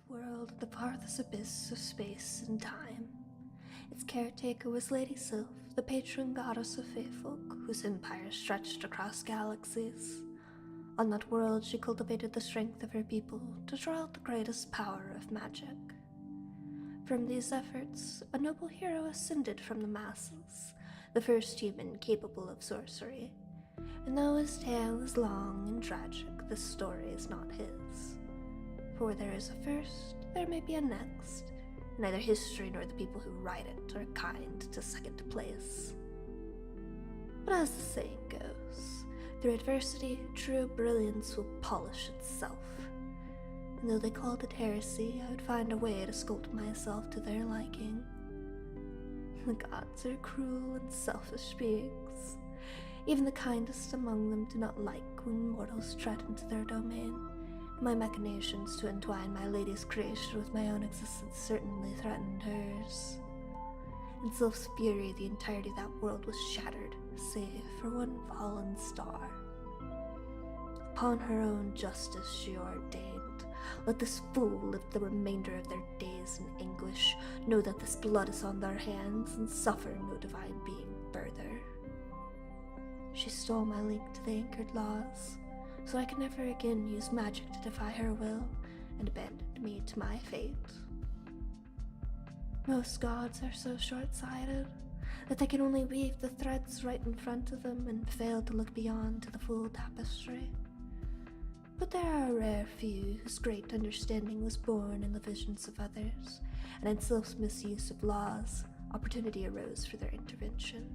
world at the farthest abyss of space and time. Its caretaker was Lady Sylph, the patron goddess of fae-folk, whose empire stretched across galaxies. On that world, she cultivated the strength of her people to draw out the greatest power of magic. From these efforts, a noble hero ascended from the masses, the first human capable of sorcery. And though his tale is long and tragic, this story is not his. For where there is a first, there may be a next. Neither history nor the people who write it are kind to second place. But as the saying goes, through adversity, true brilliance will polish itself. And though they called it heresy, I would find a way to sculpt myself to their liking. The gods are cruel and selfish beings. Even the kindest among them do not like when mortals tread into their domain. My machinations to entwine my lady's creation with my own existence certainly threatened hers. In Sylph's fury, the entirety of that world was shattered, save for one fallen star. Upon her own justice she ordained, let this fool live the remainder of their days in anguish, know that this blood is on their hands, and suffer no divine being further. She stole my link to the anchored laws, so I could never again use magic to defy her will, and abandoned me to my fate. Most gods are so short-sighted that they can only weave the threads right in front of them and fail to look beyond to the full tapestry. But there are a rare few whose great understanding was born in the visions of others, and in Sylph's misuse of laws, opportunity arose for their intervention.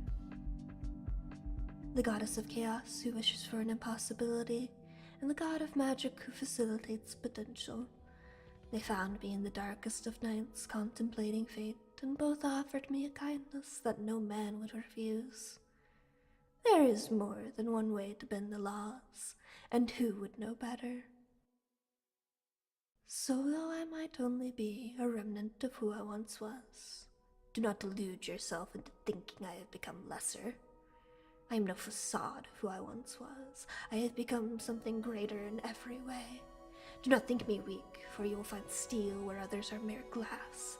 The goddess of chaos who wishes for an impossibility, and the god of magic who facilitates potential. They found me in the darkest of nights contemplating fate, and both offered me a kindness that no man would refuse. There is more than one way to bend the laws, and who would know better? So though I might only be a remnant of who I once was, do not delude yourself into thinking I have become lesser. I am no facade of who I once was. I have become something greater in every way. Do not think me weak, for you will find steel where others are mere glass.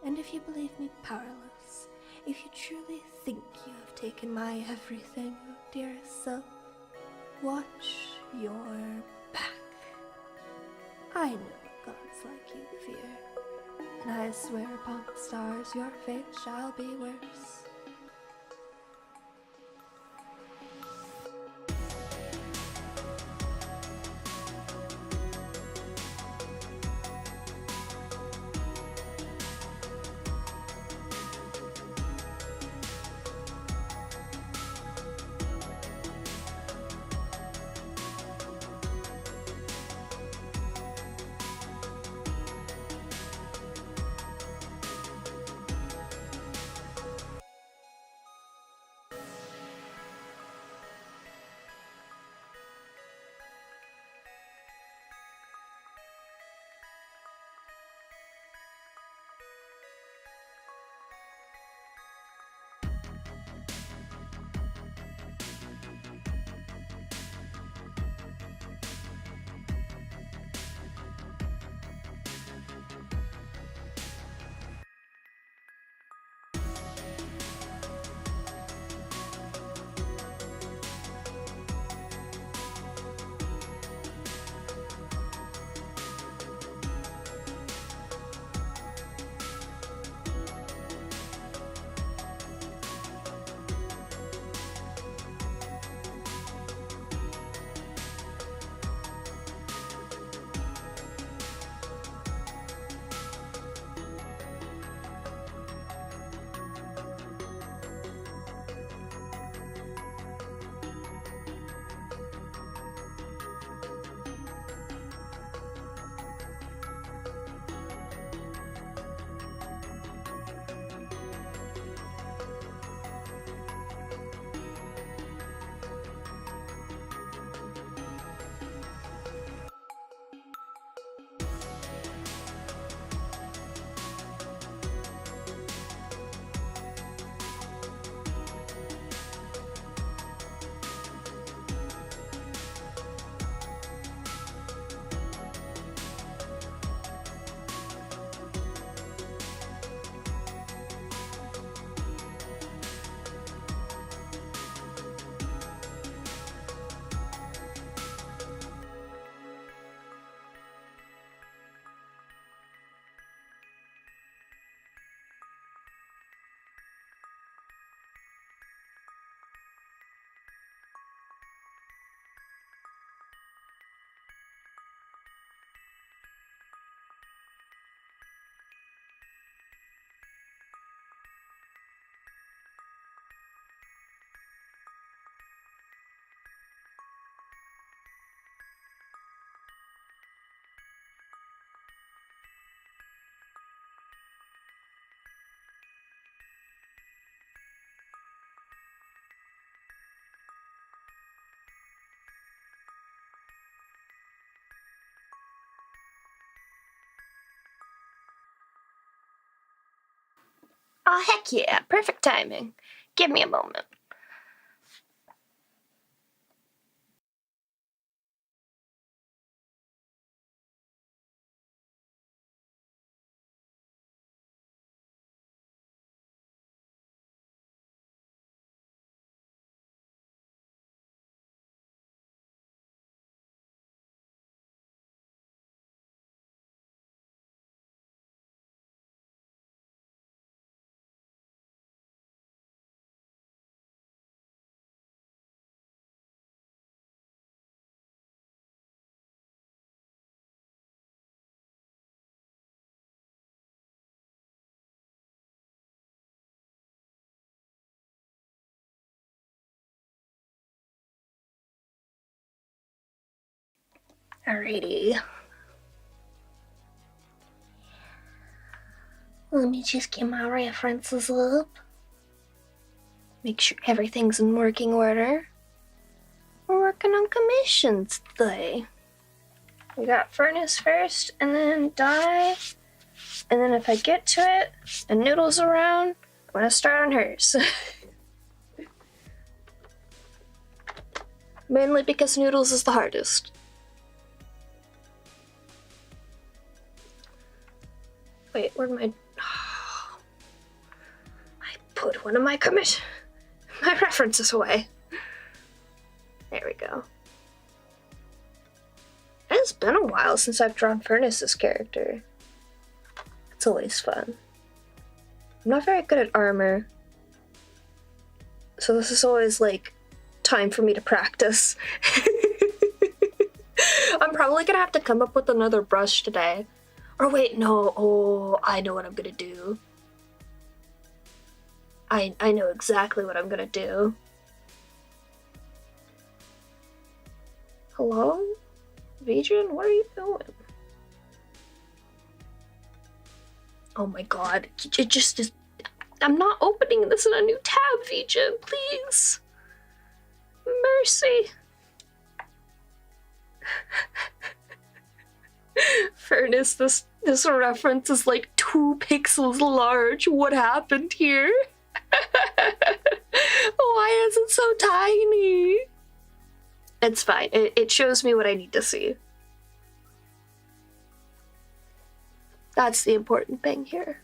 And if you believe me powerless, if you truly think you have taken my everything, oh dearest self, watch your back. I know what gods like you fear, and I swear upon the stars your fate shall be worse. Oh, heck yeah, perfect timing. Give me a moment. Alrighty. Let me just get my references up. Make sure everything's in working order. We're working on commissions today. We got furnace first, and then dye. And then if I get to it, and Noodle's around, I'm gonna start on hers. Mainly because Noodles is the hardest. Wait, where'd my... Oh, I put one of my references away. There we go. It's been a while since I've drawn Furnace's character. It's always fun. I'm not very good at armor, so this is always like time for me to practice. I'm probably gonna have to come up with another brush today. Or wait, no, oh, I know what I'm gonna do. I know exactly what I'm gonna do. Hello? Vijin, what are you doing? Oh my god, it just is... I'm not opening this in a new tab, Vijin, please. Mercy. Furnace, this reference is like 2 pixels large. What happened here? Why is it so tiny? It's fine. It shows me what I need to see. That's the important thing here.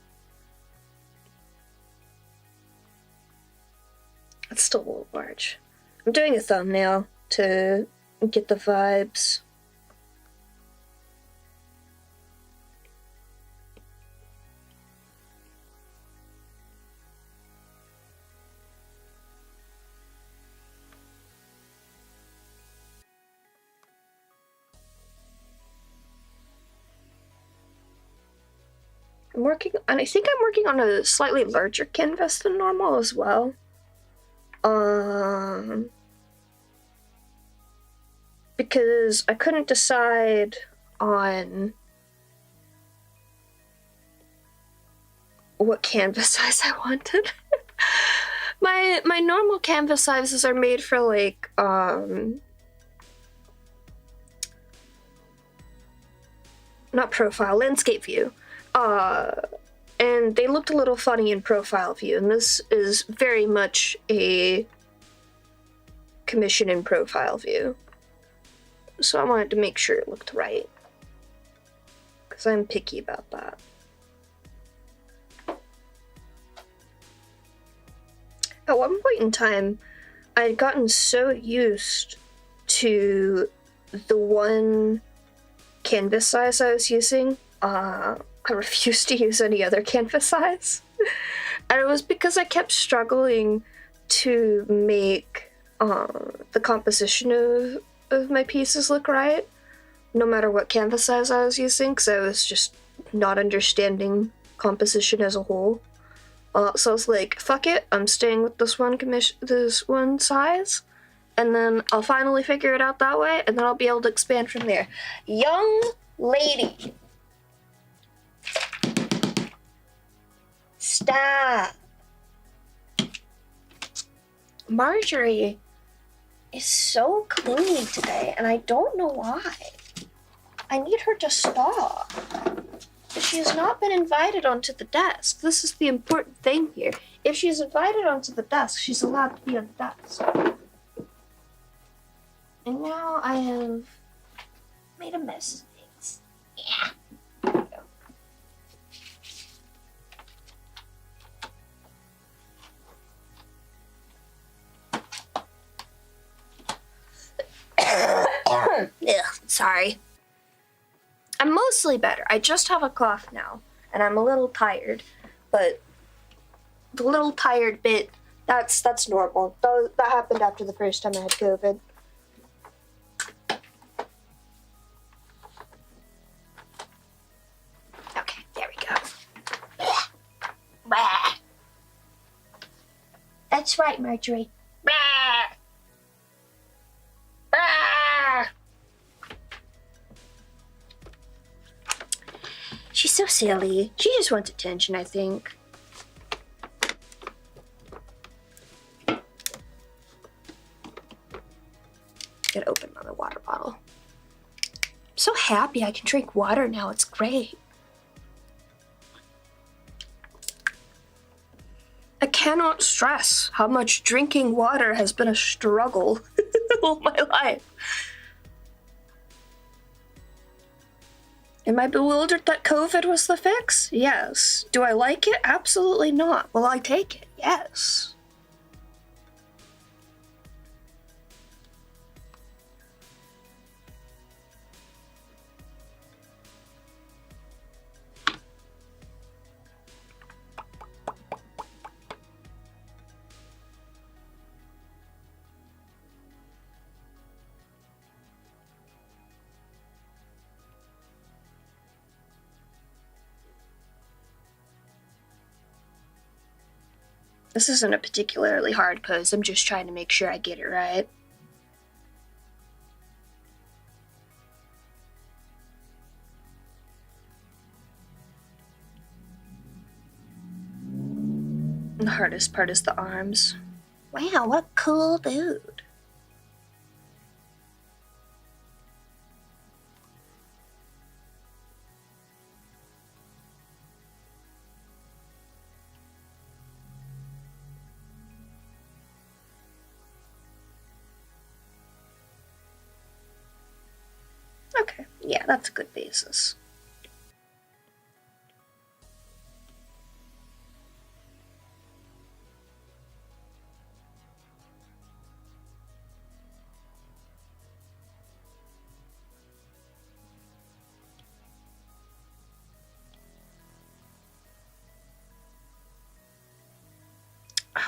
It's still a little large. I'm doing a thumbnail to get the vibes. I think I'm working on a slightly larger canvas than normal as well. Because I couldn't decide on what canvas size I wanted. my normal canvas sizes are made for like not profile, landscape view. And they looked a little funny in profile view, and this is very much a commission in profile view. So I wanted to make sure it looked right, because I'm picky about that. At one point in time, I had gotten so used to the one canvas size I was using, I refused to use any other canvas size. And it was because I kept struggling to make the composition of my pieces look right, no matter what canvas size I was using, because I was just not understanding composition as a whole. So I was like, fuck it, I'm staying with this one size, and then I'll finally figure it out that way, and then I'll be able to expand from there. Young lady. Stop. Marjorie is so clingy today, and I don't know why. I need her to stop. Is she has not been invited onto the desk. This is the important thing here. If she's invited onto the desk, she's allowed to be on the desk. And now I have made a mess of things. Yeah. There we go. Ugh, sorry. I'm mostly better. I just have a cough now, and I'm a little tired, but the little tired bit, that's normal. That happened after the first time I had COVID. Okay, there we go. That's right, Marjorie. She's so silly. She just wants attention, I think. Gotta open another water bottle. I'm so happy I can drink water now. It's great. I cannot stress how much drinking water has been a struggle all my life. Am I bewildered that COVID was the fix? Yes. Do I like it? Absolutely not. Will I take it? Yes. This isn't a particularly hard pose. I'm just trying to make sure I get it right. And the hardest part is the arms. Wow, what a cool dude. Okay, yeah, that's a good basis.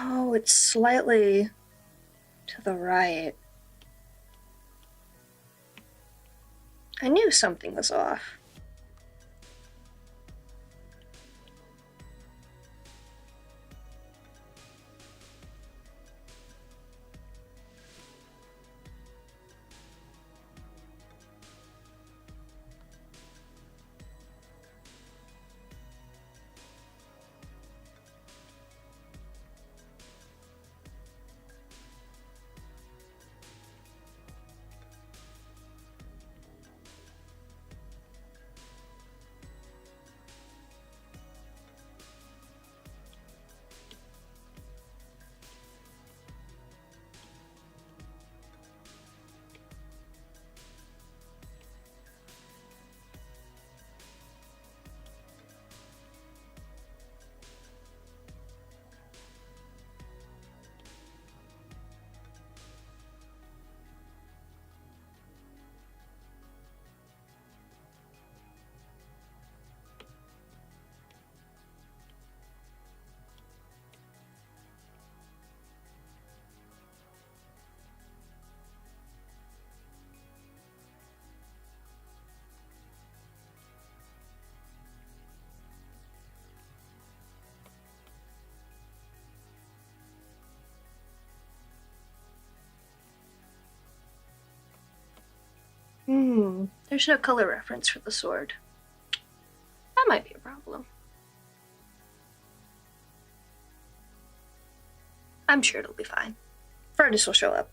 Oh, it's slightly to the right. I knew something was off. There's no color reference for the sword. That might be a problem. I'm sure it'll be fine. Furnace will show up.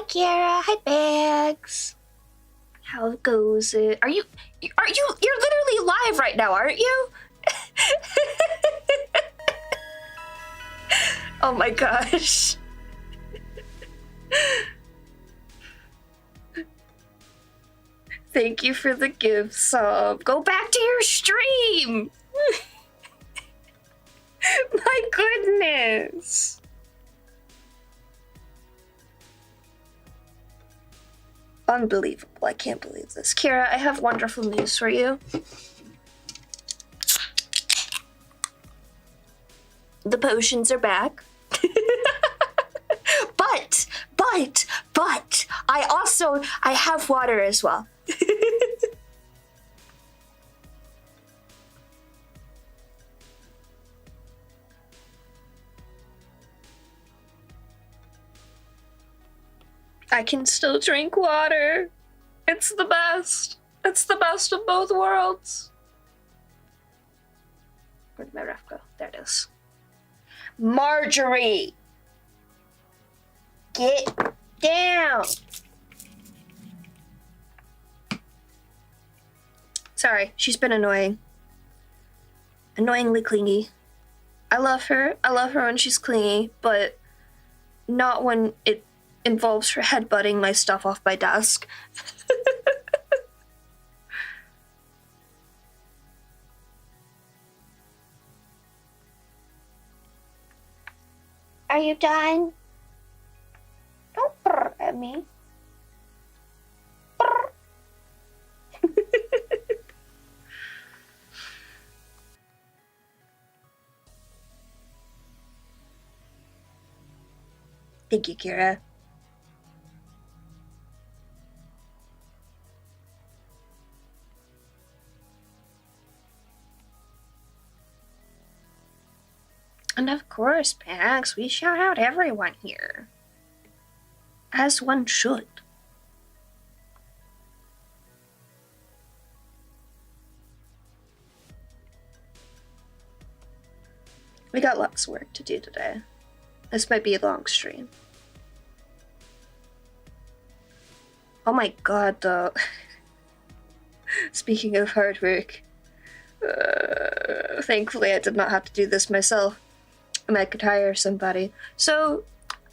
Hi, Kara. Hi, Bags. How goes it? You're literally live right now, aren't you? Oh my gosh. Thank you for the gift sub. Go back to your stream. My goodness. Unbelievable. I can't believe this. Kira, I have wonderful news for you. The potions are back. but I have water as well. I can still drink water. It's the best. It's the best of both worlds. Where'd my ref go? There it is. Marjorie! Get down! Sorry, she's been annoying. Annoyingly clingy. I love her. I love her when she's clingy, but not when it involves her headbutting my stuff off my desk. Are you done? Don't brr at me. Brr. Thank you, Kira. And of course, Pax, we shout out everyone here. As one should. We got lots of work to do today. This might be a long stream. Oh my god, though. Speaking of hard work, thankfully I did not have to do this myself. I could hire somebody. So,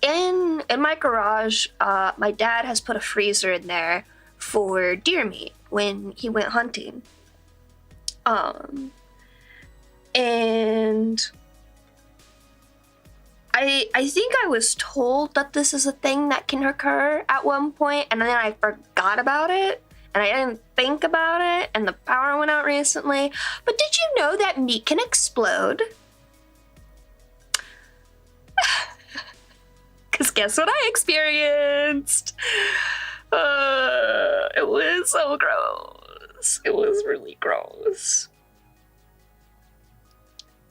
in my garage, my dad has put a freezer in there for deer meat when he went hunting. And I think I was told that this is a thing that can occur at one point, and then I forgot about it, and I didn't think about it, and the power went out recently. But did you know that meat can explode? Because guess what I experienced? It was so gross. It was really gross.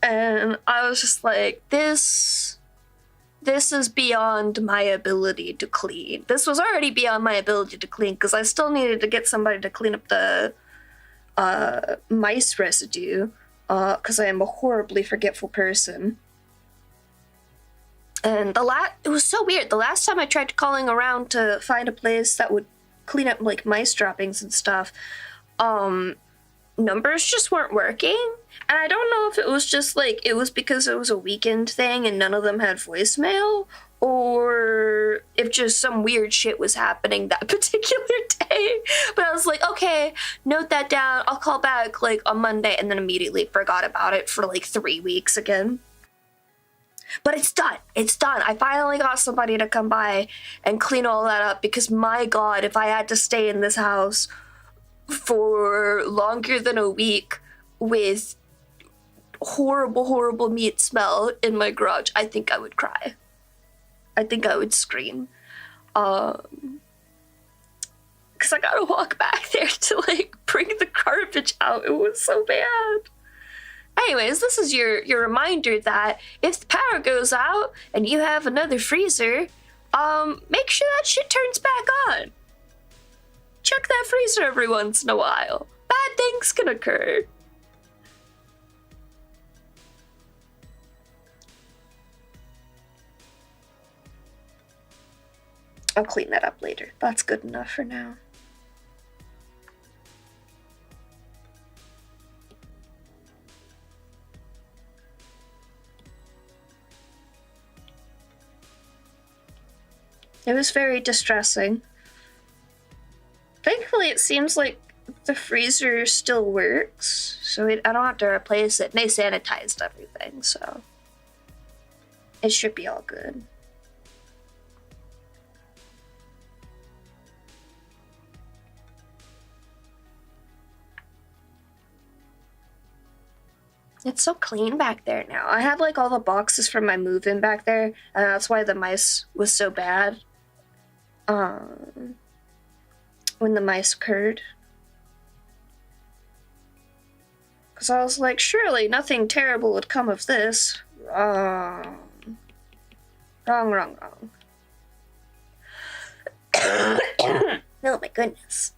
And I was just like, this is beyond my ability to clean. This was already beyond my ability to clean because I still needed to get somebody to clean up the mice residue because I am a horribly forgetful person. And it was so weird. The last time I tried calling around to find a place that would clean up like mice droppings and stuff, numbers just weren't working. And I don't know if it was just like, it was because it was a weekend thing and none of them had voicemail, or if just some weird shit was happening that particular day. But I was like, okay, note that down. I'll call back like on Monday, and then immediately forgot about it for like 3 weeks again. But it's done. It's done. I finally got somebody to come by and clean all that up because my God, if I had to stay in this house for longer than a week with horrible, horrible meat smell in my garage, I think I would cry. I think I would scream. Because I gotta walk back there to like bring the garbage out. It was so bad. Anyways, this is your reminder that if the power goes out and you have another freezer, make sure that shit turns back on. Check that freezer every once in a while. Bad things can occur. I'll clean that up later. That's good enough for now. It was very distressing. Thankfully, it seems like the freezer still works, so I don't have to replace it. And they sanitized everything, so it should be all good. It's so clean back there now. I had like all the boxes from my move-in back there, and that's why the mice was so bad. When the mice occurred. Because I was like, surely nothing terrible would come of this. Wrong. Oh my goodness.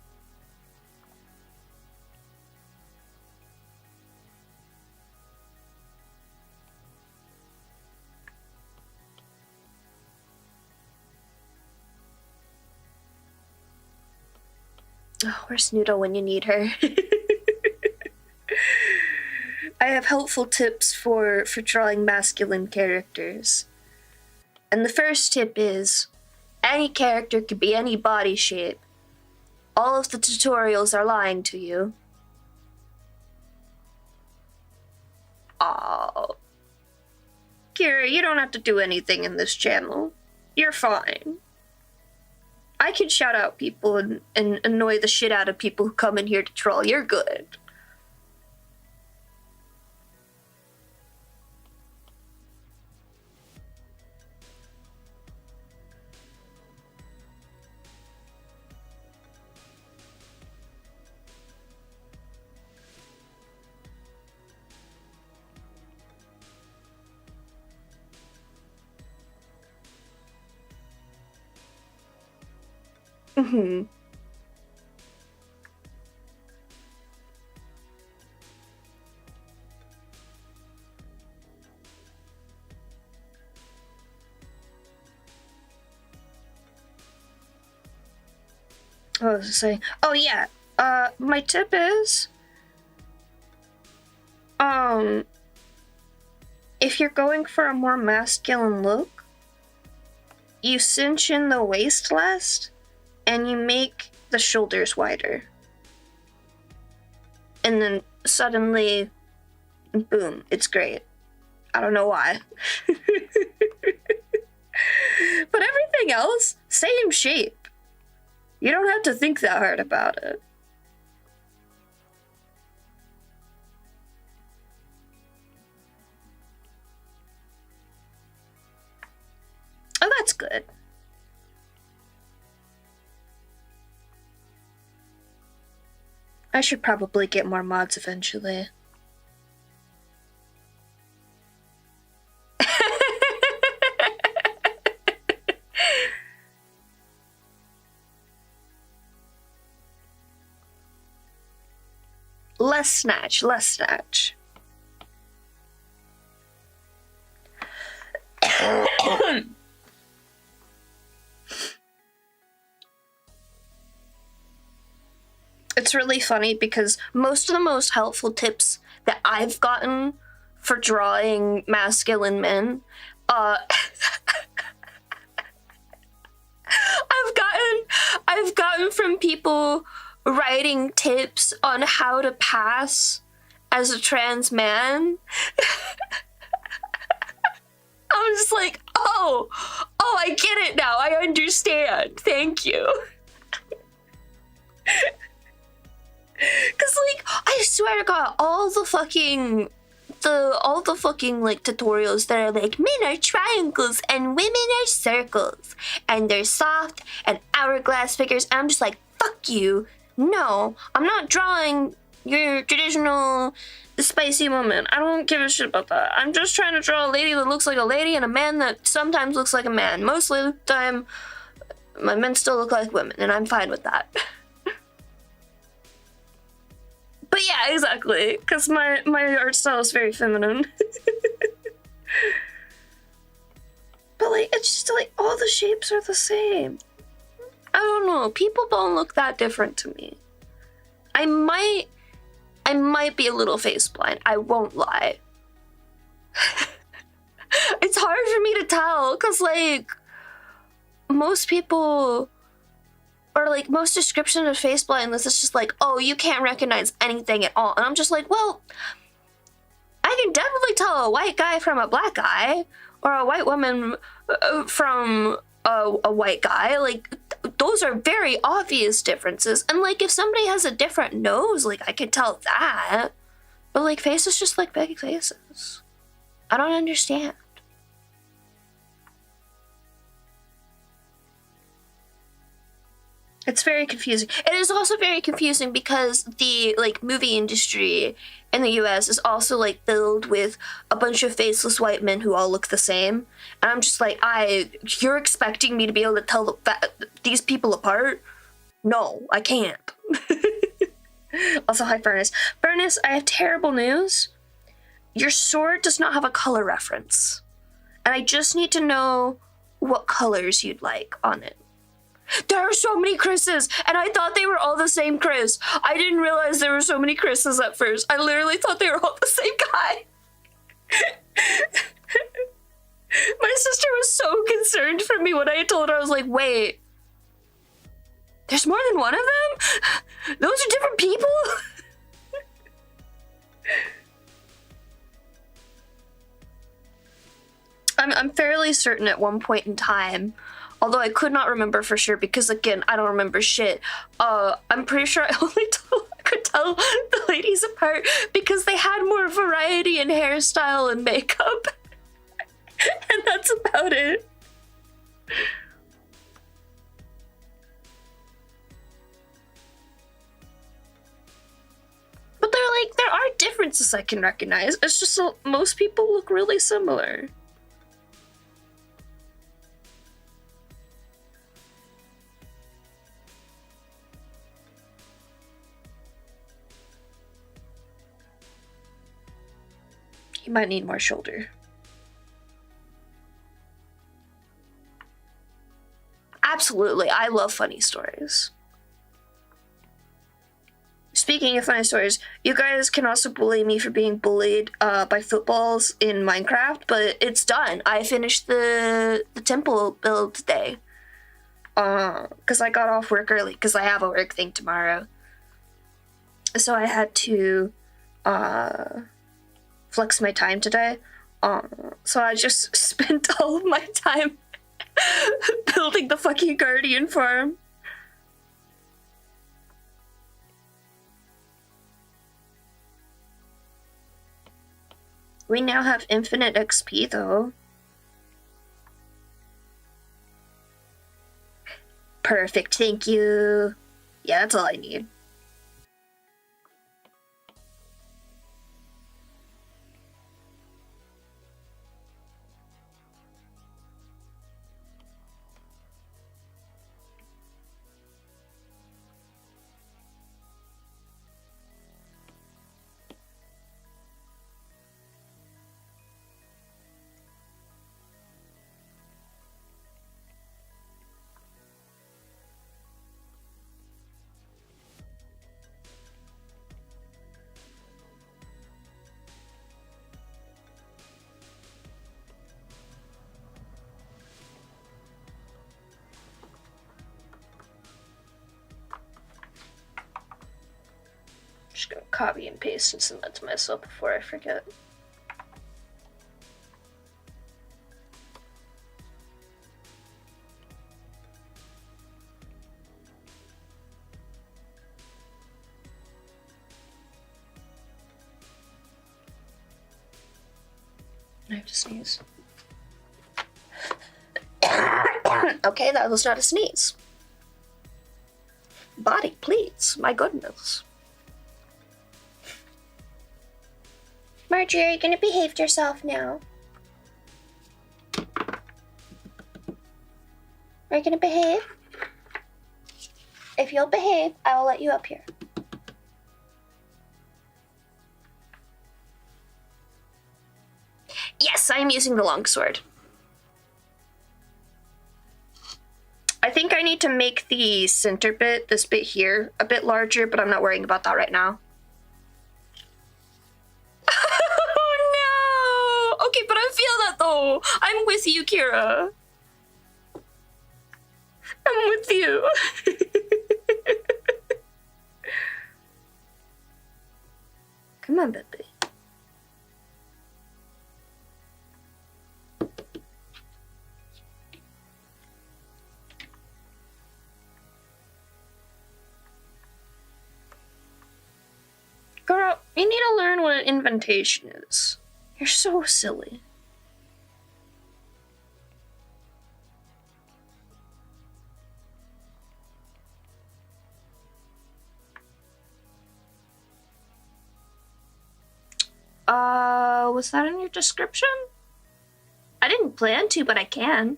Oh, where's Noodle when you need her? I have helpful tips for drawing masculine characters. And the first tip is, any character could be any body shape. All of the tutorials are lying to you. Oh. Kira, you don't have to do anything in this channel. You're fine. I can shout out people and annoy the shit out of people who come in here to troll. You're good. Mm-hmm. What was I saying? Oh yeah. My tip is, if you're going for a more masculine look, you cinch in the waist less, and you make the shoulders wider. And then suddenly, boom, it's great. I don't know why. But everything else, same shape. You don't have to think that hard about it. Oh, that's good. I should probably get more mods eventually. Less snatch, less snatch. It's really funny because most of the most helpful tips that I've gotten for drawing masculine men, I've gotten from people writing tips on how to pass as a trans man. I'm just like, oh, I get it now. I understand. Thank you. Cause like, I swear to God, all the fucking like tutorials that are like, men are triangles and women are circles and they're soft and hourglass figures. And I'm just like, fuck you. No, I'm not drawing your traditional spicy woman. I don't give a shit about that. I'm just trying to draw a lady that looks like a lady and a man that sometimes looks like a man. Mostly of the time, my men still look like women, and I'm fine with that. But yeah, exactly, because my art style is very feminine. But like, it's just like, all the shapes are the same. don't know. People don't look that different to me. I might be a little face blind. I won't lie. It's hard for me to tell because, like, most people, or like most description of face blindness is just like, oh, you can't recognize anything at all. And I'm just like, well, I can definitely tell a white guy from a black guy, or a white woman from a white guy. Like, those are very obvious differences. And like, if somebody has a different nose, like, I could tell that. But like, faces just like big faces. I don't understand. It's very confusing. It is also very confusing because the like movie industry in the US is also like filled with a bunch of faceless white men who all look the same. And I'm just like, you're expecting me to be able to tell these people apart? No, I can't. Also, hi, Furnace. Furnace, I have terrible news. Your sword does not have a color reference. And I just need to know what colors you'd like on it. There are so many Chris's, and I thought they were all the same Chris. I didn't realize there were so many Chris's at first. I literally thought they were all the same guy. My sister was so concerned for me when I told her. I was like, wait, there's more than one of them? Those are different people? I'm fairly certain at one point in time, although I could not remember for sure because, again, I don't remember shit. I'm pretty sure I could tell the ladies apart because they had more variety in hairstyle and makeup. And that's about it. But there are differences I can recognize. It's just most people look really similar. You might need more shoulder. Absolutely, I love funny stories. Speaking of funny stories, you guys can also bully me for being bullied by footballs in Minecraft, but it's done. I finished the temple build today. Because I got off work early, because I have a work thing tomorrow. So I had to flex my time today. So I just spent all of my time building the fucking guardian farm. We now have infinite XP though. Perfect, thank you. Yeah, that's all I need. Just gonna copy and paste and send that to myself before I forget. I have to sneeze. Okay, that was not a sneeze. Body, please. My goodness. Marjorie, are you gonna behave yourself now? Are you gonna behave? If you'll behave, I will let you up here. Yes, I am using the longsword. I think I need to make the center bit, this bit here, a bit larger, but I'm not worrying about that right now. Oh no! Okay, but I feel that though. I'm with you, Kira. I'm with you. Come on, baby. Girl, you need to learn what an indentation is. You're so silly. Was that in your description? I didn't plan to, but I can.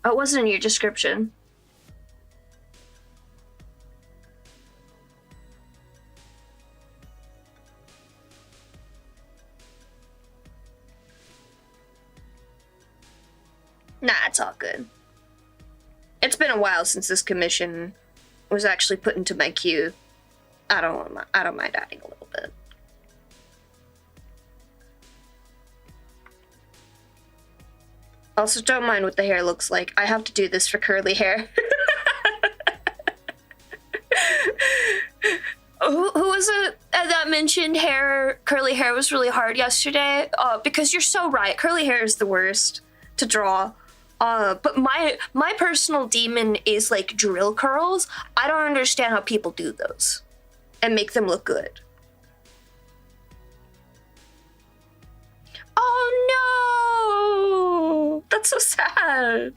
Oh, it wasn't in your description. Nah, it's all good. It's been a while since this commission was actually put into my queue. I don't mind adding a little bit. Also, don't mind what the hair looks like. I have to do this for curly hair. Who was it that mentioned curly hair was really hard yesterday? Because you're so right. Curly hair is the worst to draw. But my personal demon is like drill curls. I don't understand how people do those and make them look good. Oh no! That's so sad.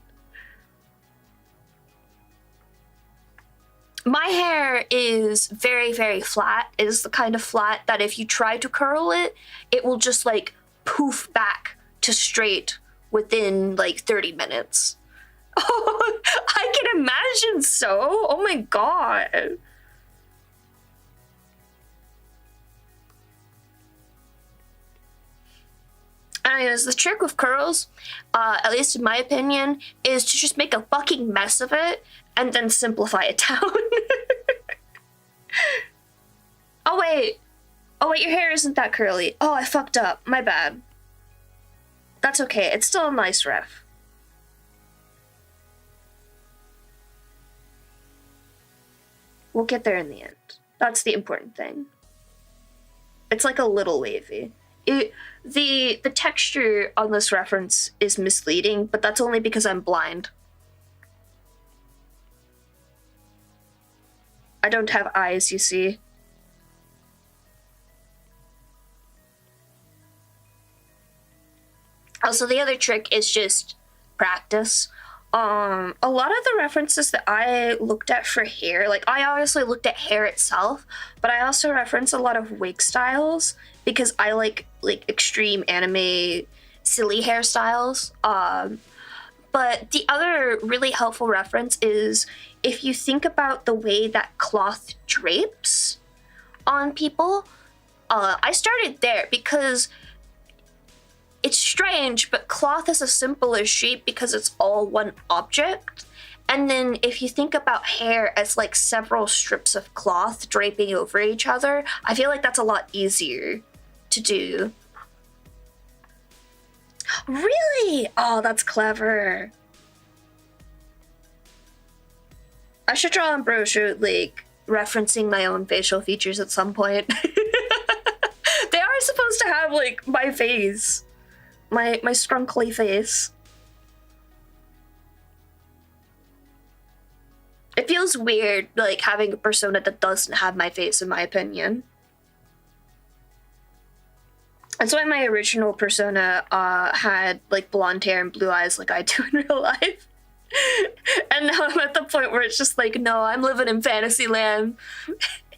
My hair is very, very flat. It is the kind of flat that if you try to curl it, it will just like poof back to straight within like 30 minutes. Oh, I can imagine so. Oh my god. Anyways, the trick with curls, at least in my opinion, is to just make a fucking mess of it and then simplify it down. Oh wait, your hair isn't that curly. Oh, I fucked up. My bad. That's okay. It's still a nice ref. We'll get there in the end. That's the important thing. It's like a little wavy. The texture on this reference is misleading, but that's only because I'm blind. I don't have eyes, you see. Also, the other trick is just practice. A lot of the references that I looked at for hair, like I obviously looked at hair itself, but I also reference a lot of wig styles because I like extreme anime silly hairstyles. But the other really helpful reference is if you think about the way that cloth drapes on people. I started there because it's strange, but cloth is a simpler shape because it's all one object. And then if you think about hair as like several strips of cloth draping over each other, I feel like that's a lot easier to do. Really? Oh, that's clever. I should draw Ambrosia, like, referencing my own facial features at some point. They are supposed to have, like, my face. My scrunkly face. It feels weird, like, having a persona that doesn't have my face, in my opinion. That's why my original persona had, like, blonde hair and blue eyes like I do in real life. And now I'm at the point where it's just like, no, I'm living in fantasy land.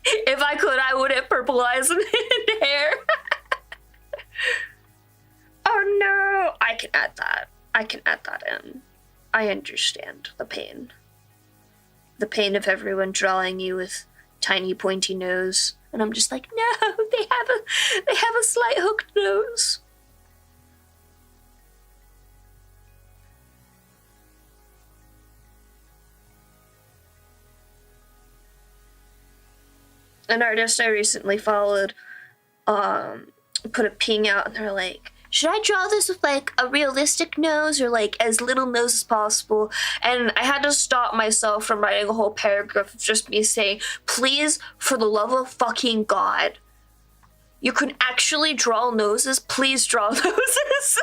If I could, I would have purple eyes and hair. Oh no! I can add that. I can add that in. I understand the pain. The pain of everyone drawing you with tiny pointy nose. And I'm just like, no, they have a slight hooked nose. an artist I recently followed put a ping out, and they're like, should I draw this with like a realistic nose or like as little nose as possible? And I had to stop myself from writing a whole paragraph of just me saying, please, for the love of fucking God, you can actually draw noses? Please draw noses.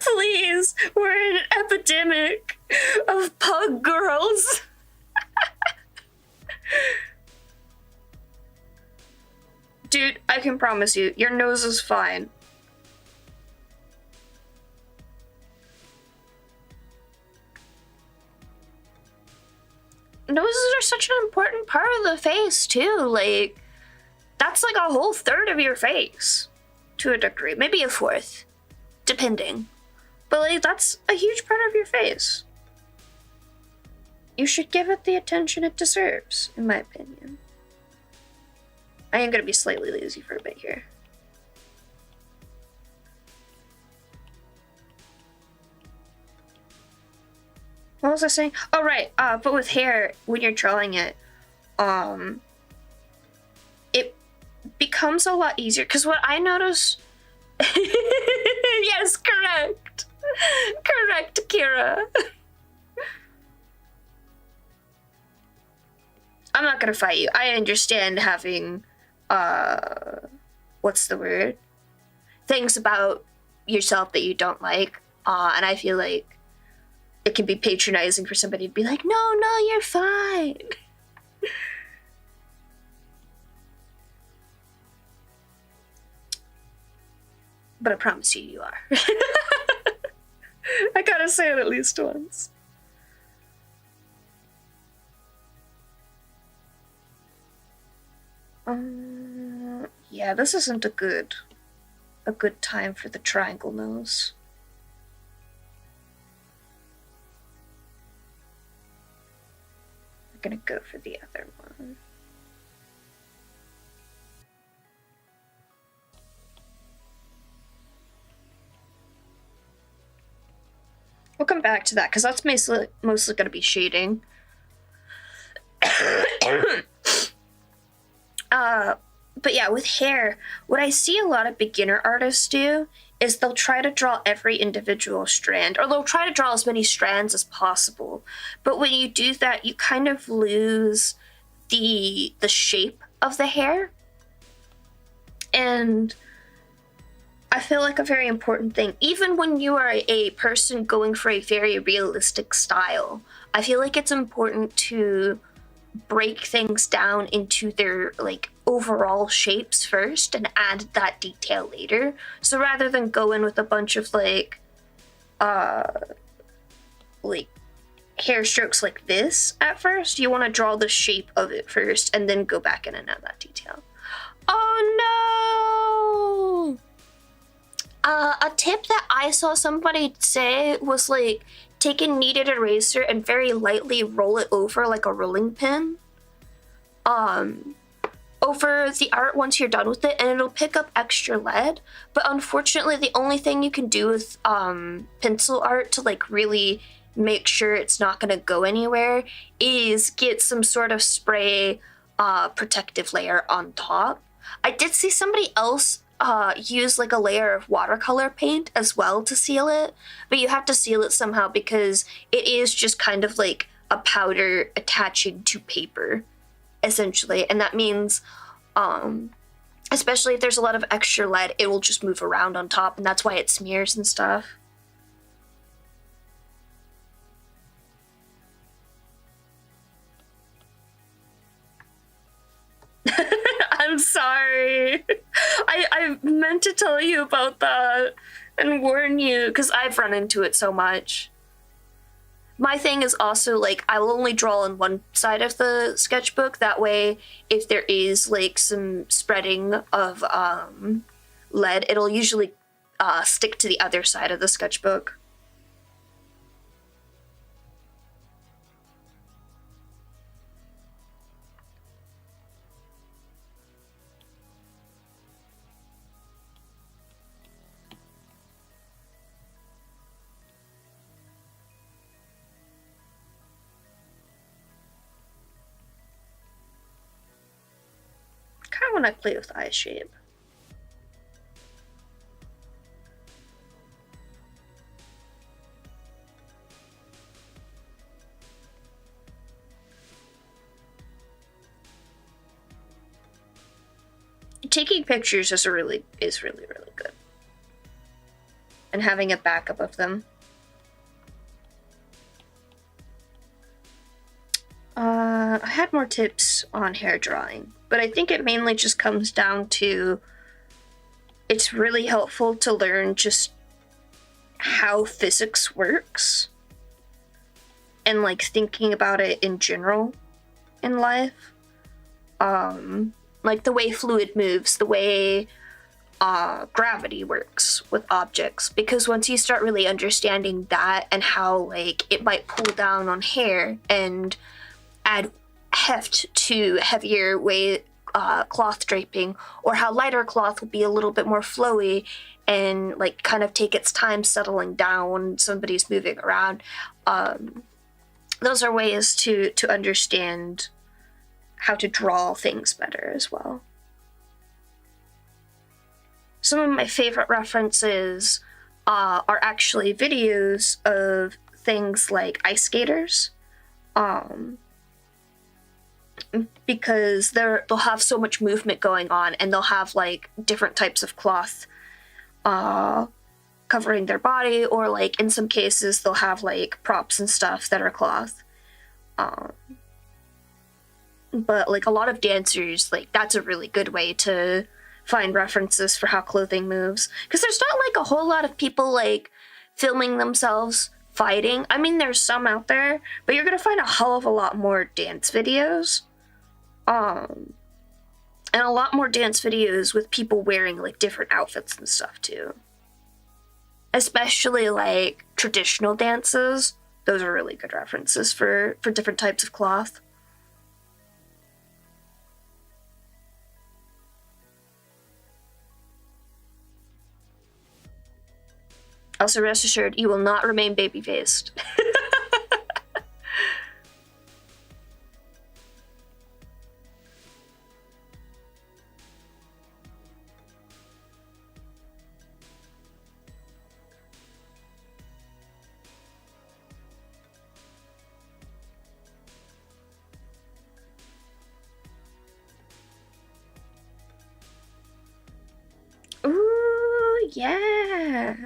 Please, we're in an epidemic of pug girls. Dude, I can promise you, your nose is fine. Noses are such an important part of the face, too. Like, that's like a whole third of your face, to a degree. Maybe a fourth, depending. But, like, that's a huge part of your face. You should give it the attention it deserves, in my opinion. I am going to be slightly lazy for a bit here. What was I saying? Oh, right. But with hair, when you're drawing it, it becomes a lot easier. Because what I notice... Yes, correct. Correct, Kira. I'm not going to fight you. I understand having... what's the word? Things about yourself that you don't like. And I feel like it can be patronizing for somebody to be like, no, you're fine. But I promise you, you are. I gotta say it at least once. Yeah, this isn't a good time for the triangle nose. I'm gonna go for the other one. We'll come back to that because that's mostly gonna be shading. But yeah, with hair, what I see a lot of beginner artists do is they'll try to draw every individual strand, or they'll try to draw as many strands as possible. But when you do that, you kind of lose the shape of the hair. And I feel like a very important thing, even when you are a person going for a very realistic style, I feel like it's important to break things down into their like overall shapes first and add that detail later. So rather than go in with a bunch of like hair strokes like this at first, you want to draw the shape of it first and then go back in and add that detail. Oh no! A tip that I saw somebody say was like take a kneaded eraser and very lightly roll it over like a rolling pin over the art once you're done with it, and it'll pick up extra lead. But unfortunately, the only thing you can do with pencil art to like really make sure it's not going to go anywhere is get some sort of spray protective layer on top. I did see somebody else use like a layer of watercolor paint as well to seal it, but you have to seal it somehow because it is just kind of like a powder attaching to paper, essentially. And that means, especially if there's a lot of extra lead, it will just move around on top, and that's why it smears and stuff. I'm sorry. I meant to tell you about that and warn you because I've run into it so much. My thing is also like I will only draw on one side of the sketchbook. That way, if there is like some spreading of lead, it'll usually stick to the other side of the sketchbook. when I play with eye shape. Taking pictures is really good. And having a backup of them. I had more tips on hair drawing, but I think it mainly just comes down to it's really helpful to learn just how physics works and like thinking about it in general in life. Like the way fluid moves, the way gravity works with objects, because once you start really understanding that and how like it might pull down on hair and add heft to heavier weight cloth draping, or how lighter cloth will be a little bit more flowy and like kind of take its time settling down when somebody's moving around. Those are ways to understand how to draw things better as well. Some of my favorite references are actually videos of things like ice skaters, because they'll have so much movement going on, and they'll have like different types of cloth covering their body, or like in some cases they'll have like props and stuff that are cloth. But like a lot of dancers, like that's a really good way to find references for how clothing moves, because there's not like a whole lot of people like filming themselves fighting. I mean, there's some out there, but you're gonna find a hell of a lot more dance videos, and a lot more dance videos with people wearing like different outfits and stuff too, especially like traditional dances. Those are really good references for different types of cloth. Also, rest assured, you will not remain baby-faced. Ooh, yeah.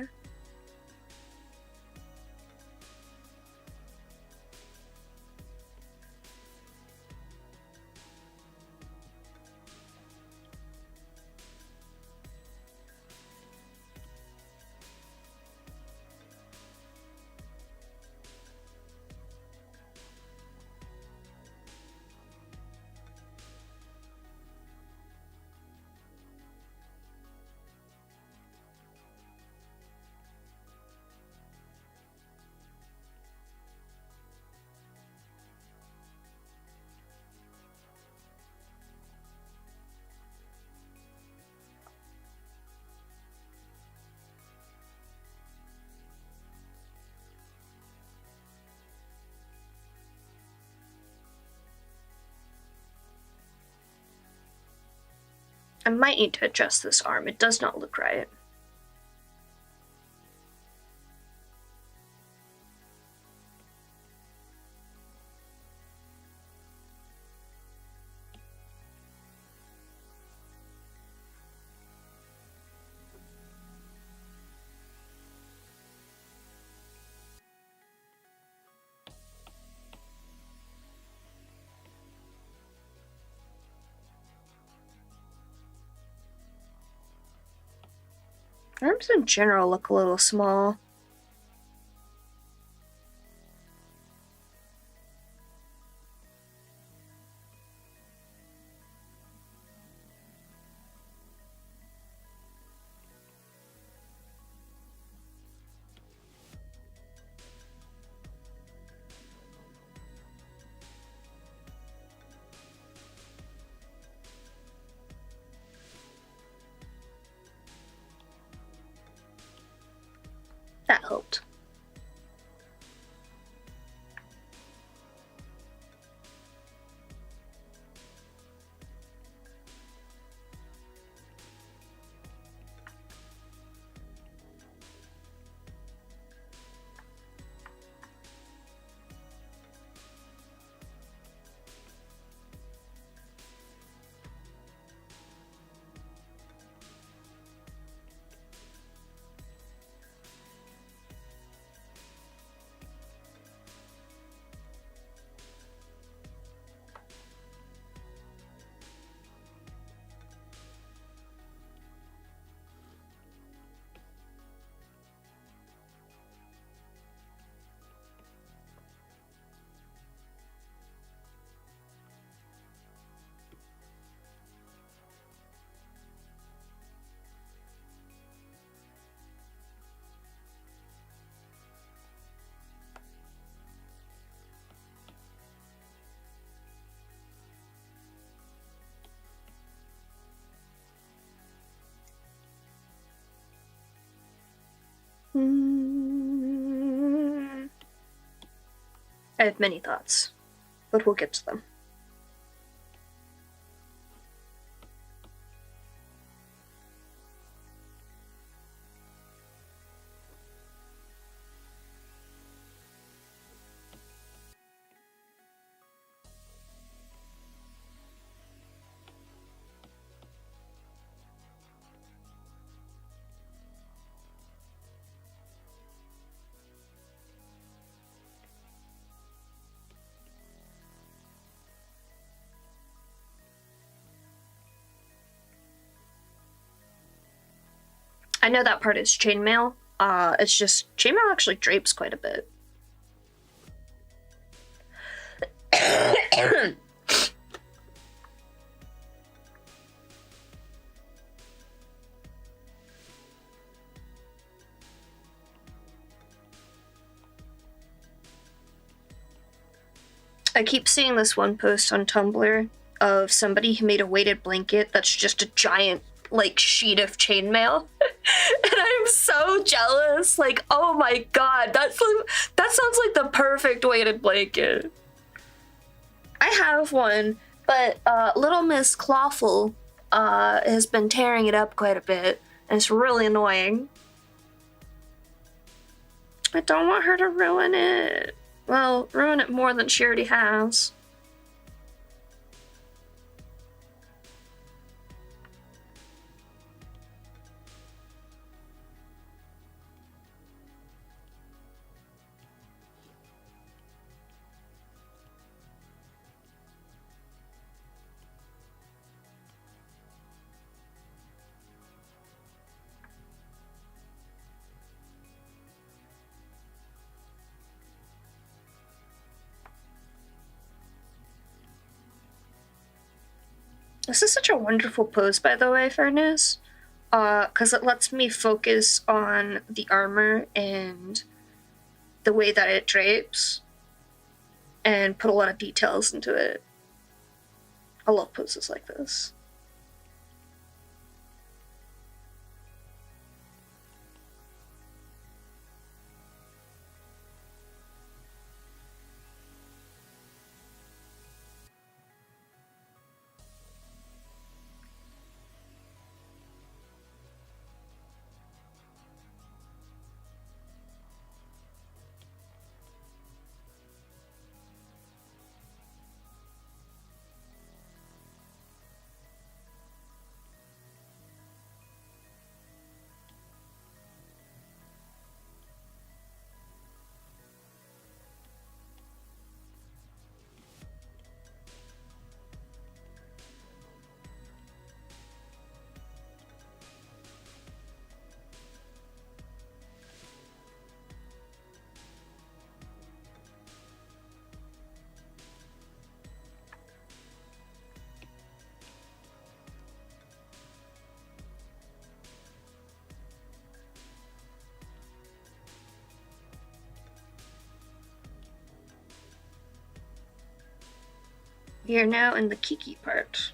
I might need to adjust this arm. It does not look right. Arms in general look a little small. That helped. I have many thoughts, but we'll get to them. I know that part is chainmail. It's just chainmail actually drapes quite a bit. I keep seeing this one post on Tumblr of somebody who made a weighted blanket that's just a giant, like, sheet of chainmail. And I'm so jealous. Like, oh my god, that sounds like the perfect weighted blanket. I have one, but Little Miss Clawful has been tearing it up quite a bit, and it's really annoying. I don't want her to ruin it. Well, ruin it more than she already has. This is such a wonderful pose, by the way, Fairness. Because it lets me focus on the armor and the way that it drapes and put a lot of details into it. I love poses like this. We are now in the Kiki part.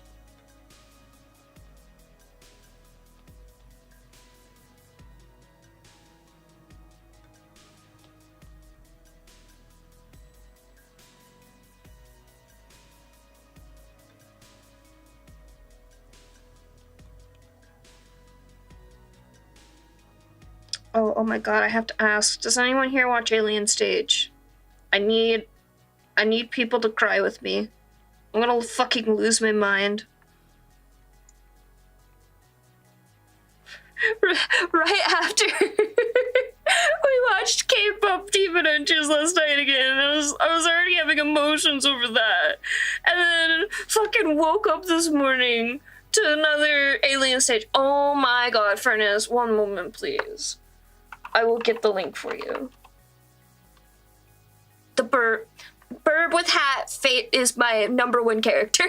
Oh my god, I have to ask, does anyone here watch Alien Stage? I need people to cry with me. I'm gonna fucking lose my mind. Right after we watched K-pop Demon Hunters last night again, I was already having emotions over that. And then fucking woke up this morning to another Alien Stage. Oh my god, Furnace, one moment please. I will get the link for you. The Burb with hat, Fate is my #1 character.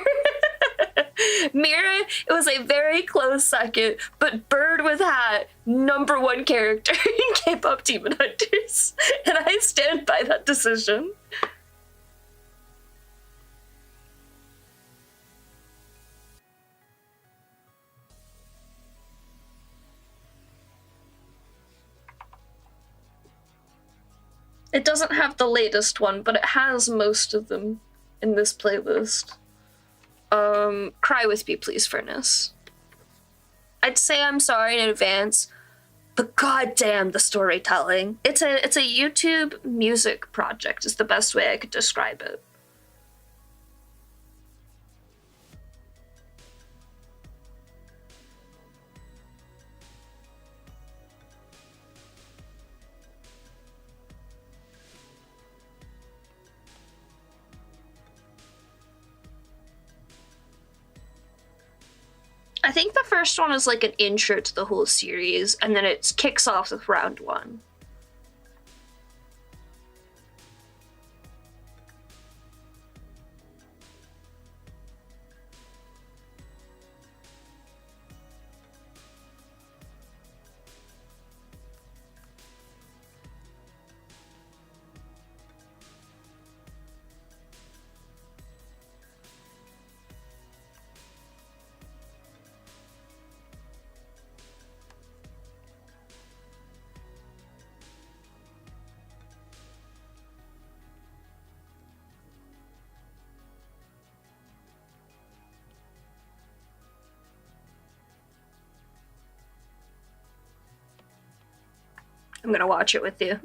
Mira, it was a very close second, but Bird with hat, #1 character in K-pop Demon Hunters. And I stand by that decision. It doesn't have the latest one, but it has most of them in this playlist. Cry With Me Please, Furnace. I'd say I'm sorry in advance, but goddamn the storytelling. It's a YouTube music project is the best way I could describe it. I think the first one is like an intro to the whole series, and then it kicks off with round one. I'm gonna watch it with you.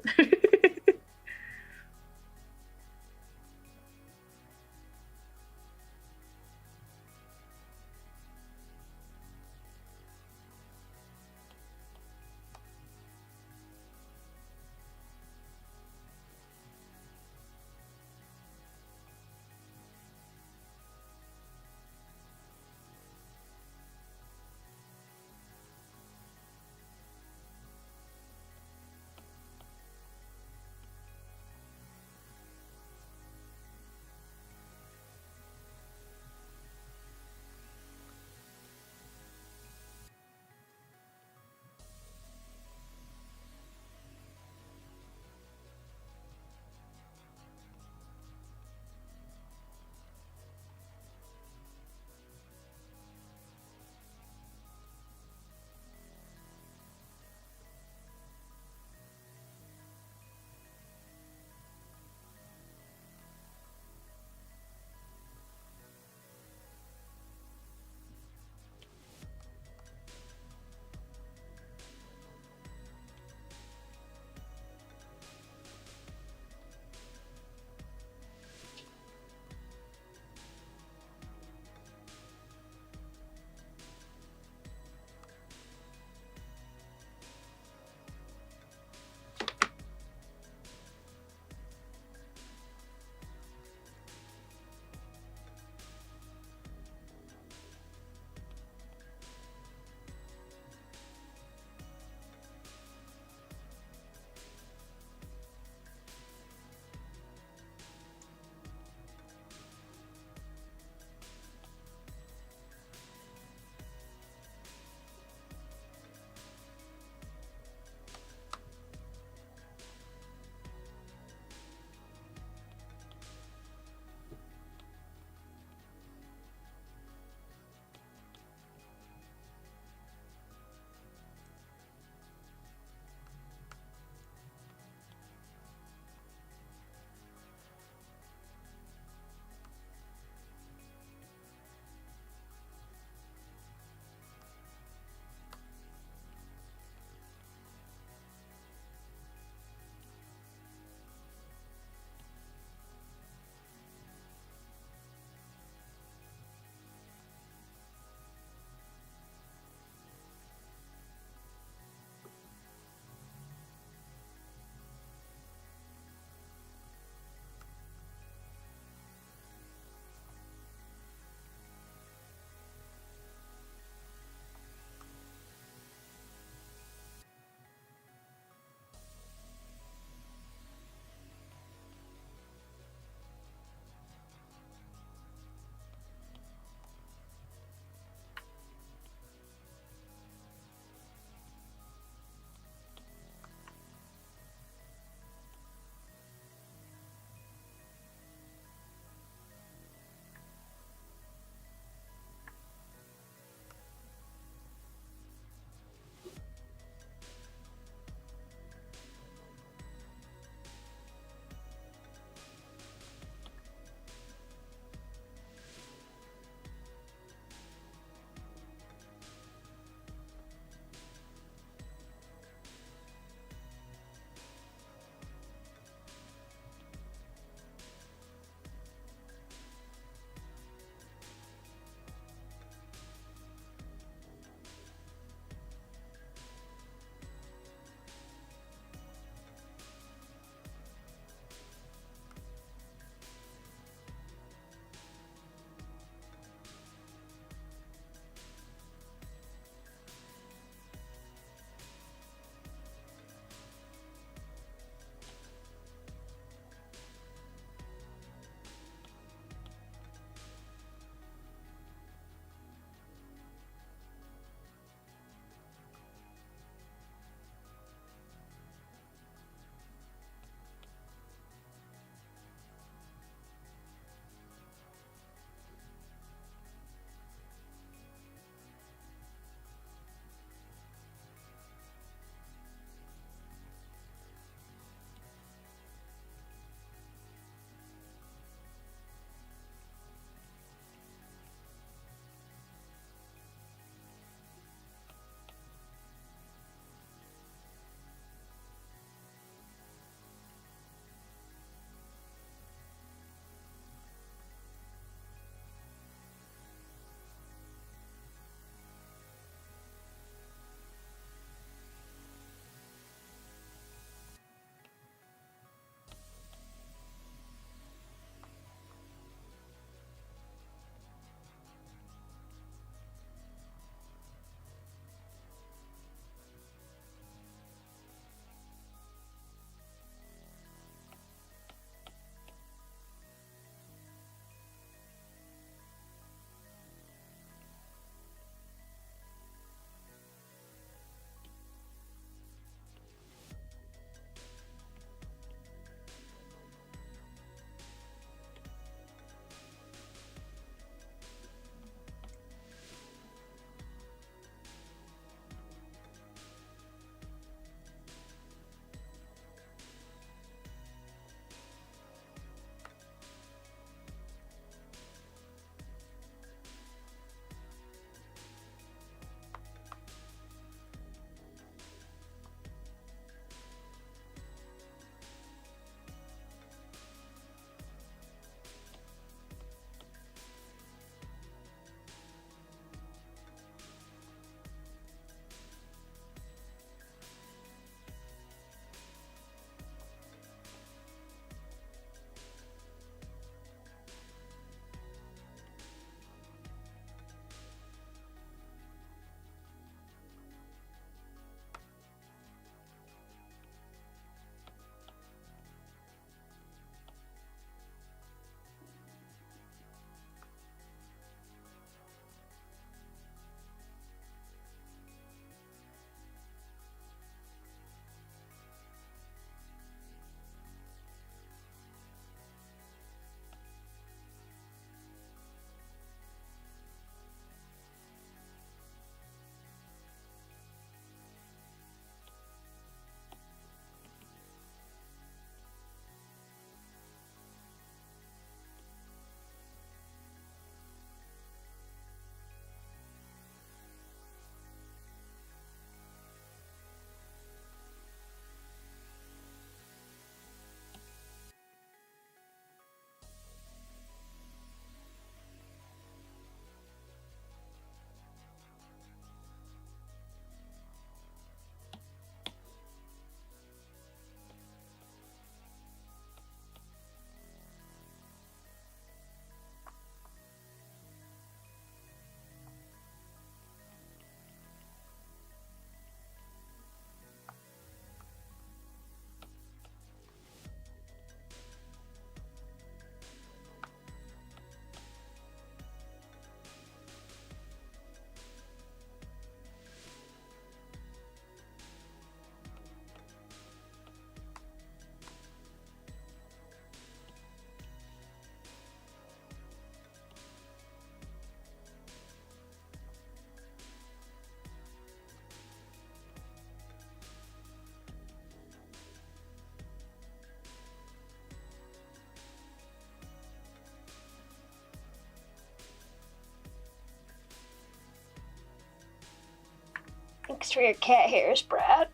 Thanks for your cat hairs, Brad.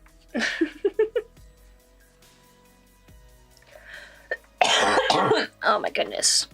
Oh my goodness.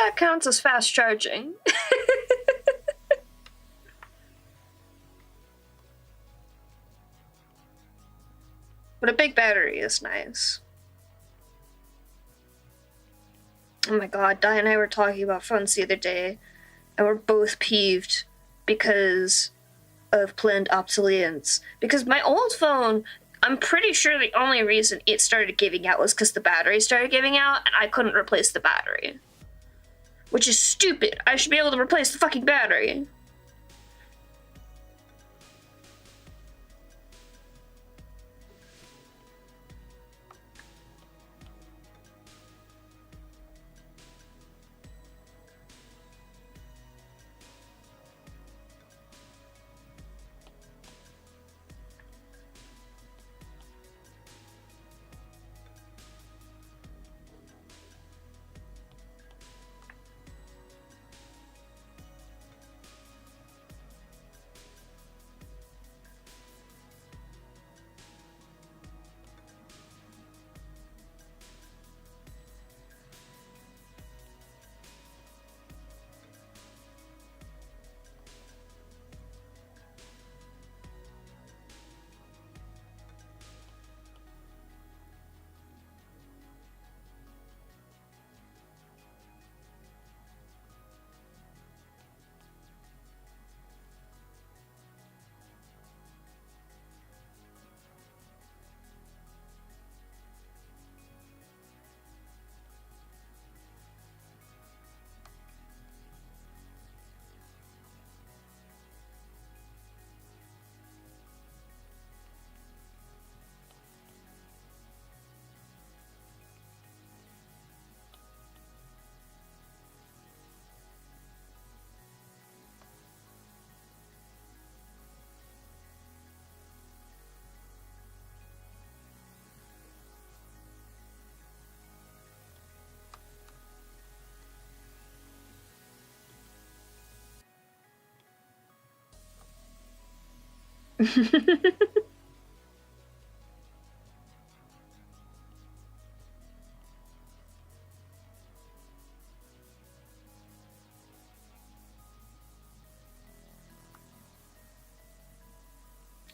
that counts as fast charging. But a big battery is nice. Oh my god, Di and I were talking about phones the other day, and we're both peeved because of planned obsolescence. Because my old phone, I'm pretty sure the only reason it started giving out was because the battery started giving out, and I couldn't replace the battery. Which is stupid. I should be able to replace the fucking battery.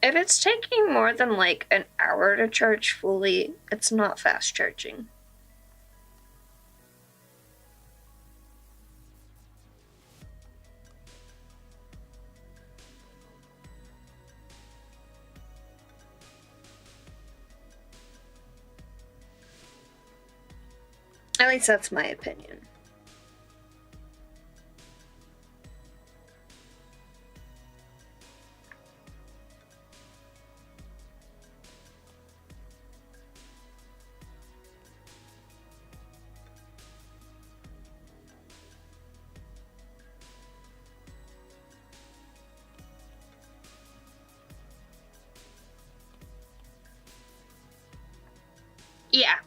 If it's taking more than like an hour to charge fully, it's not fast charging. At least that's my opinion. Yeah.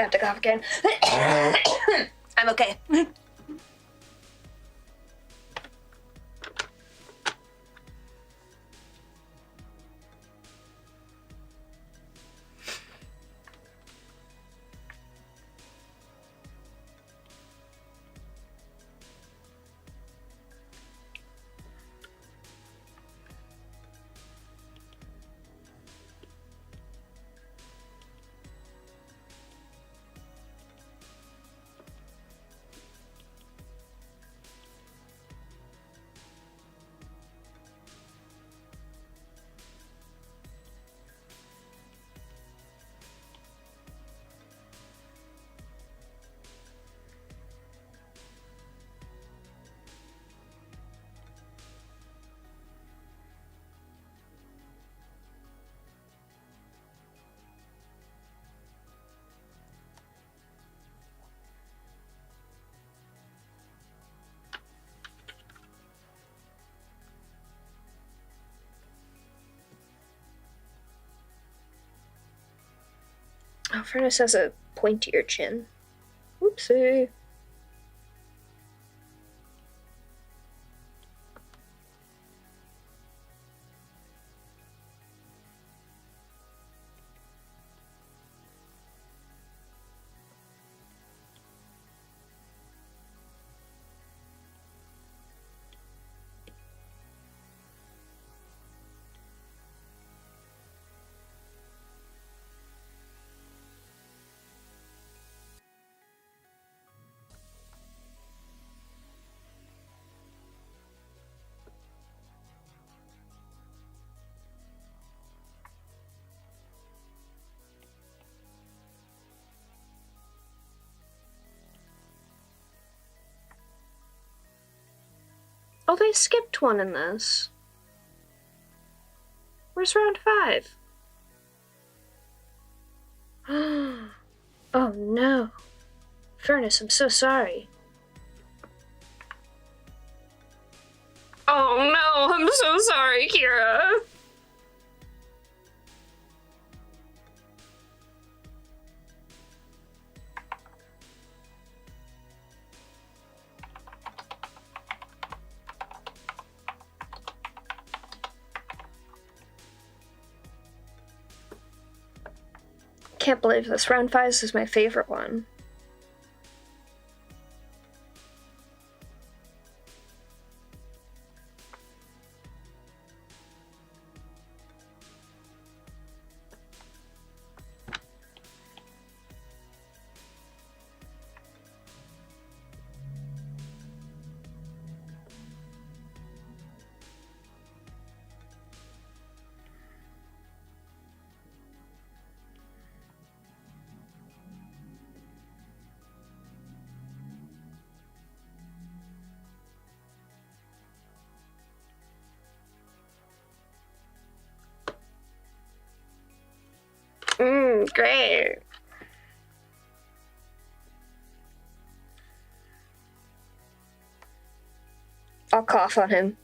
have to cough again. I'm okay. Oh, Furnace has a pointier chin. Oopsie. Oh, they skipped one in this. Where's round 5? Oh no. Furnace, I'm so sorry. Oh no, I'm so sorry, Kira. Can't believe this. Round 5 is my favorite one. Great. I'll cough on him.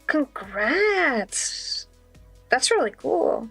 Congrats! That's really cool.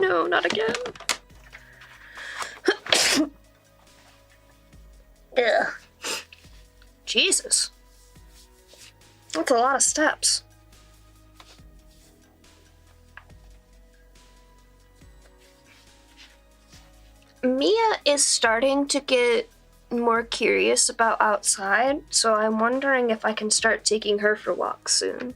No, not again. Ugh. Jesus. That's a lot of steps. Mia is starting to get more curious about outside, so I'm wondering if I can start taking her for walks soon.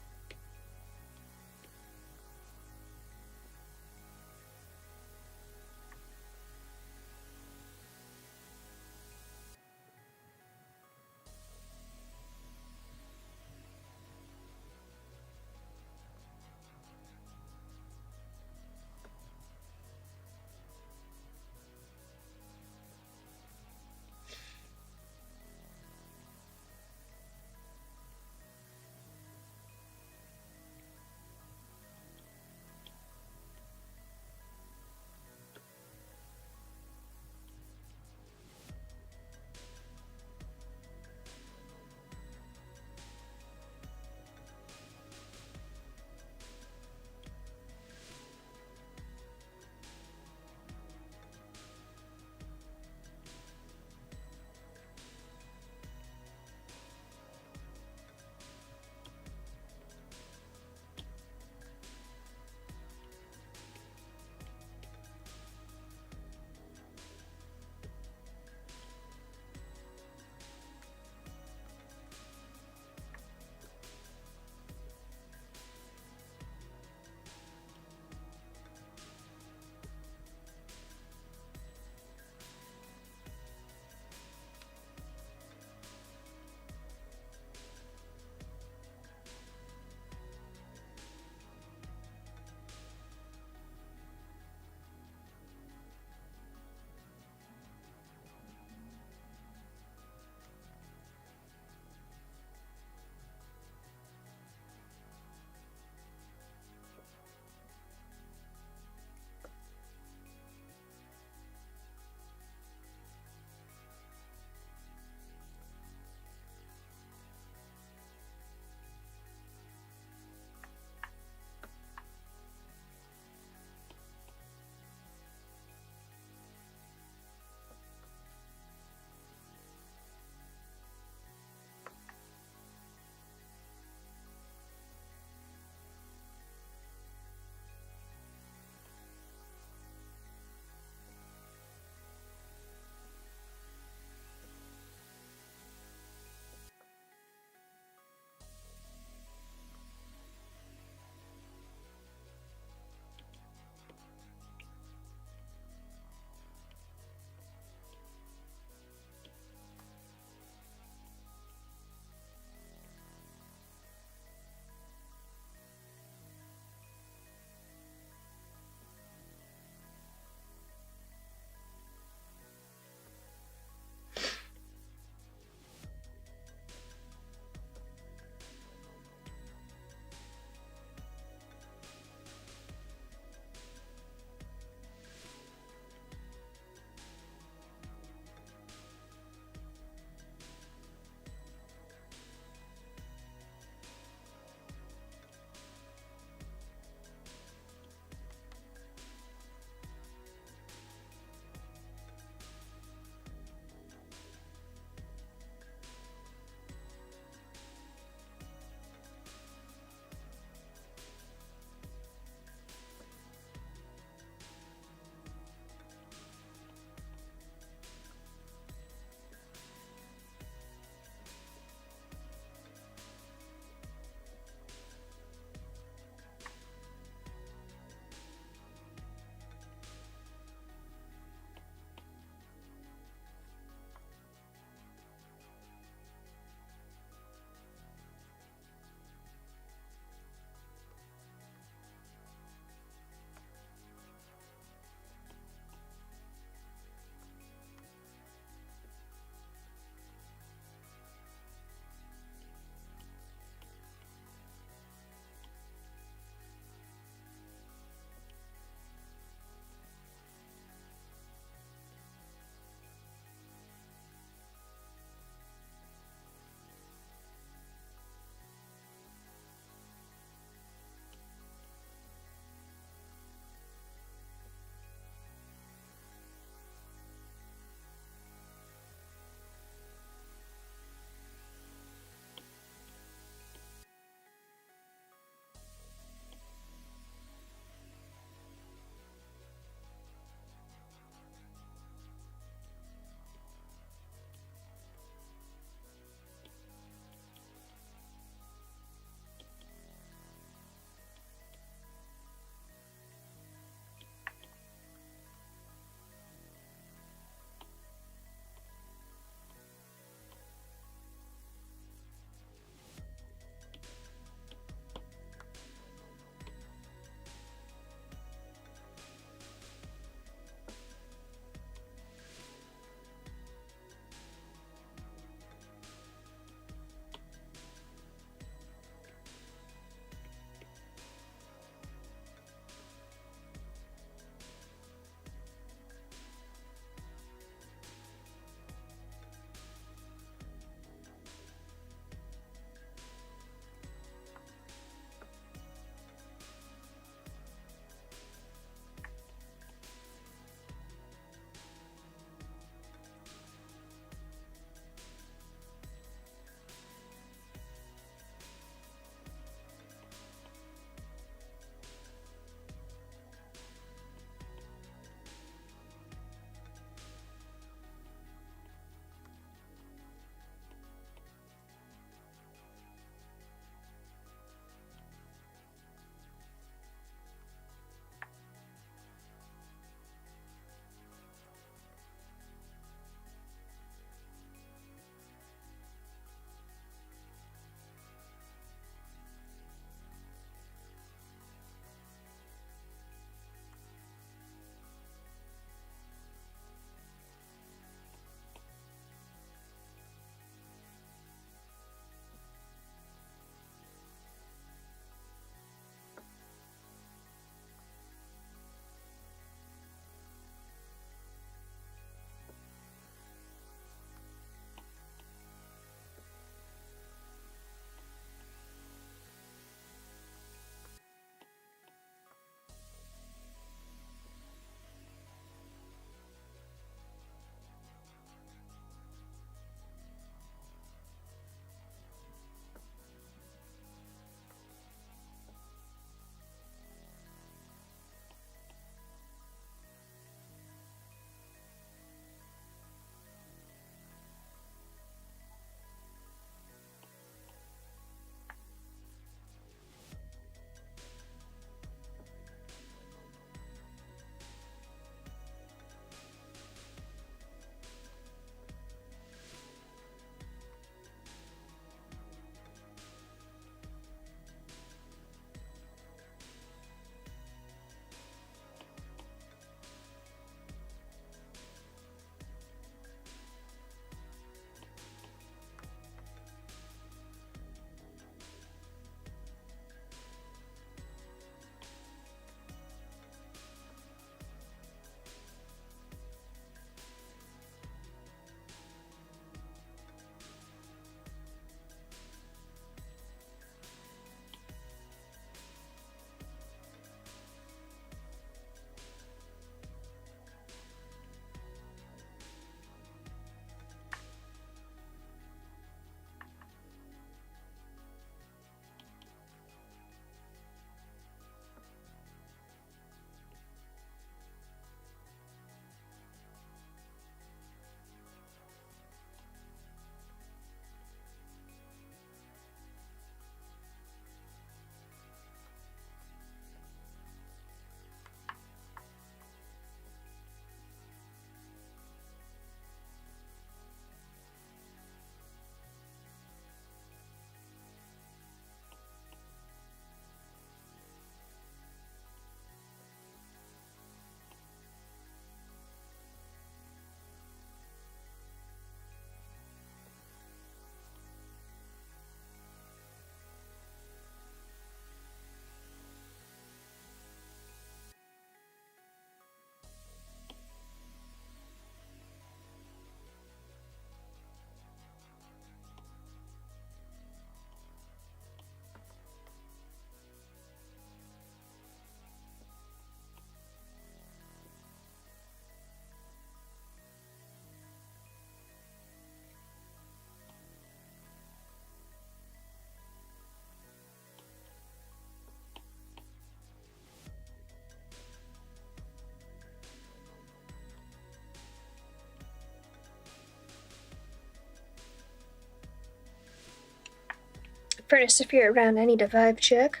Furnace if you're around, I need a vibe check.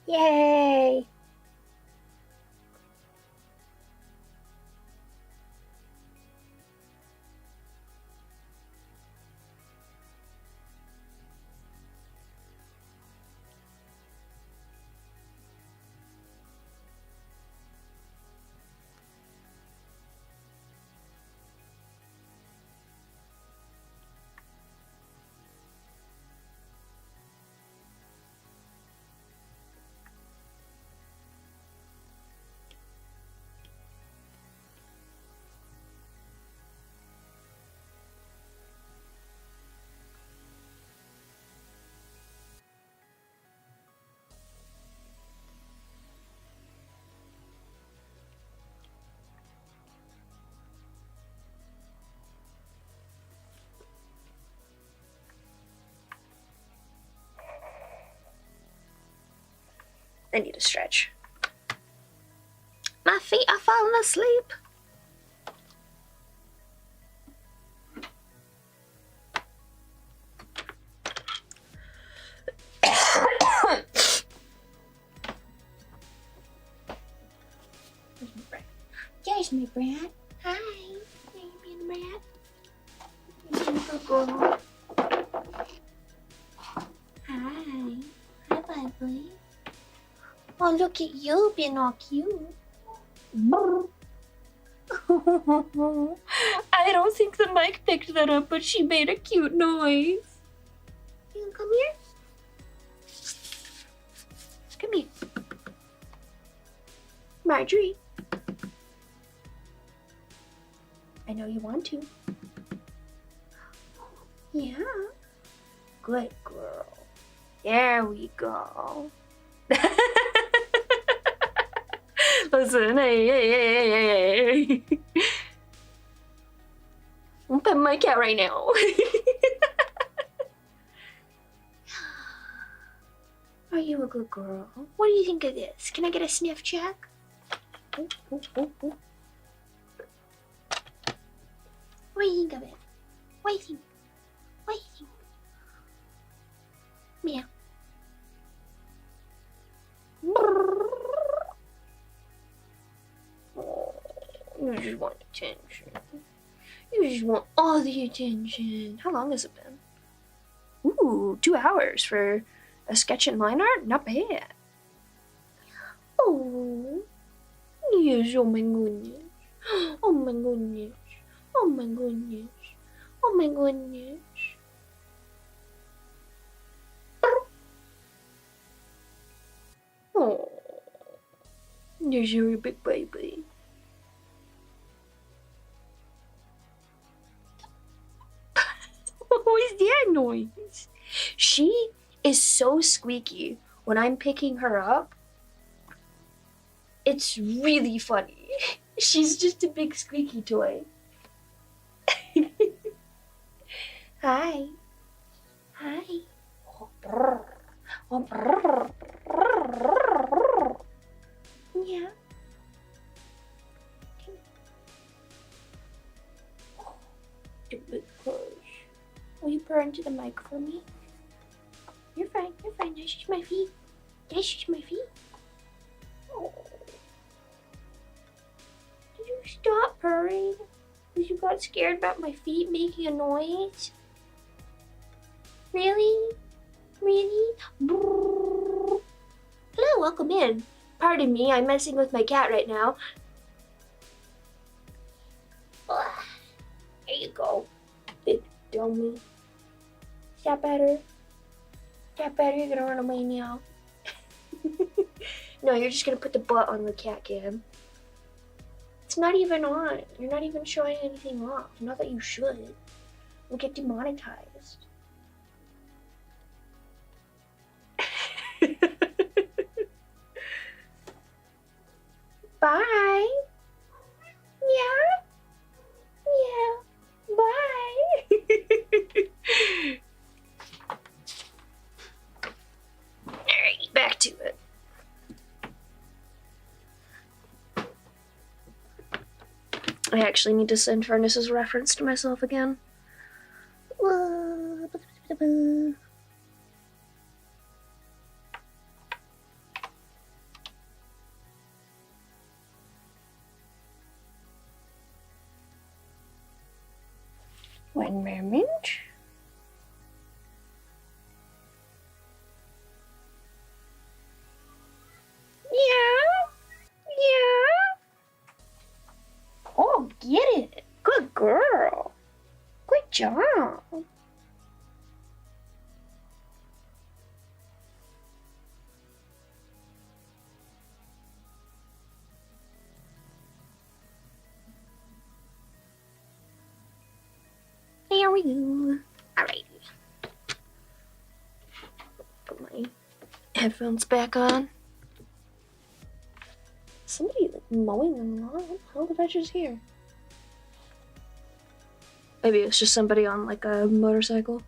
Yay! I need a stretch. My feet are falling asleep. There's my brat. Hi. Hey, you being a brat? You being a good girl? Hi. Hi, baby. Oh, look at you being all cute. I don't think the mic picked that up, but she made a cute noise. You can come here? Come here. Marjorie. I know you want to. Yeah. Good girl. There we go. Listen, hey. I'm petting my cat right now. Are you a good girl? What do you think of this? Can I get a sniff check? What do you think of it? What do you think? What do you think? Meow. Oh, you just want attention. You just want all the attention. How long has it been? Ooh, 2 hours for a sketch and line art? Not bad. Oh, yes, oh my goodness. Oh my goodness. Oh my goodness. Oh my goodness. Oh, there's your big baby. What was that noise? She is so squeaky when I'm picking her up. It's really funny. She's just a big squeaky toy. Hi. Hi. Oh, brr. Oh, brr. Yeah. Oh, the big push. Will you purr into the mic for me? You're fine. You're fine. That's just my feet. That's just my feet. Oh. Did you stop purring? Because you got scared about my feet making a noise? Really? Really? Brrr. Hello, welcome in. Pardon me, I'm messing with my cat right now. you go. Big dummy. Is that better? Is that better? You're gonna run away now. No, you're just gonna put the butt on the cat cam. It's not even on. You're not even showing anything off. Not that you should. We'll get demonetized. Bye. Yeah. Yeah. Bye. Alright, back to it. I actually need to send Furnace's reference to myself again. One moment. Yeah. Oh, get it. Good girl. Good job. There we go. Alright. Put my headphones back on. Somebody mowing the lawn? What the hell did I just hear? Maybe it's just somebody on like a motorcycle.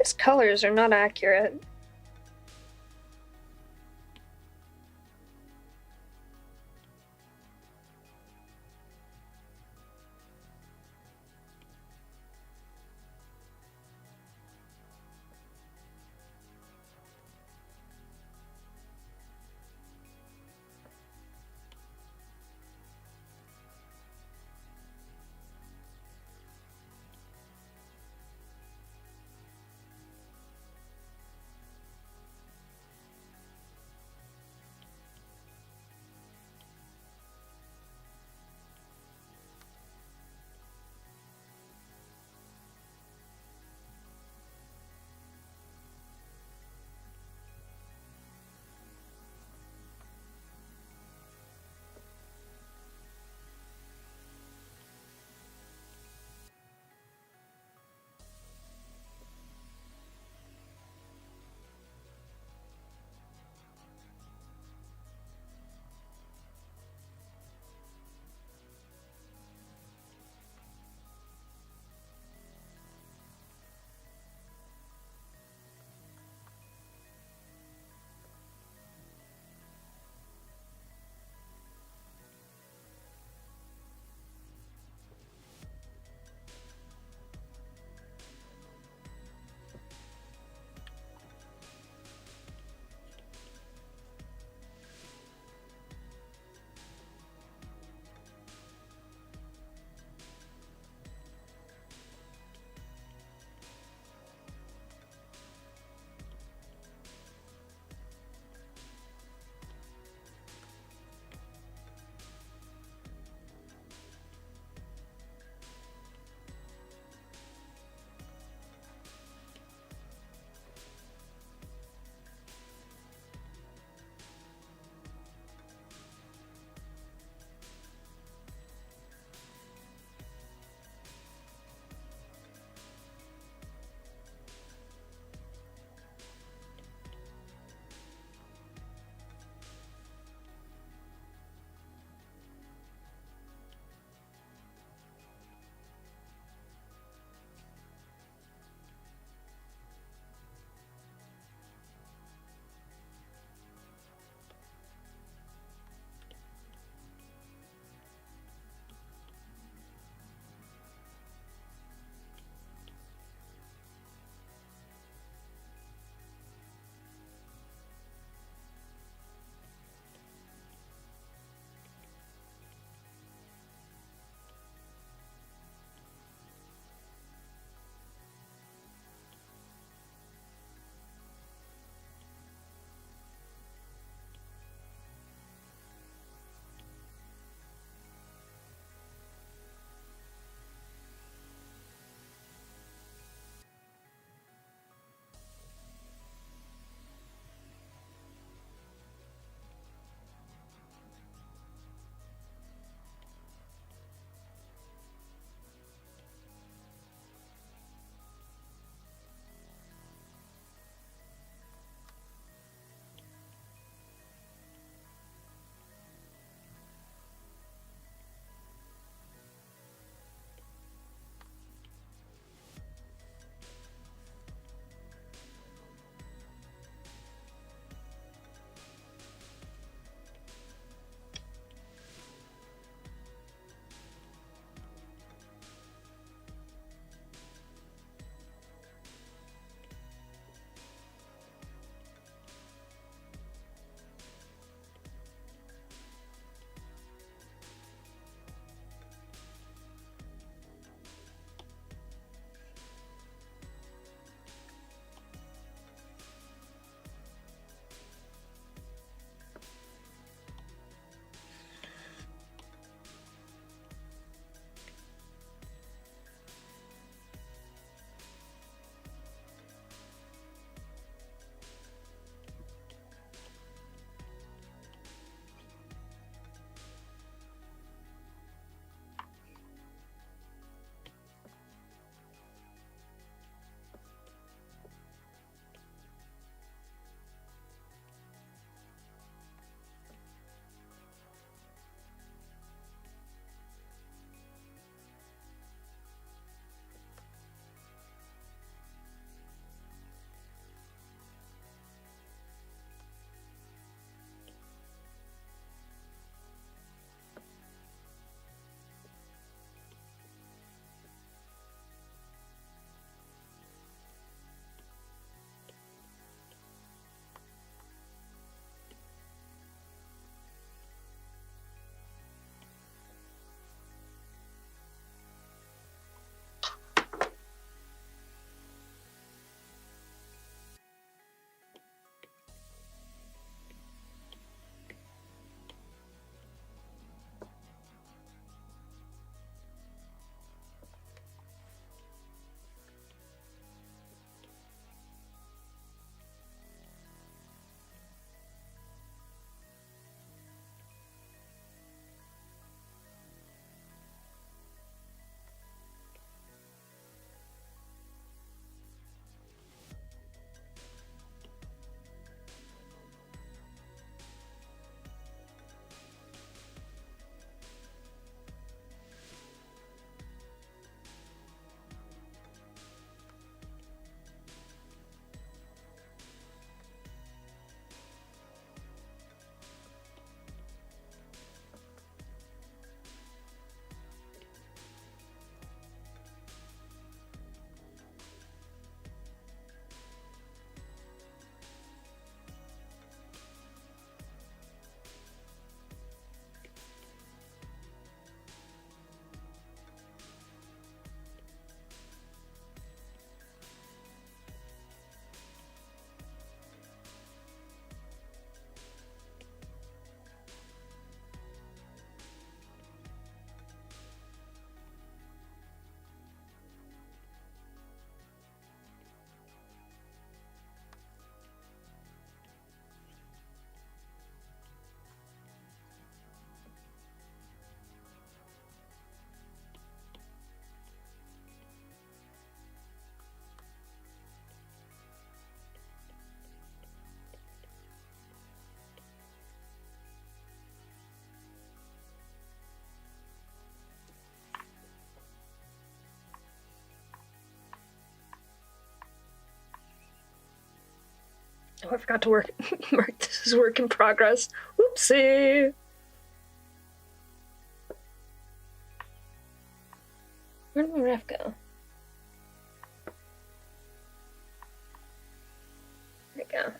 These colors are not accurate. Oh, I forgot to mark this as work in progress. Whoopsie. Where did my ref go? There we go.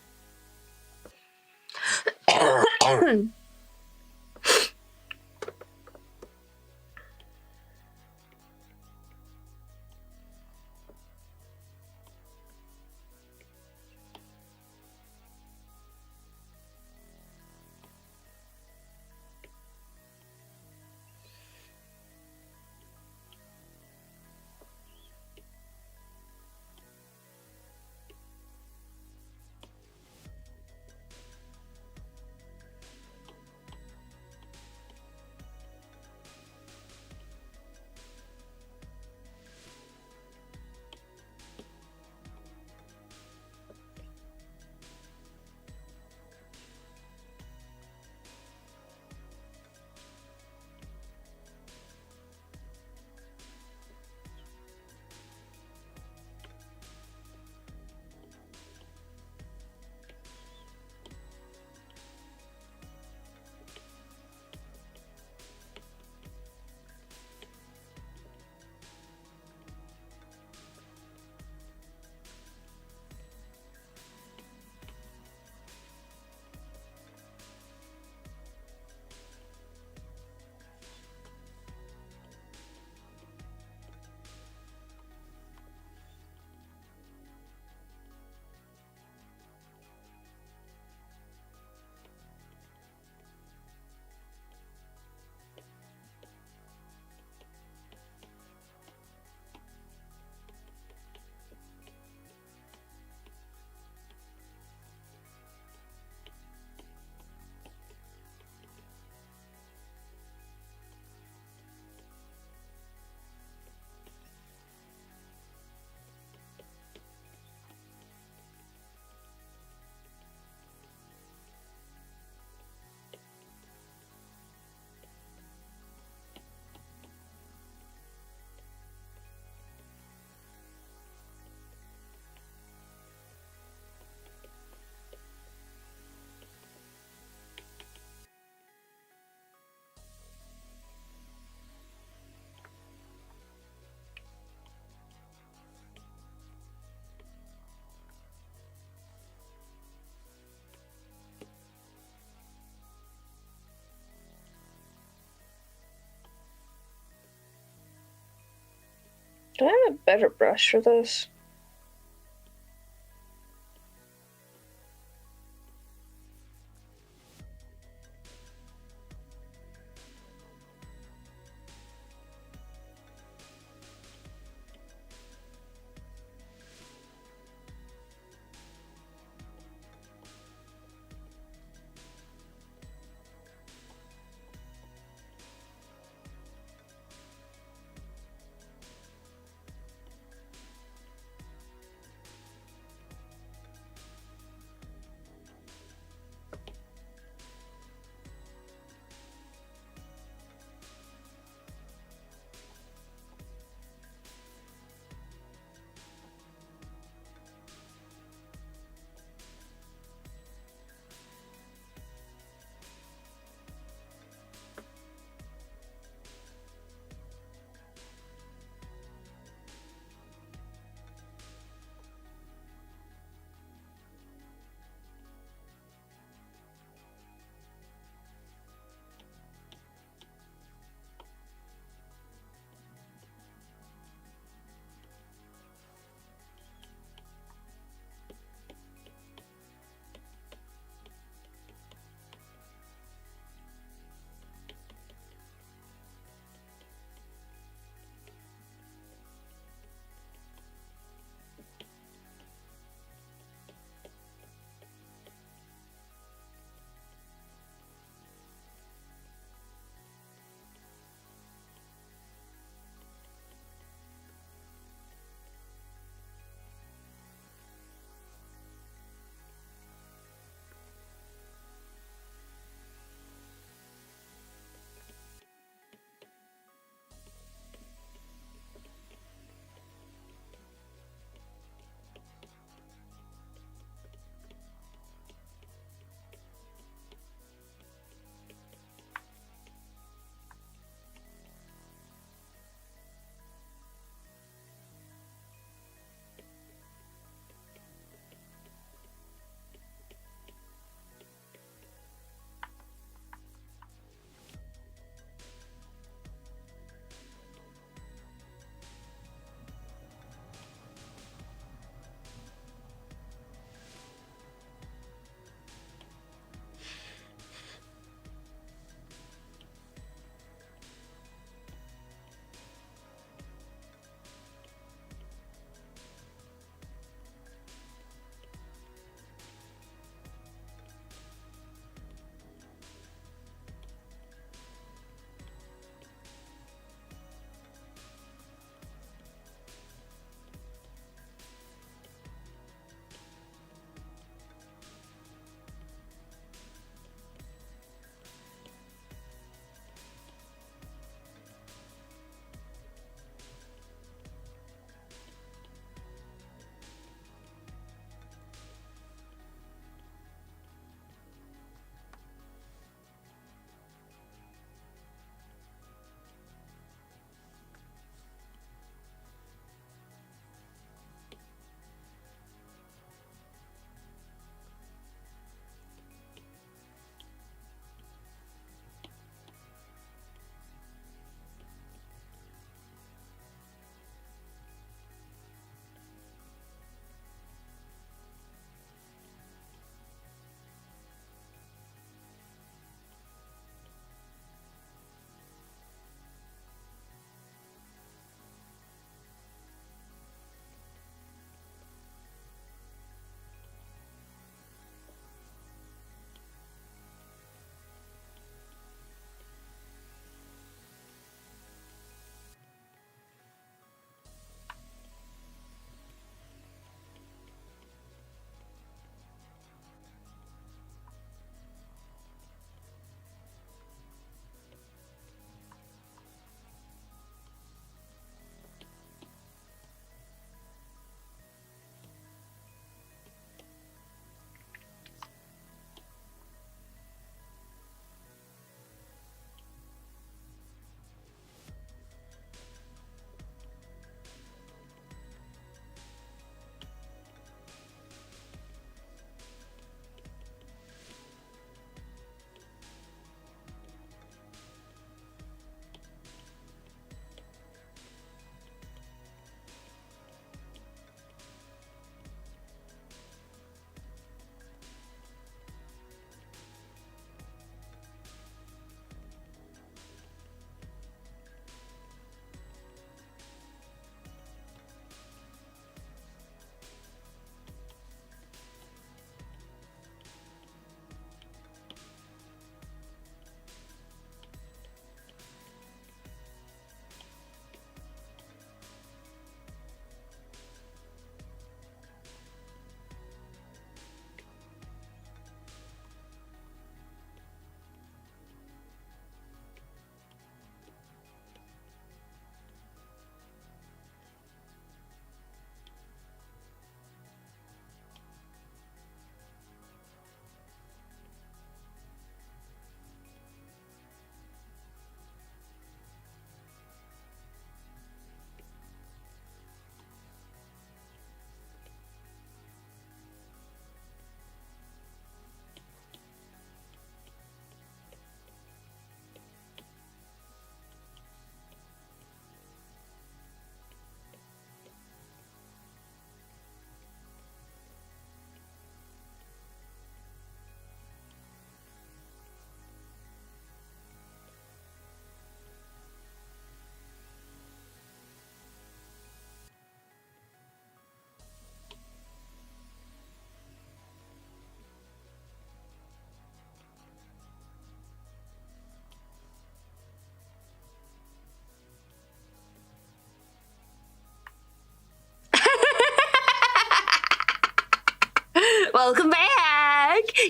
Do I have a better brush for this?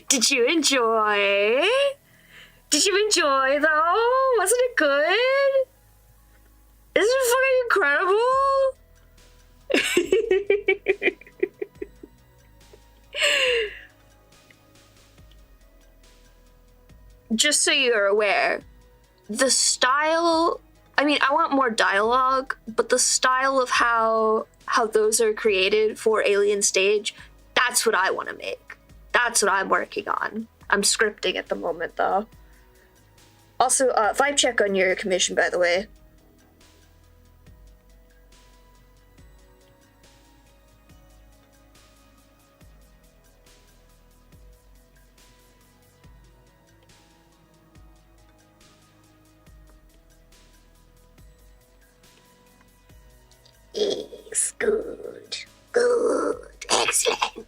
Did you enjoy? Did you enjoy though? Wasn't it good? Isn't it fucking incredible? Just so you're aware, the style, I mean, I want more dialogue, but the style of how those are created for Alien Stage, that's what I want to make. That's what I'm working on. I'm scripting at the moment, though. Also, vibe check on your commission, by the way. Yes, good. Good. Excellent.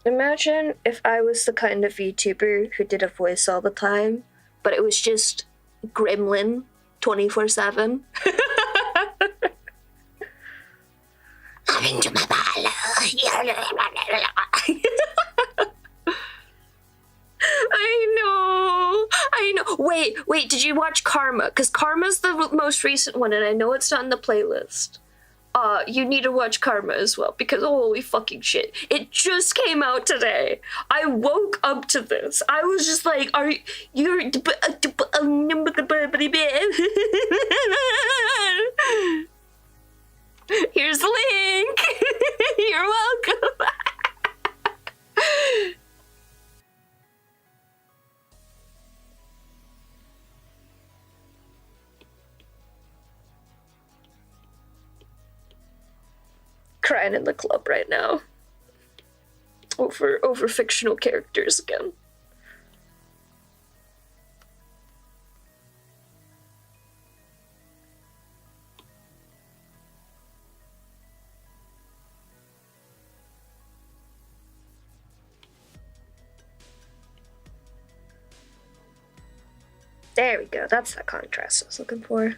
Imagine if I was the kind of VTuber who did a voice all the time, but it was just Gremlin 24/7. I'm into my ball. I know. Wait, did you watch Karma? Because Karma's the most recent one, and I know it's not in the playlist. You need to watch Karma as well, because holy fucking shit. It just came out today. I woke up to this. I was just like, you're... Here's the link. You're welcome. Crying in the club right now. Over fictional characters again. There we go. That's the contrast I was looking for.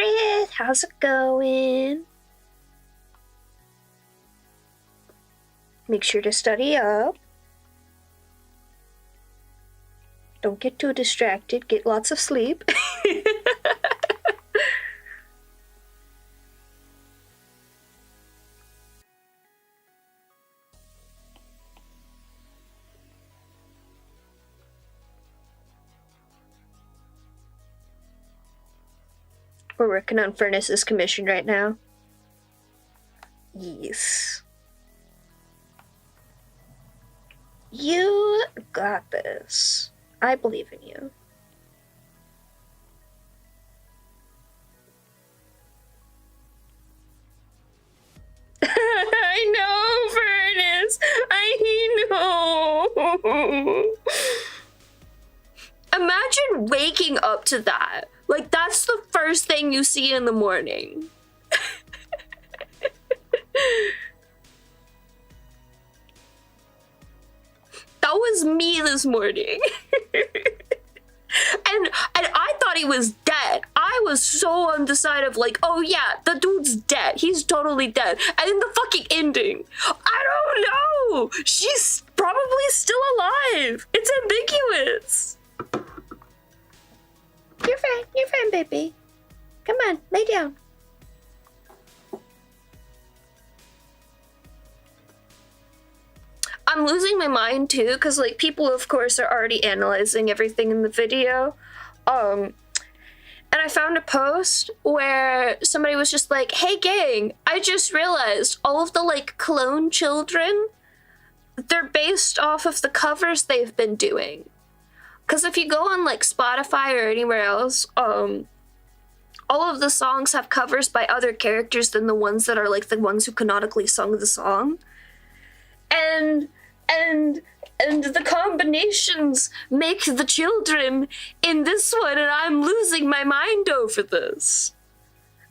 Prith, how's it going? Make sure to study up. Don't get too distracted. Get lots of sleep. We're working on Furnace's commission right now. Yes. You got this. I believe in you. I know, Furnace. I know. Imagine waking up to that. Like, that's the first thing you see in the morning. That was me this morning. and I thought he was dead. I was so undecided of like, oh yeah, the dude's dead. He's totally dead. And then the fucking ending. I don't know. She's probably still alive. It's ambiguous. You're fine, baby. Come on, lay down. I'm losing my mind too, because like people of course are already analyzing everything in the video. And I found a post where somebody was just like, hey gang, I just realized all of the like clone children, they're based off of the covers they've been doing. Because if you go on like Spotify or anywhere else, all of the songs have covers by other characters than the ones that are like the ones who canonically sung the song. And the combinations make the children in this one, and I'm losing my mind over this.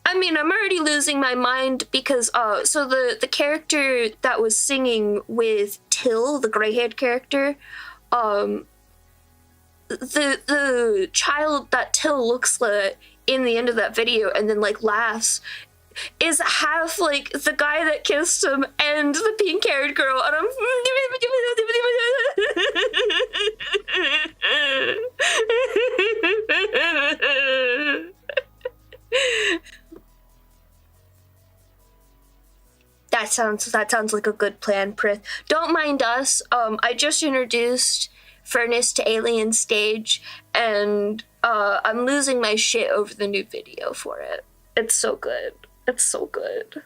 I mean, I'm already losing my mind because so the character that was singing with Till, the gray-haired character, the child that Till looks like in the end of that video and then like laughs is half like the guy that kissed him and the pink-haired girl, and I'm that sounds like a good plan, Prith. Don't mind us. I just introduced Furnace to Alien Stage, and I'm losing my shit over the new video for it. It's so good. It's so good.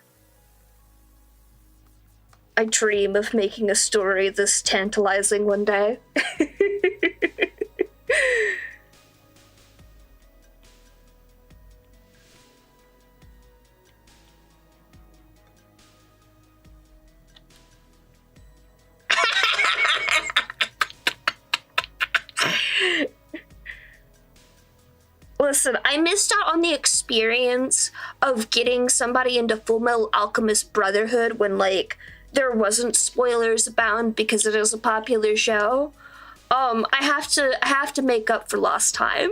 I dream of making a story this tantalizing one day. Listen, I missed out on the experience of getting somebody into Full Metal Alchemist Brotherhood when, like, there wasn't spoilers abound because it is a popular show. I have to make up for lost time.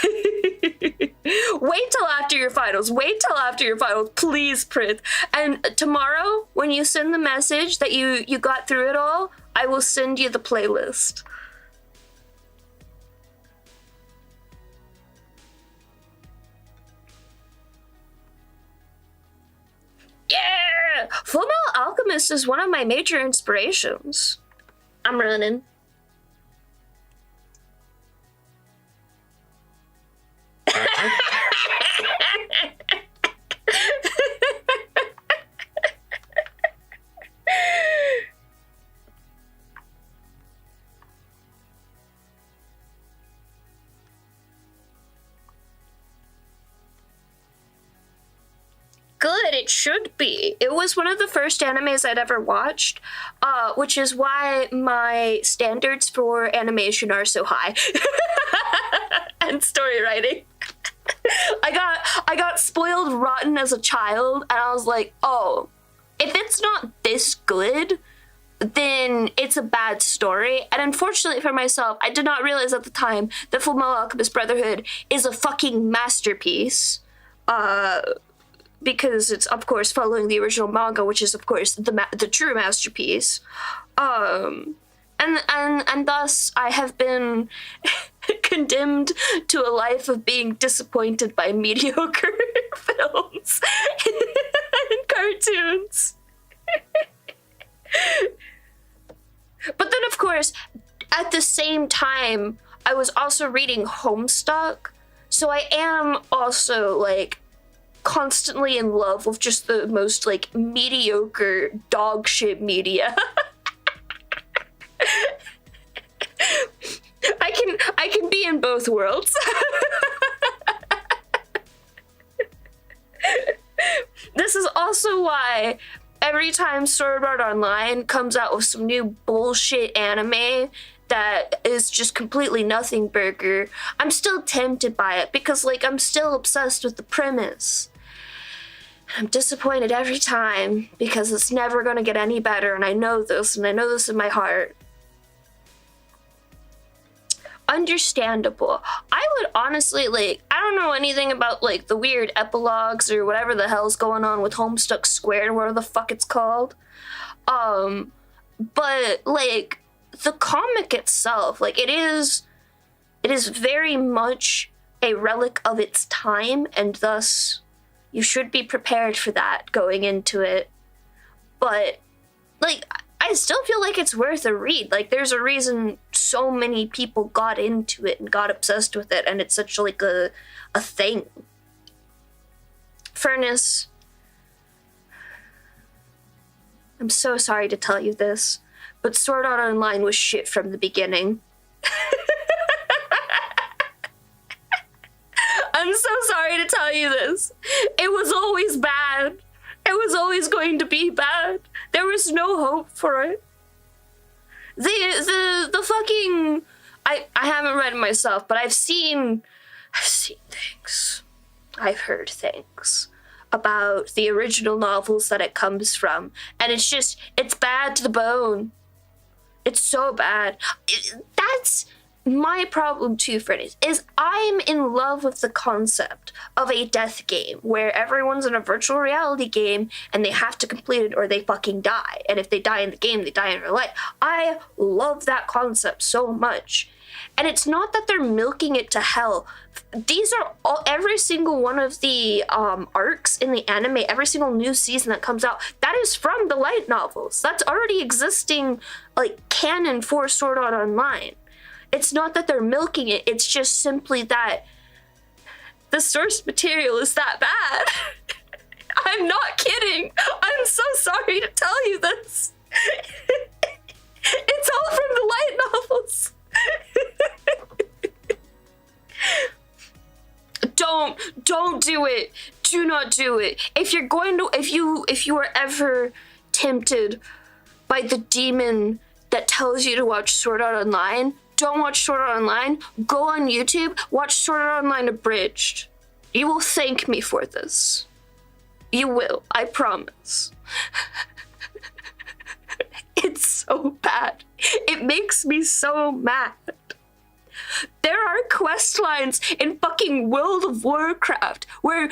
Wait till after your finals. Wait till after your finals, please, Prith. And tomorrow, when you send the message that you got through it all, I will send you the playlist. Yeah! Full Metal Alchemist is one of my major inspirations. I'm running. Good, it should be. It was one of the first animes I'd ever watched, which is why my standards for animation are so high. And story writing. I got spoiled rotten as a child, and I was like, oh, if it's not this good, then it's a bad story. And unfortunately for myself, I did not realize at the time that Fullmetal Alchemist Brotherhood is a fucking masterpiece. because it's of course following the original manga, which is of course the true masterpiece. And thus I have been condemned to a life of being disappointed by mediocre films and cartoons. But then, of course, at the same time, I was also reading Homestuck, so I am also, like, constantly in love with just the most, like, mediocre dog shit media. I can be in both worlds. This is also why every time Sword Art Online comes out with some new bullshit anime that is just completely nothing burger, I'm still tempted by it because, like, I'm still obsessed with the premise. I'm disappointed every time because it's never gonna get any better, and I know this in my heart. Understandable. I would honestly, like, I don't know anything about, like, the weird epilogues or whatever the hell's going on with Homestuck Squared, whatever the fuck it's called. But, like, the comic itself, like, it is very much a relic of its time, and thus you should be prepared for that going into it. But, like, I still feel like it's worth a read. Like, there's a reason so many people got into it and got obsessed with it, and it's such, like, a thing. Furnace, I'm so sorry to tell you this, but Sword Art Online was shit from the beginning. I'm so sorry to tell you this. It was always bad. It was always going to be bad. There was no hope for it. The fucking... I haven't read it myself, but I've seen things. I've heard things about the original novels that it comes from. And it's bad to the bone. It's so bad. That's my problem too, Freddy's, is I'm in love with the concept of a death game where everyone's in a virtual reality game and they have to complete it or they fucking die. And if they die in the game, they die in real life. I love that concept so much. And it's not that they're milking it to hell. These are every single one of the arcs in the anime, every single new season that comes out, that is from the light novels. That's already existing, like, canon for Sword Art Online. It's not that they're milking it, it's just simply that the source material is that bad. I'm not kidding. I'm so sorry to tell you this. It's all from the light novels. Don't do it. Do not do it. If you are ever tempted by the demon that tells you to watch Sword Art Online, don't watch Sword Art Online. Go on YouTube, watch Sword Art Online abridged. You will thank me for this. You will, I promise. It's so bad. It makes me so mad. There are quest lines in fucking World of Warcraft where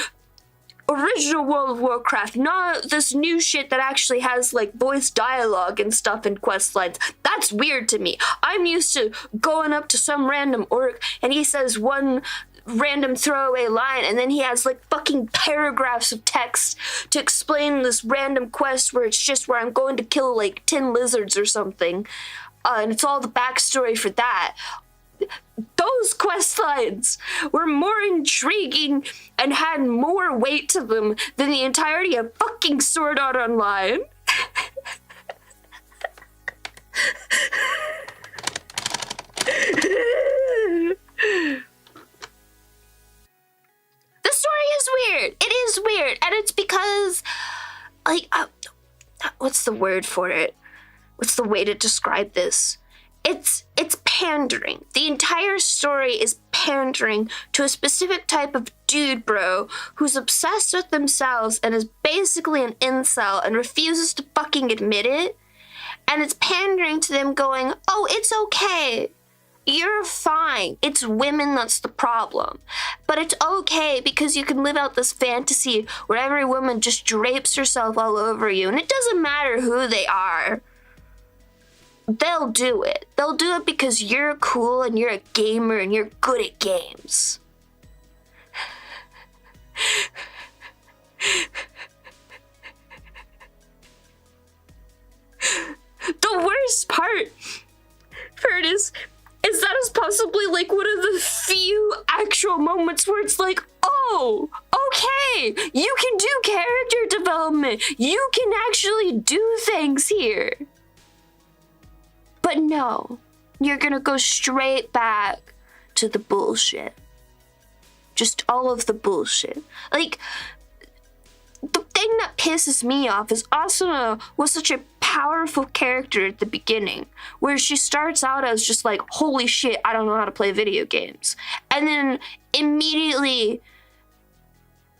original World of Warcraft, not this new shit that actually has, like, voice dialogue and stuff in quest lines. That's weird to me. I'm used to going up to some random orc and he says one random throwaway line and then he has, like, fucking paragraphs of text to explain this random quest where it's just where I'm going to kill, like, 10 lizards or something. And it's all the backstory for that. Those quest lines were more intriguing and had more weight to them than the entirety of fucking Sword Art Online. The story is weird. It is weird. And it's because, like, what's the word for it? What's the way to describe this? It's pandering. The entire story is pandering to a specific type of dude bro who's obsessed with themselves and is basically an incel and refuses to fucking admit it. And it's pandering to them going, oh, it's okay. you're fine. It's women that's the problem. But it's okay because you can live out this fantasy where every woman just drapes herself all over you, and it doesn't matter who they are. They'll do it. They'll do it because you're cool and you're a gamer and you're good at games. The worst part is that is possibly like one of the few actual moments where it's like, oh, okay, you can do character development. You can actually do things here. But no, you're gonna go straight back to the bullshit. Just all of the bullshit. Like, the thing that pisses me off is Asuna was such a powerful character at the beginning, where she starts out as just like, holy shit, I don't know how to play video games. And then immediately,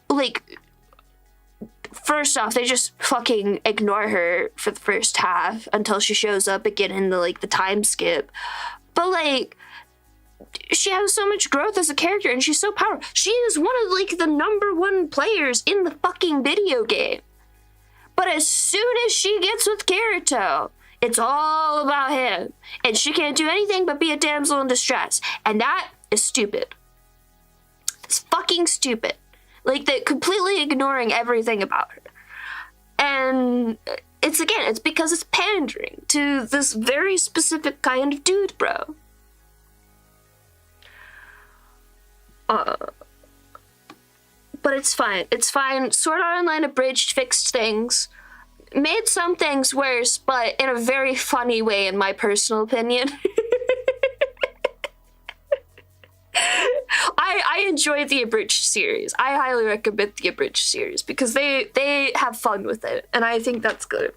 like, first off, they just fucking ignore her for the first half until she shows up again in the, like, the time skip. But, like, she has so much growth as a character, and she's so powerful. She is one of, like, the #1 players in the fucking video game. But as soon as she gets with Kirito, it's all about him. And she can't do anything but be a damsel in distress. And that is stupid. It's fucking stupid. Like, they're completely ignoring everything about her. And it's because it's pandering to this very specific kind of dude, bro. But it's fine. It's fine. Sword Art Online Abridged fixed things. Made some things worse, but in a very funny way, in my personal opinion. I enjoy the Abridged series. I highly recommend the Abridged series because they have fun with it, and I think that's good.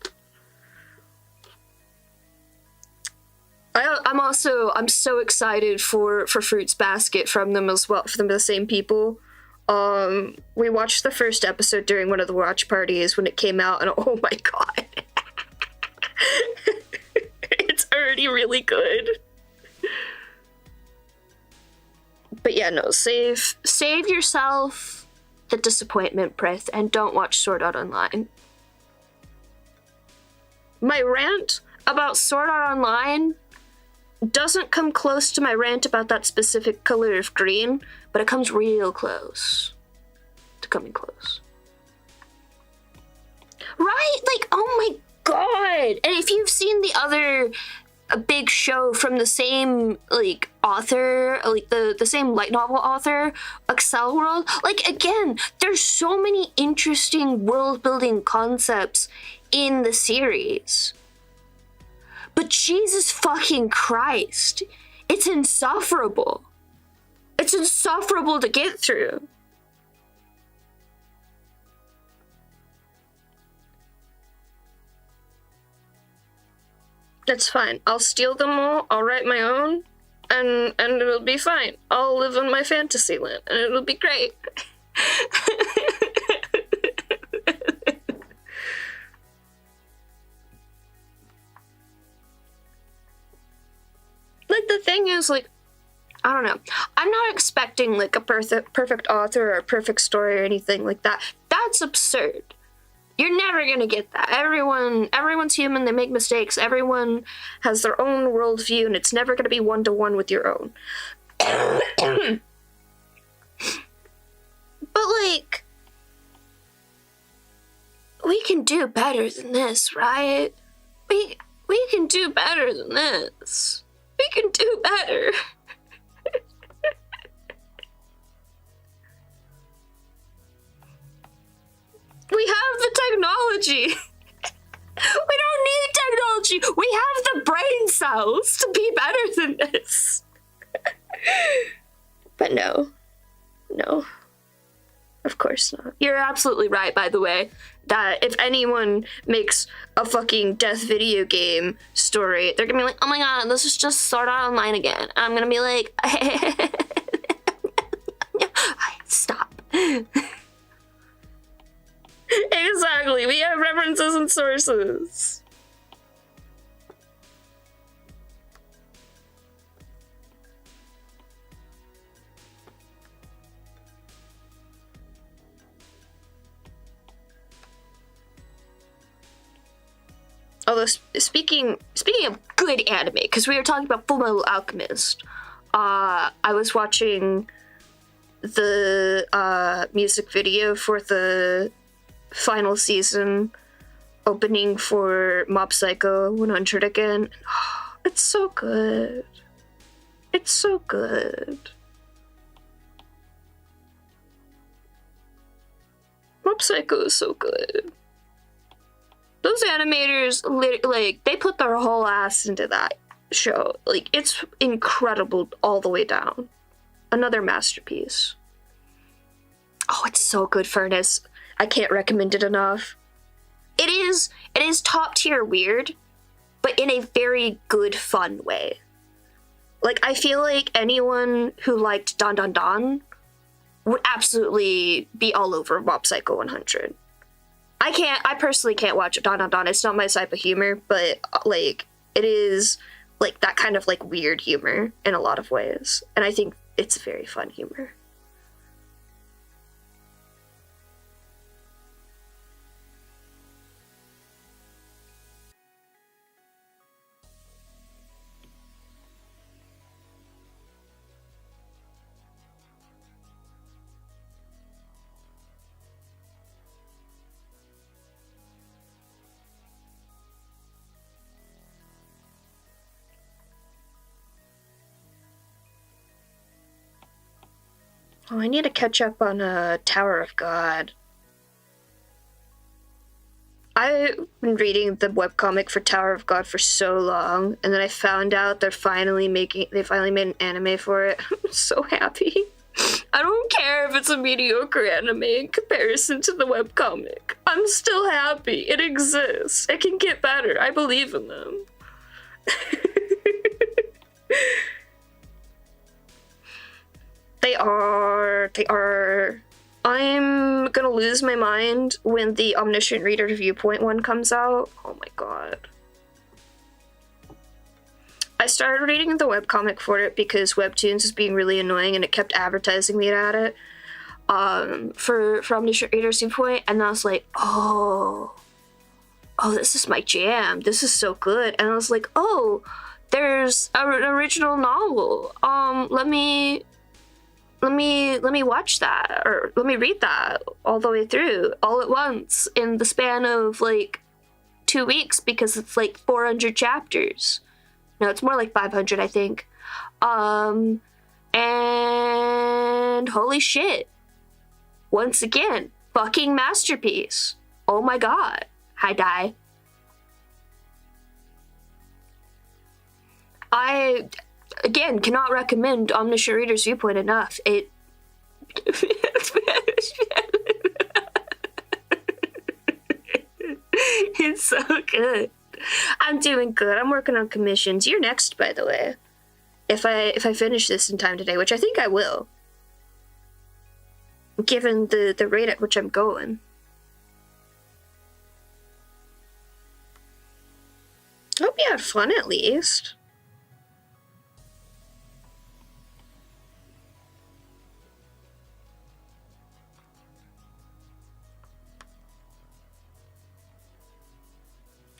I'm so excited for Fruits Basket from them as well, from the same people. We watched the first episode during one of the watch parties when it came out, and oh my god. It's already really good. But yeah, no, save yourself the disappointment, Prith, and don't watch Sword Art Online. My rant about Sword Art Online doesn't come close to my rant about that specific color of green, but it comes real close to coming close. Right? Like, oh my god! And if you've seen the other big show from the same, like, author, like, the same light novel author, Excel World, like, again, there's so many interesting world-building concepts in the series. But Jesus fucking Christ, it's insufferable. It's insufferable to get through. That's fine. I'll steal them all, I'll write my own, and it'll be fine. I'll live in my fantasy land, and it'll be great. Like, the thing is, like, I don't know. I'm not expecting, like, a perfect author or a perfect story or anything like that. That's absurd. You're never gonna get that. Everyone's human, they make mistakes. Everyone has their own worldview, and it's never gonna be one-to-one with your own. But, like, we can do better than this, right? We can do better than this. We can do better. We have the technology. We don't need technology. We have the brain cells to be better than this. But no. No. Of course not. You're absolutely right, by the way, that if anyone makes a fucking death video game story, they're gonna be like, oh my god, this is just Sword Art Online again. And I'm gonna be like, stop. Exactly, we have references and sources. Although speaking of good anime, because we were talking about Full Metal Alchemist, I was watching the music video for the final season opening for Mob Psycho 100 again. It's so good. It's so good. Mob Psycho is so good. Those animators, like, they put their whole ass into that show. Like, it's incredible all the way down. Another masterpiece. Oh, it's so good, Furnace. I can't recommend it enough. It is top tier weird, but in a very good, fun way. Like, I feel like anyone who liked Dan Dan Dan would absolutely be all over Mob Psycho 100. I personally can't watch Dan Dan Dan. It's not my type of humor, but, like, it is, like, that kind of, like, weird humor in a lot of ways. And I think it's very fun humor. Oh, I need to catch up on Tower of God. I've been reading the webcomic for Tower of God for so long, and then I found out they finally made an anime for it. I'm so happy. I don't care if it's a mediocre anime in comparison to the webcomic. I'm still happy. It exists. It can get better. I believe in them. They are. I'm gonna lose my mind when the Omniscient Reader Viewpoint one comes out. Oh my god. I started reading the webcomic for it because Webtoons was being really annoying and it kept advertising me at it. For Omniscient Reader's Viewpoint, and I was like, oh, this is my jam. This is so good. And I was like, oh, there's an original novel. Let me watch that, or let me read that all the way through, all at once, in the span of, like, 2 weeks, because it's, like, 400 chapters. No, it's more like 500, I think. And holy shit. Once again, fucking masterpiece. Oh my god. Hi, Dai. I, again, cannot recommend Omniscient Reader's Viewpoint enough. It's so good. I'm doing good. I'm working on commissions. You're next, by the way. If I finish this in time today, which I think I will. Given the rate at which I'm going. Hope you had fun at least.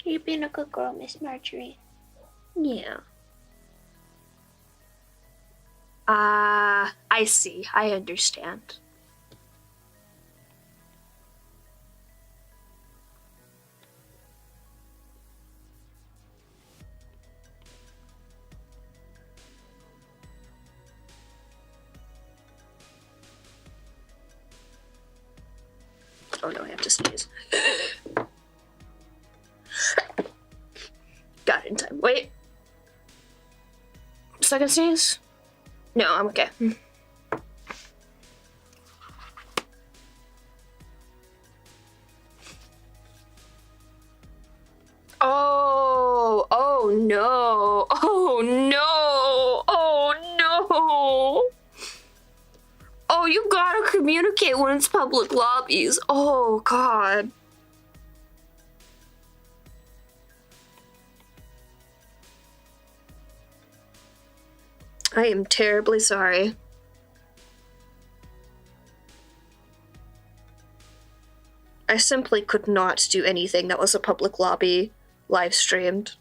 You're being a good girl, Miss Marjorie. Yeah. I see. I understand. Oh no, I have to sneeze. Got it in time. Wait. Second sneeze? No, I'm okay. Oh no. Oh no. Oh no. Oh, you gotta communicate when it's public lobbies. Oh god. I am terribly sorry. I simply could not do anything that was a public lobby live streamed.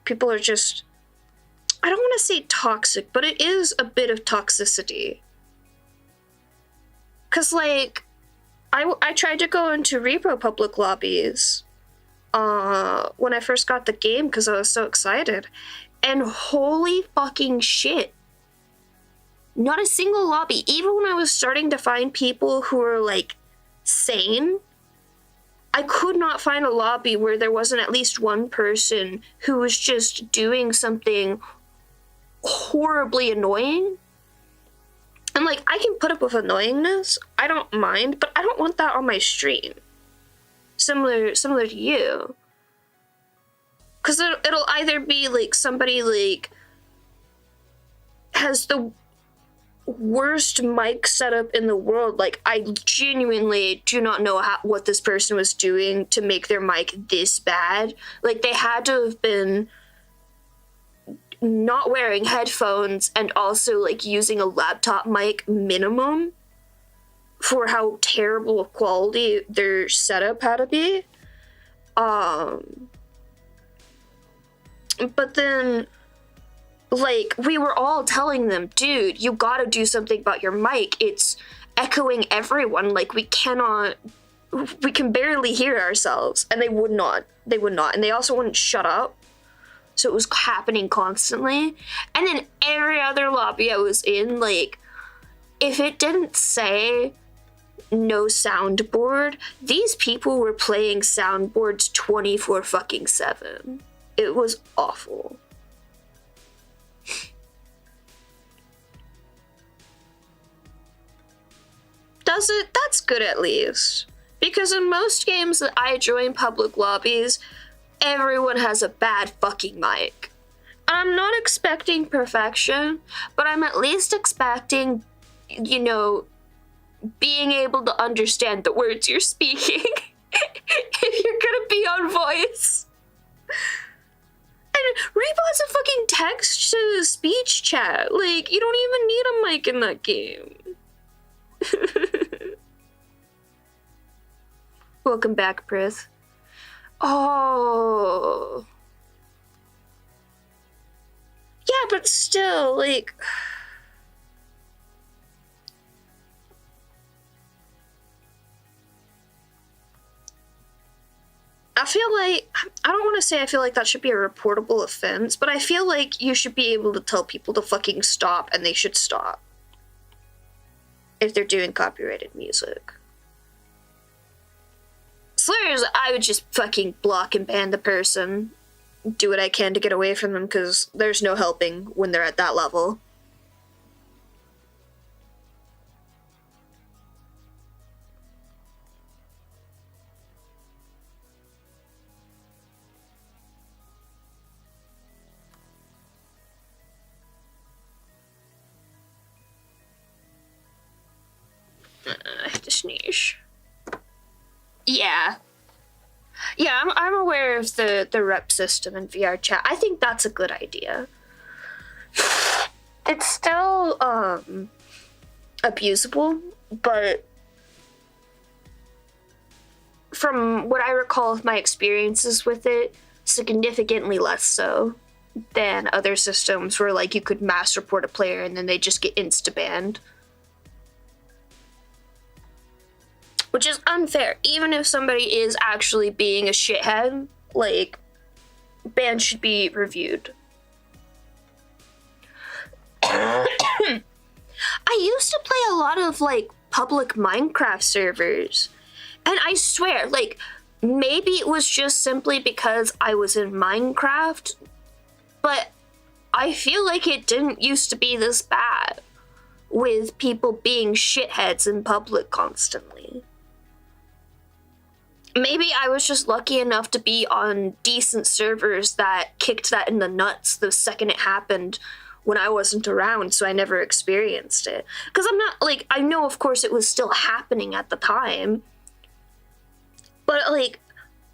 People are just, I don't want to say toxic, but it is a bit of toxicity. Cause like, I tried to go into Repro public lobbies when I first got the game because I was so excited. And holy fucking shit. Not a single lobby, even when I was starting to find people who were like sane, I could not find a lobby where there wasn't at least one person who was just doing something horribly annoying. And like, I can put up with annoyingness, I don't mind, but I don't want that on my stream. Similar to you. Because it'll either be like somebody like has the worst mic setup in the world. Like, I genuinely do not know what this person was doing to make their mic this bad. Like, they had to have been not wearing headphones and also like using a laptop mic minimum for how terrible of quality their setup had to be. But then, like, we were all telling them, dude, you gotta do something about your mic. It's echoing everyone. Like, we can barely hear ourselves. And they would not. And they also wouldn't shut up. So it was happening constantly. And then every other lobby I was in, like, if it didn't say no soundboard, these people were playing soundboards 24/7. It was awful. Does it? That's good at least. Because in most games that I join public lobbies, everyone has a bad fucking mic. I'm not expecting perfection, but I'm at least expecting, you know, being able to understand the words you're speaking if you're gonna be on voice. And Repo has a fucking text-to-speech chat. Like, you don't even need a mic in that game. Welcome back, Prith. Oh. Yeah, but still, like... I feel like, I don't want to say I feel like that should be a reportable offense, but I feel like you should be able to tell people to fucking stop, and they should stop. If they're doing copyrighted music. Slurs, I would just fucking block and ban the person. Do what I can to get away from them, because there's no helping when they're at that level. I have to sneeze. Yeah. Yeah, I'm aware of the rep system in VR chat. I think that's a good idea. It's still, abusable, but from what I recall of my experiences with it, significantly less so than other systems where, like, you could mass report a player and then they just get insta-banned. Which is unfair. Even if somebody is actually being a shithead, like, bans should be reviewed. I used to play a lot of, like, public Minecraft servers. And I swear, like, maybe it was just simply because I was in Minecraft, but I feel like it didn't used to be this bad with people being shitheads in public constantly. Maybe I was just lucky enough to be on decent servers that kicked that in the nuts the second it happened when I wasn't around, so I never experienced it. Because I'm not, like, I know, of course, it was still happening at the time. But, like,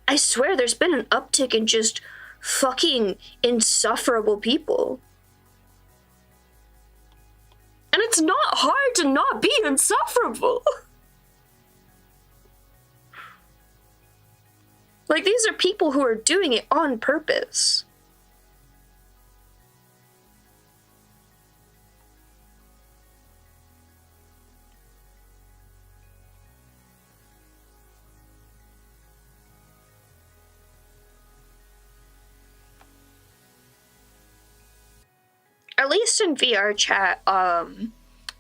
I swear there's been an uptick in just fucking insufferable people. And it's not hard to not be insufferable. Like, these are people who are doing it on purpose. At least in VR chat,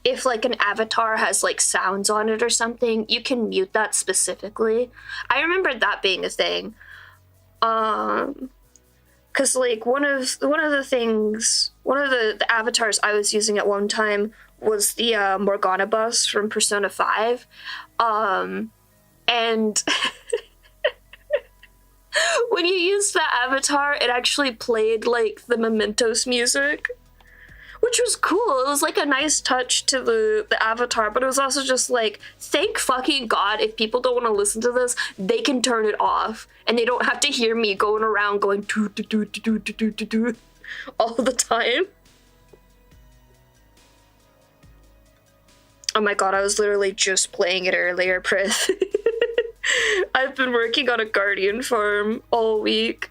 if like an avatar has like sounds on it or something, you can mute that specifically. I remember that being a thing. Cause like one of the avatars I was using at one time was the Morgana bus from Persona 5. And when you used that avatar, it actually played like the Mementos music, which was cool. It was like a nice touch to the avatar, but it was also just like, thank fucking God, if people don't want to listen to this, they can turn it off and they don't have to hear me going around going do do do do do do do do all the time. Oh my God, I was literally just playing it earlier, Prith. I've been working on a Guardian farm all week.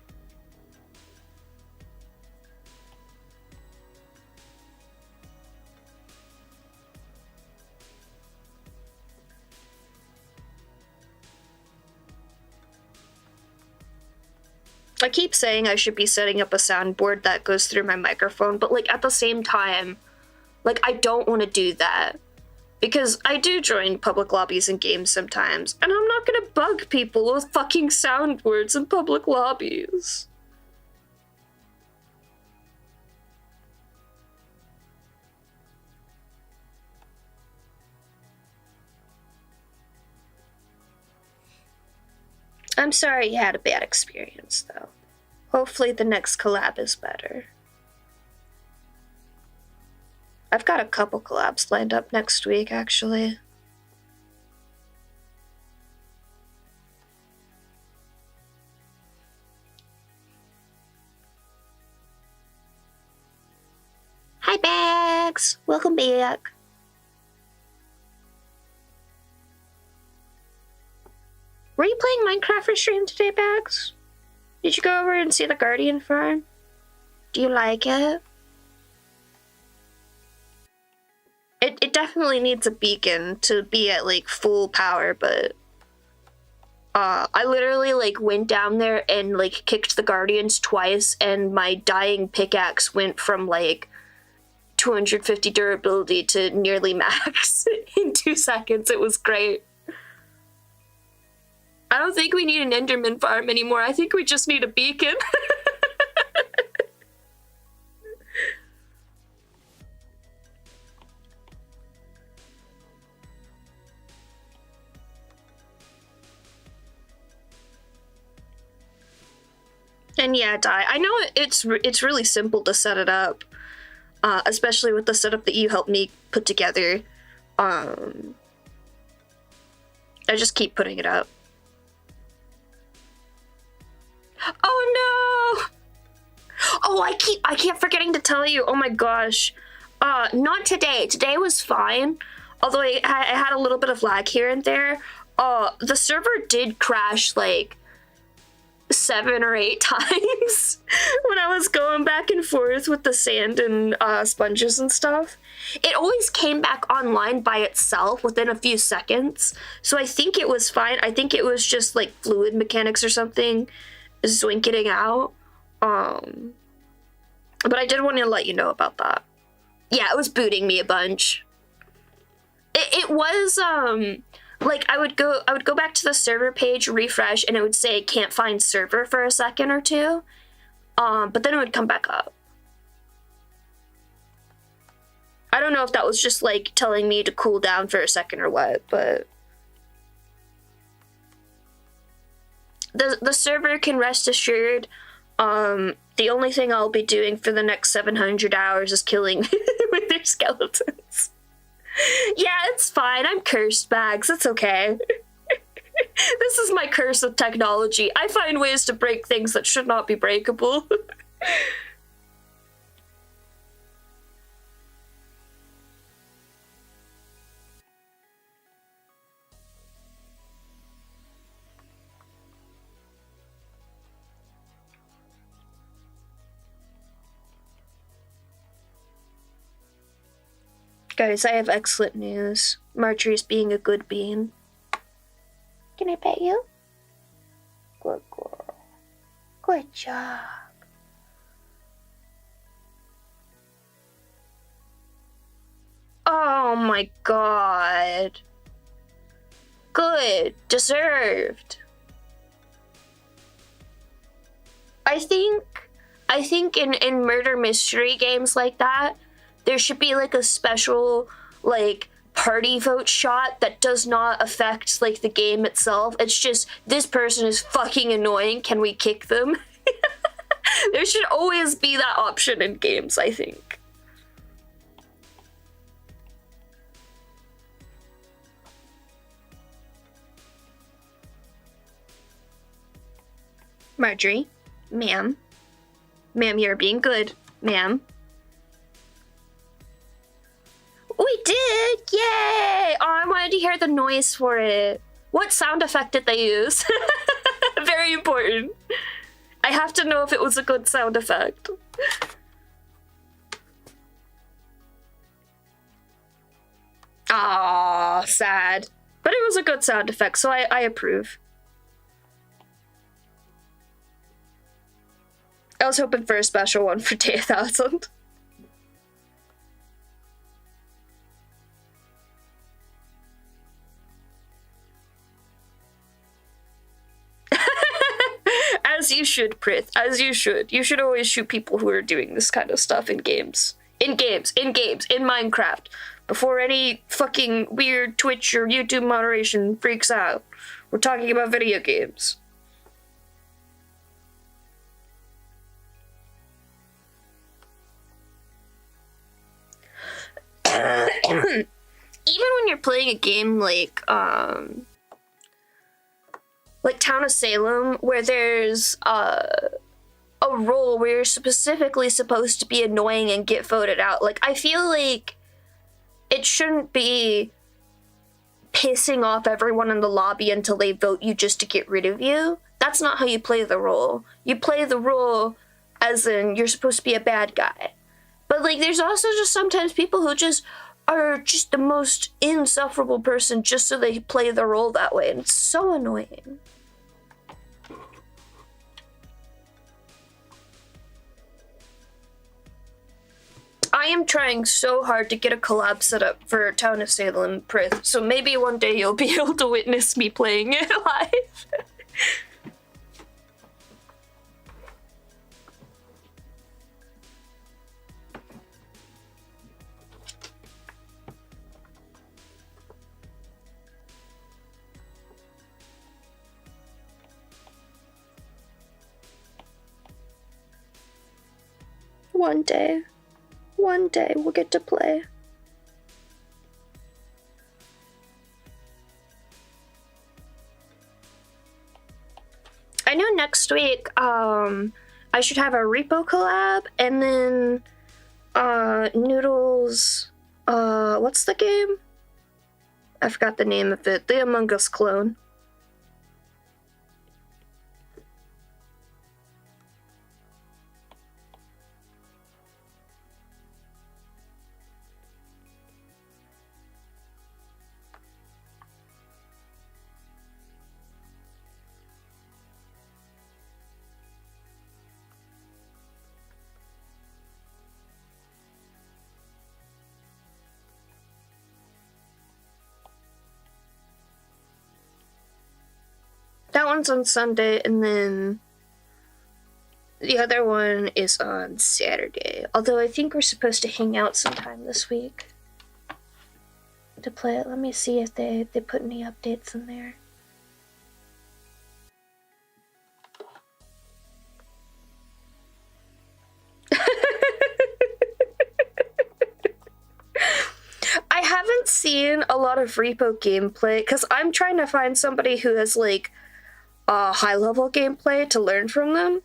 I keep saying I should be setting up a soundboard that goes through my microphone, but like at the same time, like I don't want to do that. Because I do join public lobbies in games sometimes, and I'm not gonna bug people with fucking soundboards in public lobbies. I'm sorry you had a bad experience, though. Hopefully the next collab is better. I've got a couple collabs lined up next week, actually. Hi, Bags! Welcome back. Were you playing Minecraft for stream today, Bags? Did you go over and see the Guardian farm? Do you like it? It definitely needs a beacon to be at like full power, but I literally like went down there and like kicked the Guardians twice, and my dying pickaxe went from like 250 durability to nearly max in 2 seconds. It was great. I don't think we need an Enderman farm anymore. I think we just need a beacon. And yeah, Di, I know it's really simple to set it up, especially with the setup that you helped me put together. I just keep putting it up. Oh no! Oh, I keep forgetting to tell you. Oh my gosh. Not today. Today was fine. Although I had a little bit of lag here and there. The server did crash like 7 or 8 times when I was going back and forth with the sand and sponges and stuff. It always came back online by itself within a few seconds. So I think it was fine. I think it was just like fluid mechanics or something zoinking out. But I did want to let you know about that. Yeah, it was booting me a bunch. It was like I would go back to the server page, refresh, and it would say can't find server for a second or two. But then it would come back up. I don't know if that was just like telling me to cool down for a second or what, but the server can rest assured. The only thing I'll be doing for the next 700 hours is killing with their skeletons. Yeah, it's fine. I'm cursed, Bags. It's okay. This is my curse of technology. I find ways to break things that should not be breakable. Guys, I have excellent news. Marjorie's being a good bean. Can I pet you? Good girl. Good job. Oh my god. Good. Deserved. I think in murder mystery games like that, there should be like a special like party vote shot that does not affect like the game itself. It's just, this person is fucking annoying, can we kick them? There should always be that option in games, I think. Marjorie, ma'am. Ma'am, you're being good, ma'am. We did! Yay! Oh, I wanted to hear the noise for it. What sound effect did they use? Very important. I have to know if it was a good sound effect. Ah, sad. But it was a good sound effect, so I approve. I was hoping for a special one for Day 1000. As you should, Prith. As you should. You should always shoot people who are doing this kind of stuff in games. In Minecraft. Before any fucking weird Twitch or YouTube moderation freaks out. We're talking about video games. Even when you're playing a game like Town of Salem, where there's a role where you're specifically supposed to be annoying and get voted out, like, I feel like it shouldn't be pissing off everyone in the lobby until they vote you just to get rid of you. That's not how you play the role. You play the role as in you're supposed to be a bad guy. But, like, there's also just sometimes people who just are just the most insufferable person just so they play the role that way, and it's so annoying. I am trying so hard to get a collab set up for Town of Salem, Prith, so maybe one day you'll be able to witness me playing it live. One day we'll get to play. I know next week, I should have a repo collab, and then, Noodles, what's the game? I forgot the name of it. The Among Us clone. That one's on Sunday, and then the other one is on Saturday. Although I think we're supposed to hang out sometime this week to play it. Let me see if they put any updates in there. I haven't seen a lot of repo gameplay because I'm trying to find somebody who has like high-level gameplay to learn from them.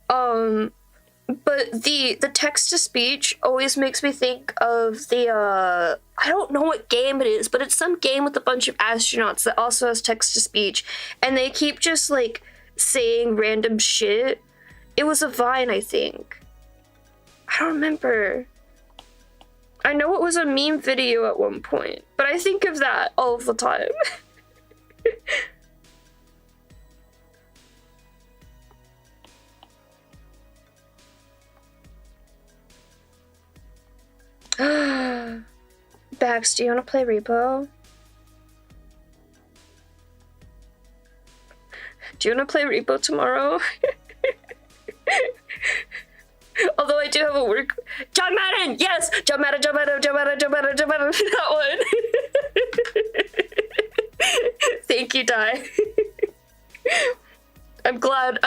But the text-to-speech always makes me think of the, I don't know what game it is, but it's some game with a bunch of astronauts that also has text-to-speech, and they keep just, like, saying random shit. It was a Vine, I think. I don't remember. I know it was a meme video at one point, but I think of that all of the time. Bax, do you want to play Repo? Do you want to play Repo tomorrow? Although I do have a work. John Madden! Yes! John Madden, John Madden, John Madden, John Madden, John Madden. That one. Thank you, Di. I'm glad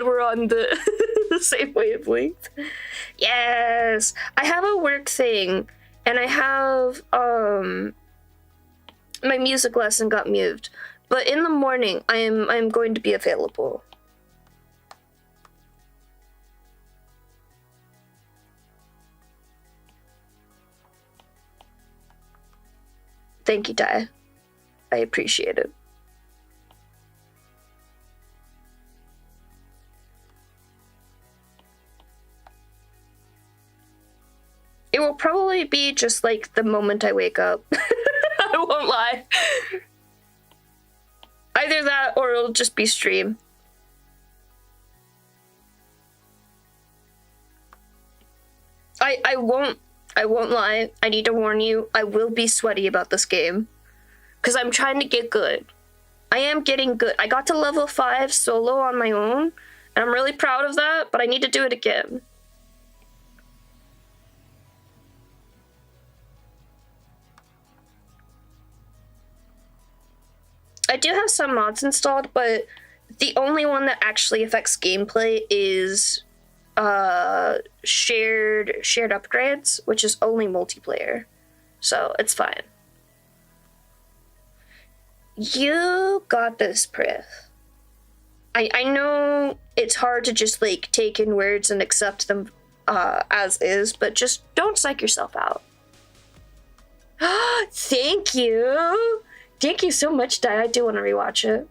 we're on the, the same wavelength. Yes! I have a work thing, and I have, my music lesson got moved. But in the morning, I'm going to be available. Thank you, Di. I appreciate it. It will probably be just like the moment I wake up. I won't lie. Either that or it'll just be stream. I won't lie. I need to warn you. I will be sweaty about this game. Because I'm trying to get good. I am getting good. I got to level 5 solo on my own. And I'm really proud of that, but I need to do it again. I do have some mods installed, but the only one that actually affects gameplay is shared upgrades, which is only multiplayer. So it's fine. You got this, Prith. I know it's hard to just like take in words and accept them as is, but just don't psych yourself out. Thank you. Thank you so much, Di. I do want to rewatch it.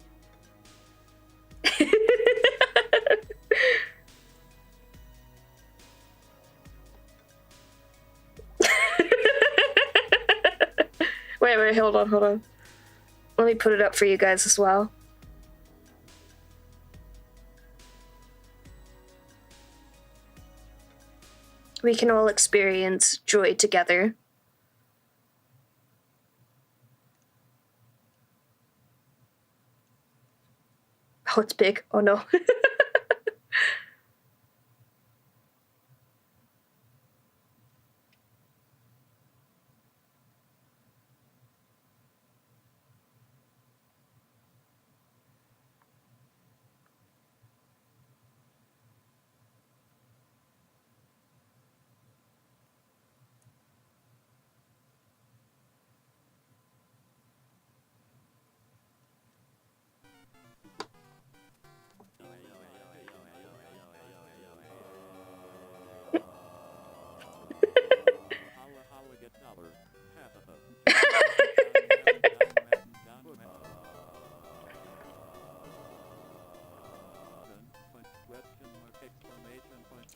Wait, hold on. Let me put it up for you guys as well. We can all experience joy together. Oh, it's big. Oh no.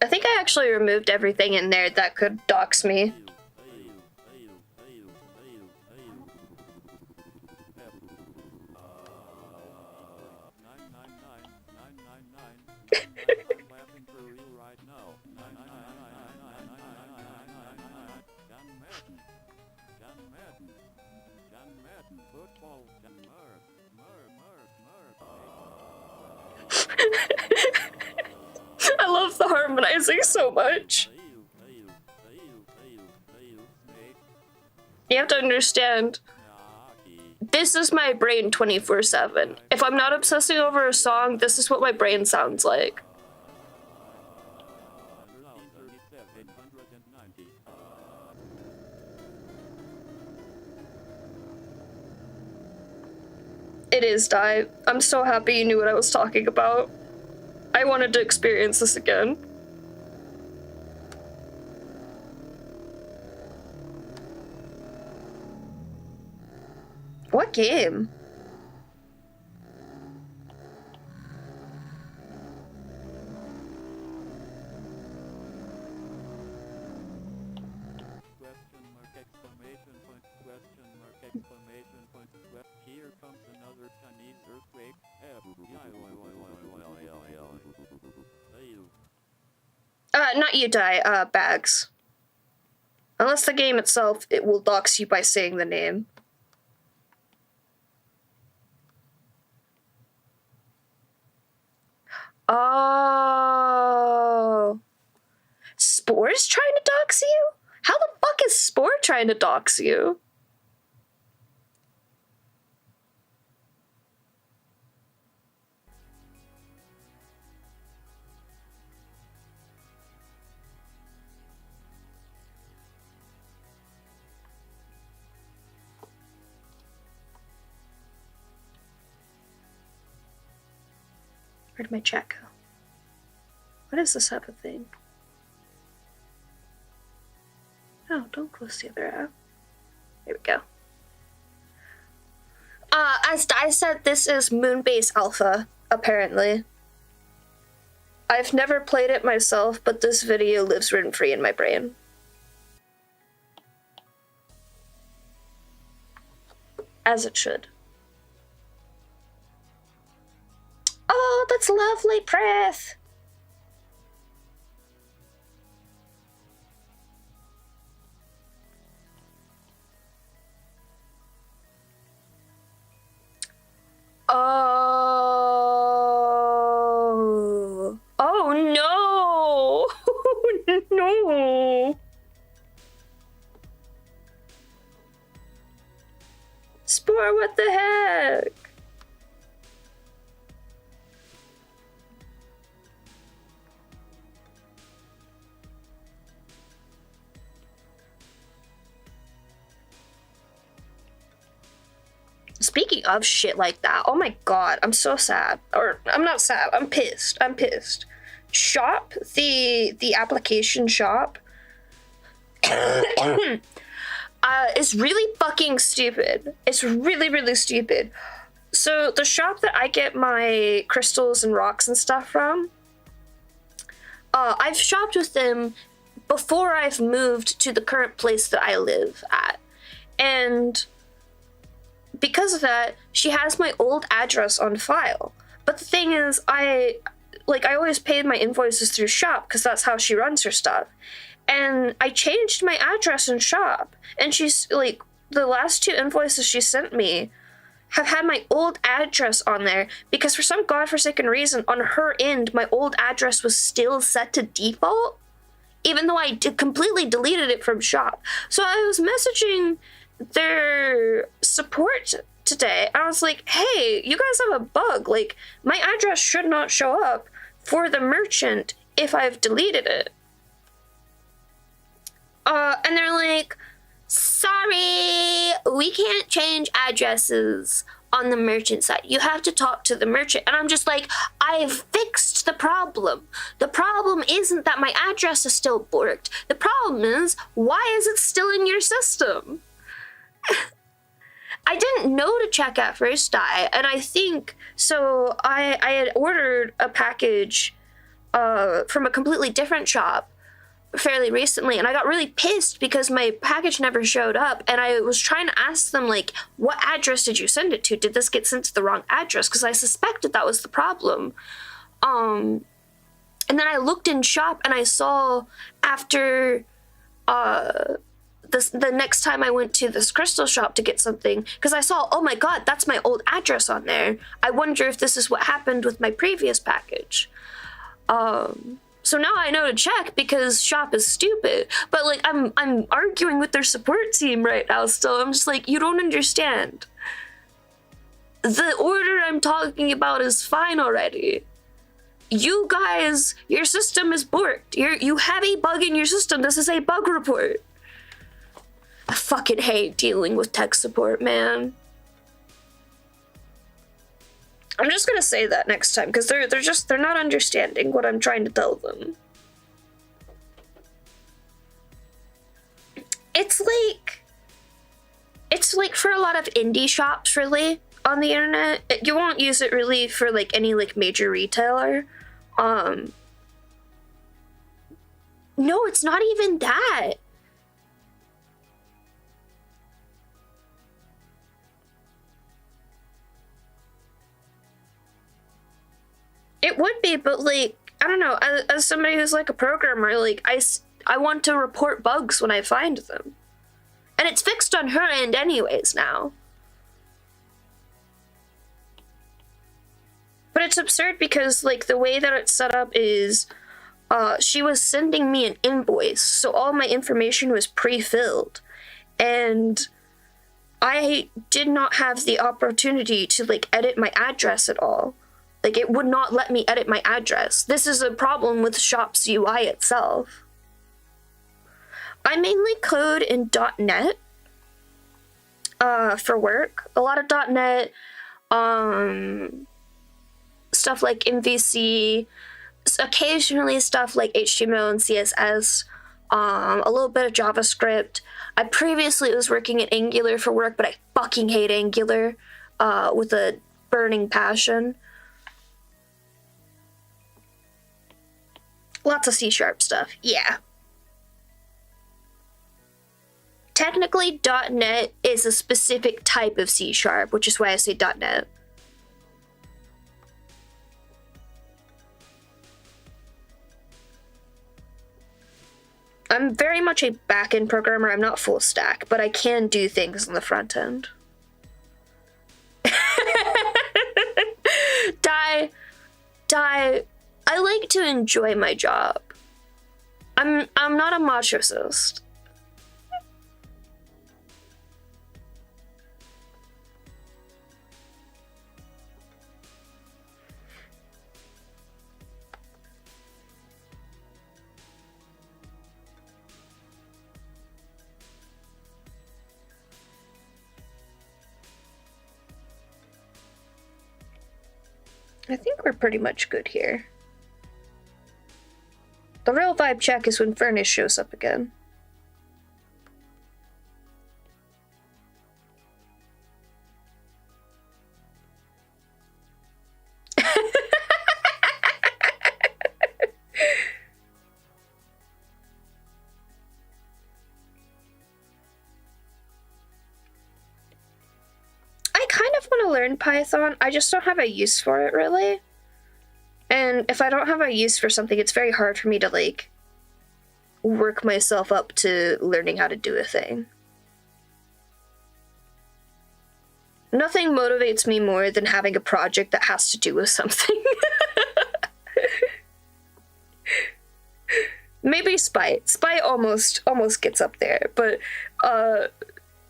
I think I actually removed everything in there that could dox me. I love the harmonizing so much. You have to understand, this is my brain 24/7. If I'm not obsessing over a song, this is what my brain sounds like. It is, Di. I'm so happy you knew what I was talking about. I wanted to experience this again. What game? Not you die, Bags. Unless the game itself, it will dox you by saying the name. Oh. Spore's trying to dox you? How the fuck is Spore trying to dox you? Where did my chat go? What is this type of thing? Oh, don't close the other app. There we go. As I said, this is Moonbase Alpha, apparently. I've never played it myself, but this video lives rent-free in my brain. As it should. Oh, that's lovely, Prith! Oh. Oh no! No! Spore, what the heck? Speaking of shit like that, oh my god, I'm so sad. Or, I'm not sad, I'm pissed. I'm pissed. Shop, the application shop, is really fucking stupid. It's really, really stupid. So, the shop that I get my crystals and rocks and stuff from, I've shopped with them before I've moved to the current place that I live at. And because of that, she has my old address on file. But the thing is, I always paid my invoices through shop because that's how she runs her stuff. And I changed my address in shop. And she's like, the last 2 invoices she sent me have had my old address on there because for some godforsaken reason on her end, my old address was still set to default, even though I completely deleted it from shop. So I was messaging their support today. I was like, hey, you guys have a bug. Like, my address should not show up for the merchant if I've deleted it. And they're like, sorry, we can't change addresses on the merchant side. You have to talk to the merchant. And I'm just like, I've fixed the problem. The problem isn't that my address is still borked. The problem is, why is it still in your system? I didn't know to check at first, and I think, so I had ordered a package from a completely different shop fairly recently, and I got really pissed because my package never showed up, and I was trying to ask them, like, what address did you send it to? Did this get sent to the wrong address? Because I suspected that was the problem. And then I looked in shop, and I saw after the next time I went to this crystal shop to get something, because I saw, oh my god, that's my old address on there. I wonder if this is what happened with my previous package. So now I know to check because shop is stupid. But like, I'm arguing with their support team right now still. I'm just like, you don't understand. The order I'm talking about is fine already. You guys, your system is borked. You have a bug in your system. This is a bug report. I fucking hate dealing with tech support, man. I'm just gonna say that next time because they're not understanding what I'm trying to tell them. It's like for a lot of indie shops really on the internet, you won't use it really for like any like major retailer. No, it's not even that. It would be, but like, I don't know, as somebody who's like a programmer, like I want to report bugs when I find them. And it's fixed on her end anyways now. But it's absurd because like the way that it's set up is she was sending me an invoice, so all my information was pre-filled. And I did not have the opportunity to like edit my address at all. Like it would not let me edit my address. This is a problem with Shop's UI itself. I mainly code in .NET for work. A lot of .NET, stuff like MVC, occasionally stuff like HTML and CSS, a little bit of JavaScript. I previously was working at Angular for work, but I fucking hate Angular with a burning passion. Lots of C# stuff, yeah. Technically, .NET is a specific type of C#, which is why I say .NET. I'm very much a back-end programmer. I'm not full stack, but I can do things on the front end. I like to enjoy my job. I'm not a machoist. I think we're pretty much good here. The real vibe check is when Furnace shows up again. Learn Python. I just don't have a use for it, really. And if I don't have a use for something, it's very hard for me to, like, work myself up to learning how to do a thing. Nothing motivates me more than having a project that has to do with something. Maybe Spite. Spite almost gets up there, but,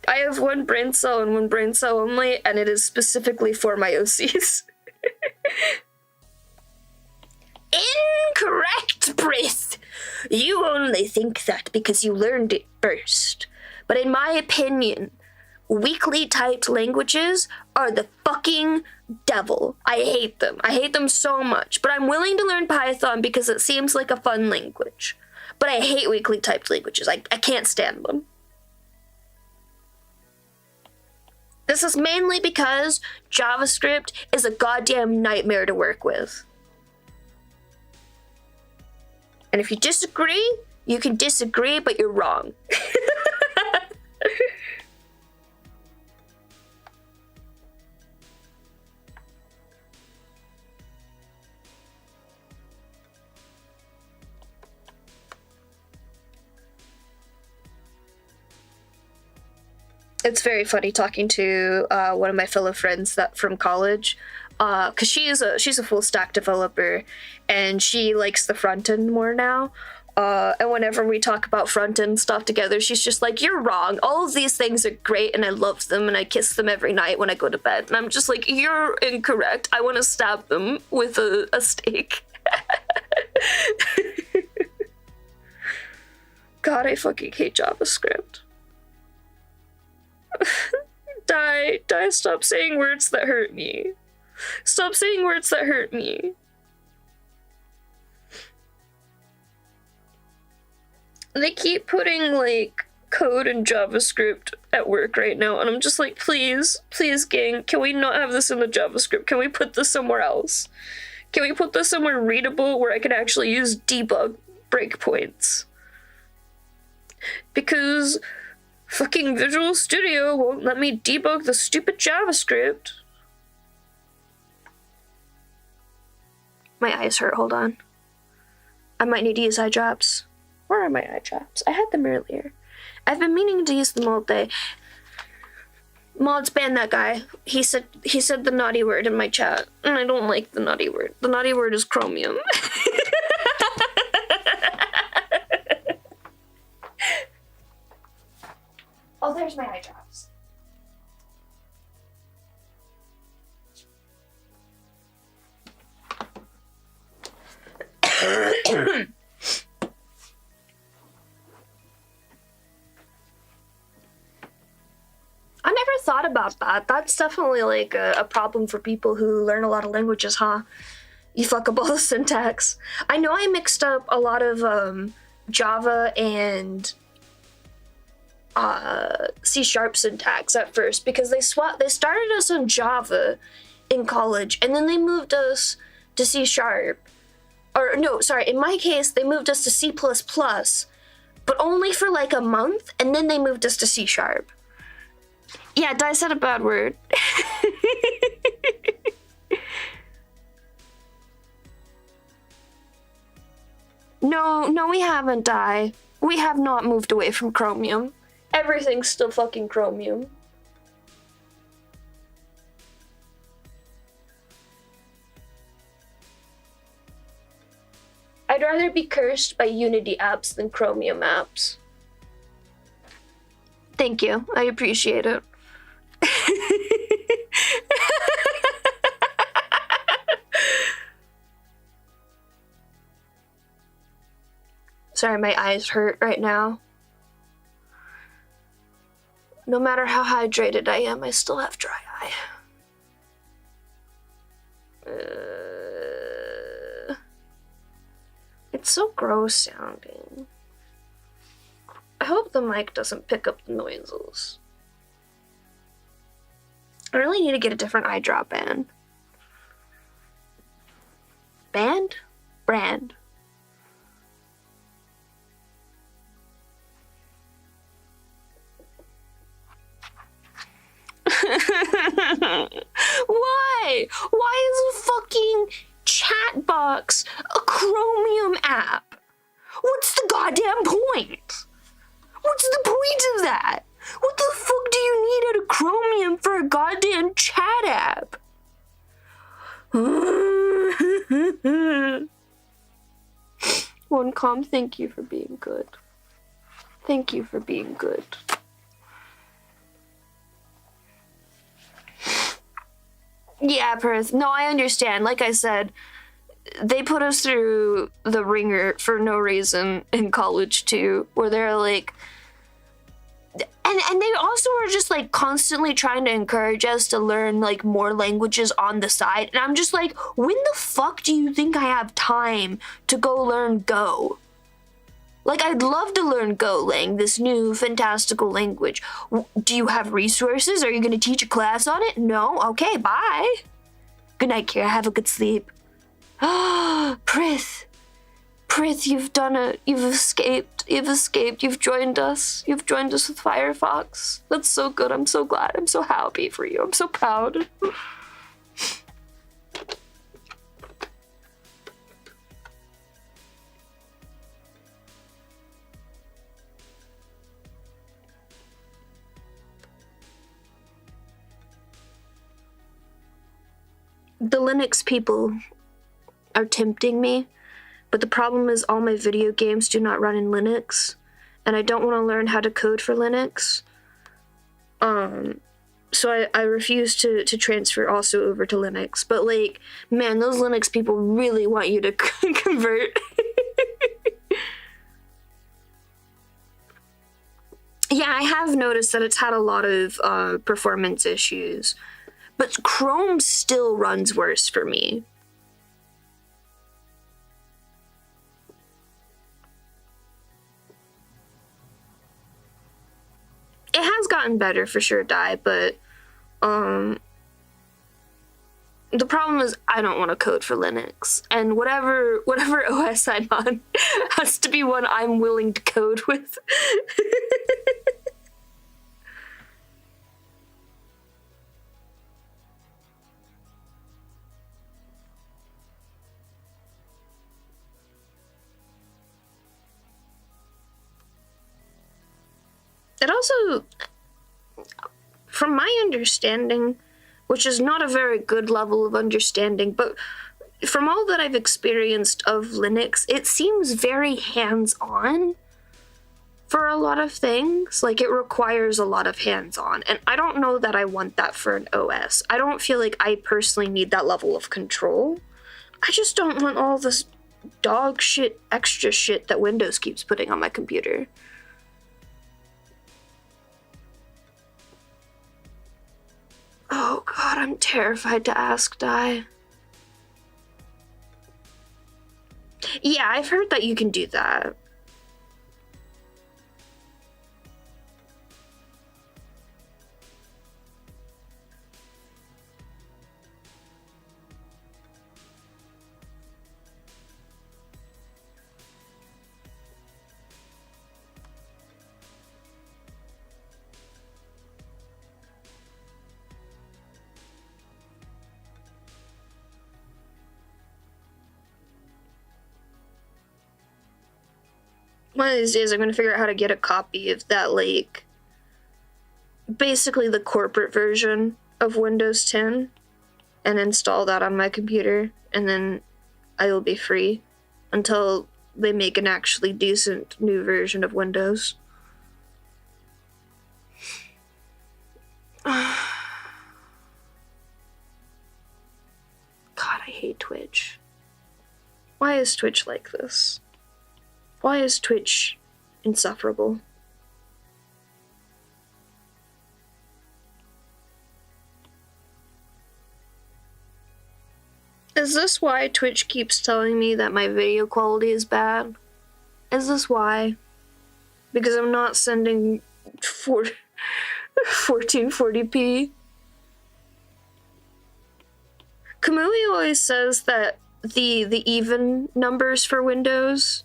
I have one brain cell and one brain cell only, and it is specifically for my OCs. Incorrect, Brith! You only think that because you learned it first. But in my opinion, weakly typed languages are the fucking devil. I hate them. I hate them so much. But I'm willing to learn Python because it seems like a fun language. But I hate weakly typed languages. I can't stand them. This is mainly because JavaScript is a goddamn nightmare to work with. And if you disagree, you can disagree, but you're wrong. It's very funny talking to one of my fellow friends that from college, because she's a full stack developer, and she likes the front end more now. And whenever we talk about front end stuff together, she's just like, "You're wrong. All of these things are great, and I love them, and I kiss them every night when I go to bed." And I'm just like, "You're incorrect. I want to stab them with a stake." God, I fucking hate JavaScript. Die, stop saying words that hurt me. Stop saying words that hurt me. They keep putting, like, code in JavaScript at work right now, and I'm just like, please, gang, can we not have this in the JavaScript? Can we put this somewhere else? Can we put this somewhere readable where I can actually use debug breakpoints? Because fucking Visual Studio won't let me debug the stupid JavaScript. My eyes hurt. Hold on. I might need to use eye drops. Where are my eye drops? I had them earlier. I've been meaning to use them all day. Mods ban that guy. He said the naughty word in my chat, and I don't like the naughty word. The naughty word is chromium. Oh, there's my eye drops. I never thought about that. That's definitely like a problem for people who learn a lot of languages, huh? You fuck up all the syntax. I know I mixed up a lot of Java and C# syntax at first because they started us on Java in college and then they moved us to C#. Or no, sorry, in my case, they moved us to C++, but only for like a month, and then they moved us to C#. Yeah, Di said a bad word. No, we haven't, Di. We have not moved away from Chromium. Everything's still fucking Chromium. I'd rather be cursed by Unity apps than Chromium apps. Thank you. I appreciate it. Sorry, my eyes hurt right now. No matter how hydrated I am, I still have dry eye. It's so gross sounding. I hope the mic doesn't pick up the noises. I really need to get a different eye drop band. Band? Brand. Why? Why is a fucking chat box a Chromium app? What's the goddamn point? What's the point of that? What the fuck do you need out of Chromium for a goddamn chat app? OneCom, thank you for being good. Thank you for being good. Yeah, Perth. No, I understand. Like I said, they put us through the ringer for no reason in college too, where they're like, and they also were just like constantly trying to encourage us to learn like more languages on the side. And I'm just like, when the fuck do you think I have time to go learn Go? Like, I'd love to learn Golang, this new fantastical language. Do you have resources? Are you going to teach a class on it? No? Okay, bye. Good night, Kira. Have a good sleep. Prith. Prith, you've escaped. You've joined us. You've joined us with Firefox. That's so good. I'm so glad. I'm so happy for you. I'm so proud. The Linux people are tempting me, but the problem is all my video games do not run in Linux, and I don't want to learn how to code for Linux. So I refuse to transfer also over to Linux. But like, man, those Linux people really want you to convert. Yeah, I have noticed that it's had a lot of performance issues. But Chrome still runs worse for me. It has gotten better for sure, Di, but the problem is I don't want to code for Linux. And whatever OS I'm on has to be one I'm willing to code with. It also, from my understanding, which is not a very good level of understanding, but from all that I've experienced of Linux, it seems very hands-on for a lot of things. Like, it requires a lot of hands-on, and I don't know that I want that for an OS. I don't feel like I personally need that level of control. I just don't want all this dog shit, extra shit that Windows keeps putting on my computer. Oh god, I'm terrified to ask Die. Yeah, I've heard that you can do that. One of these days I'm gonna figure out how to get a copy of that, like, basically the corporate version of Windows 10 and install that on my computer, and then I will be free until they make an actually decent new version of Windows. God, I hate Twitch. Why is Twitch like this? Why is Twitch insufferable? Is this why Twitch keeps telling me that my video quality is bad? Is this why? Because I'm not sending 1440p? Kamui always says that the even numbers for Windows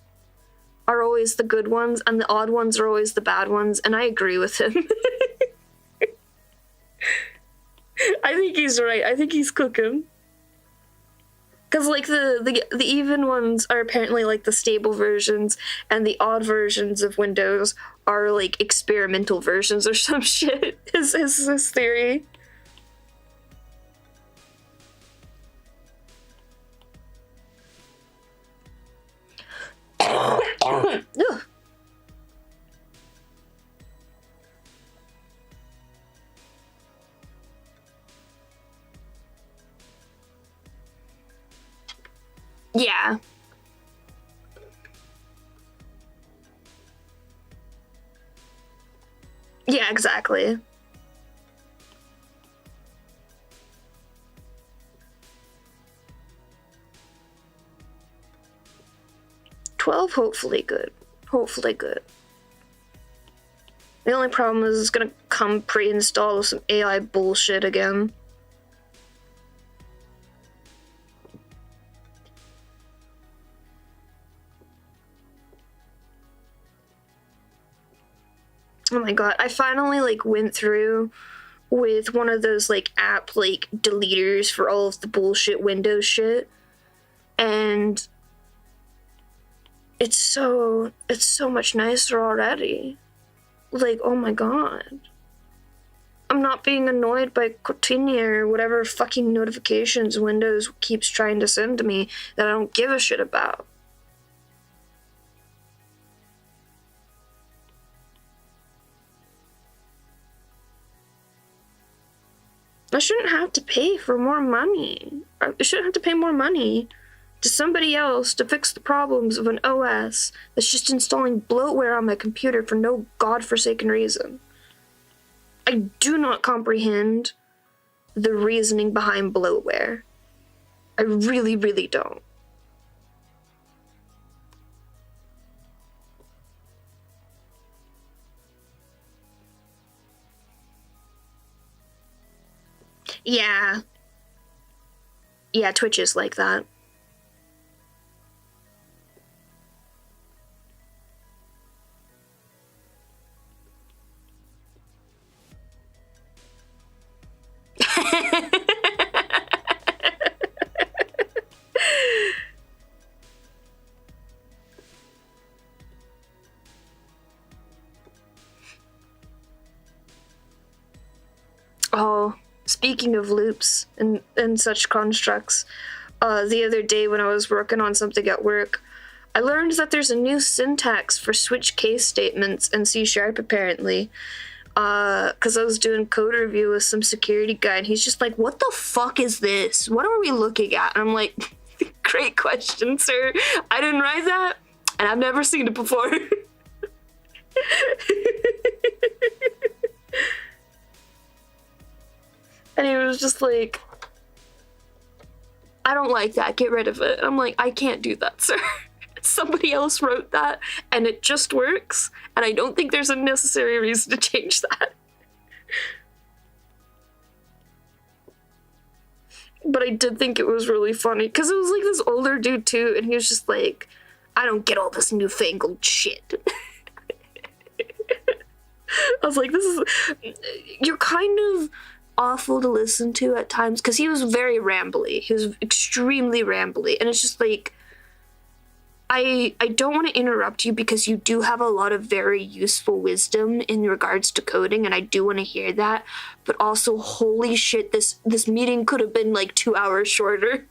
are always the good ones, and the odd ones are always the bad ones, and I agree with him. I think he's right. I think he's cooking. Because, like, the even ones are apparently, like, the stable versions, and the odd versions of Windows are, like, experimental versions or some shit, is his theory. Yeah. Yeah, exactly. $12, hopefully good. Hopefully good. The only problem is it's gonna come pre-installed with some AI bullshit again. Oh my god, I finally, like, went through with one of those, like, app, like, deleters for all of the bullshit Windows shit, and it's so much nicer already. Like, oh my god. I'm not being annoyed by Cortinia or whatever fucking notifications Windows keeps trying to send to me that I don't give a shit about. I shouldn't have to pay for more money. I shouldn't have to pay more money to somebody else to fix the problems of an OS that's just installing bloatware on my computer for no godforsaken reason. I do not comprehend the reasoning behind bloatware. I really, really don't. Yeah. Yeah, Twitch is like that. speaking of loops and such constructs, the other day when I was working on something at work, I learned that there's a new syntax for switch case statements in C# apparently. Because I was doing code review with some security guy, and he's just like, what the fuck is this? What are we looking at? And I'm like, great question, sir. I didn't write that, and I've never seen it before. And he was just like, I don't like that, get rid of it. And I'm like, I can't do that, sir. Somebody else wrote that, and it just works, and I don't think there's a necessary reason to change that. But I did think it was really funny, because it was like this older dude too, and he was just like, I don't get all this newfangled shit. I was like, you're kind of awful to listen to at times, because he was very rambly. He was extremely rambly, and it's just like, I don't want to interrupt you because you do have a lot of very useful wisdom in regards to coding, and I do want to hear that. But also, holy shit, this meeting could have been like 2 hours shorter.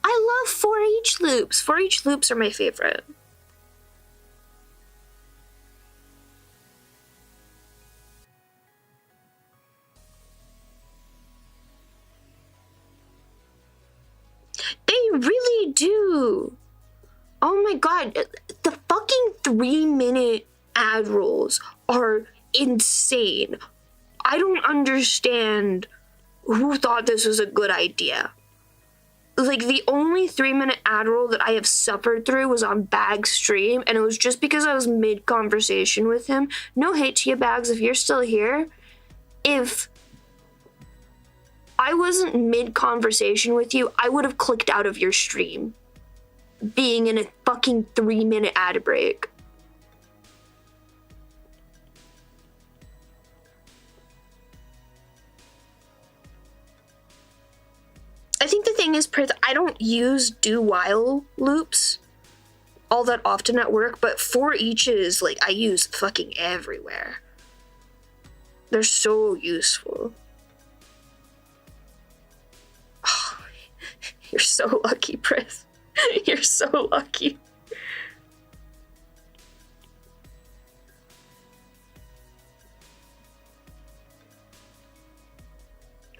I love for-each loops. For-each loops are my favorite. They really do. Oh my god, the fucking 3-minute ad rolls are insane. I don't understand who thought this was a good idea. Like, the only 3-minute ad roll that I have suffered through was on Bag's stream, and it was just because I was mid-conversation with him. No hate to you, Bags, if you're still here. If I wasn't mid-conversation with you, I would have clicked out of your stream, being in a fucking 3-minute ad break. I think the thing is, I don't use do-while loops all that often at work, but for-eaches, like, I use fucking everywhere. They're so useful. Oh, you're so lucky, Prith. You're so lucky.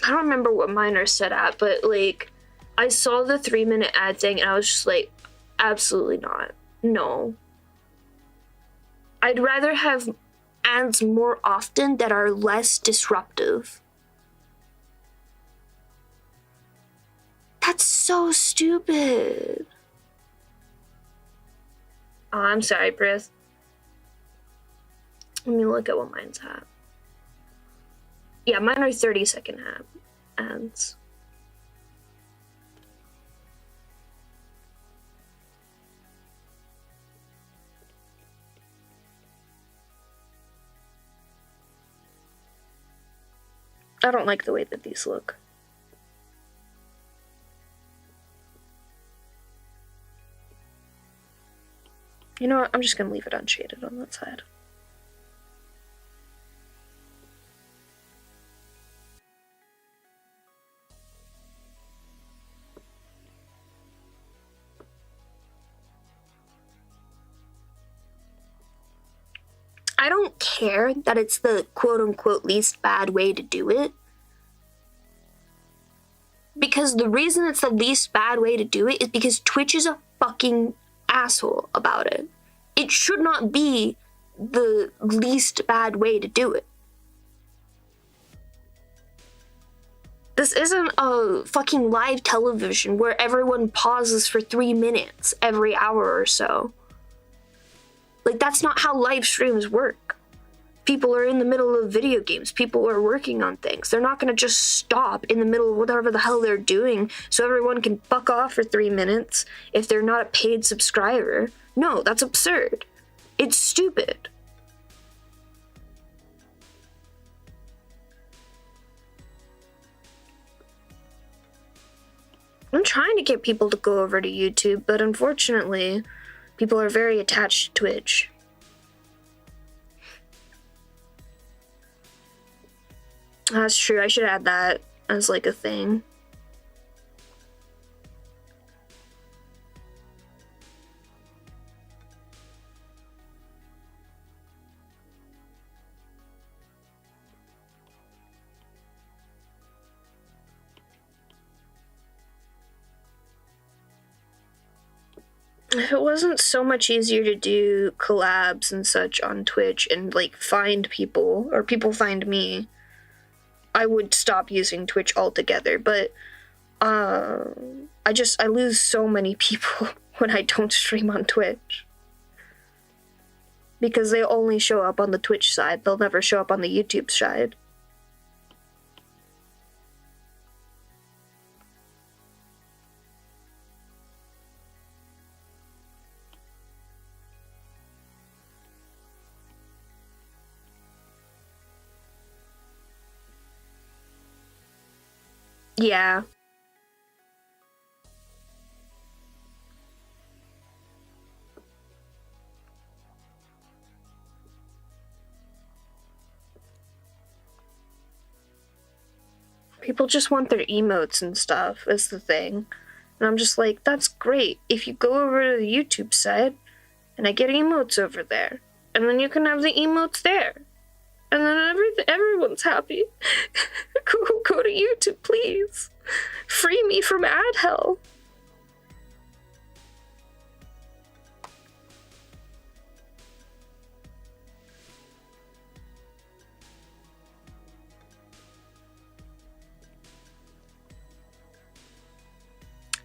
I don't remember what mine are set at, but like, I saw the 3-minute ad thing and I was just like, absolutely not. No. I'd rather have ads more often that are less disruptive. That's so stupid. Oh, I'm sorry, Brith. Let me look at what mine's at. Yeah, mine are 30-second ads. I don't like the way that these look. You know what? I'm just gonna leave it unshaded on that side. I don't care that it's the quote-unquote least bad way to do it. Because the reason it's the least bad way to do it is because Twitch is a fucking asshole about it. It should not be the least bad way to do it. This isn't a fucking live television where everyone pauses for 3 minutes every hour or so. Like, that's not how live streams work. People are in the middle of video games. People are working on things. They're not gonna just stop in the middle of whatever the hell they're doing so everyone can fuck off for 3 minutes if they're not a paid subscriber. No, that's absurd. It's stupid. I'm trying to get people to go over to YouTube, but unfortunately, people are very attached to Twitch. That's true. I should add that as like a thing. If it wasn't so much easier to do collabs and such on Twitch and like find people or people find me, I would stop using Twitch altogether. But I lose so many people when I don't stream on Twitch. Because they only show up on the Twitch side. They'll never show up on the YouTube side. Yeah. People just want their emotes and stuff, is the thing. And I'm just like, that's great. If you go over to the YouTube side, and I get emotes over there, and then you can have the emotes there. And then everyone's happy. Go to YouTube, please. Free me from ad hell.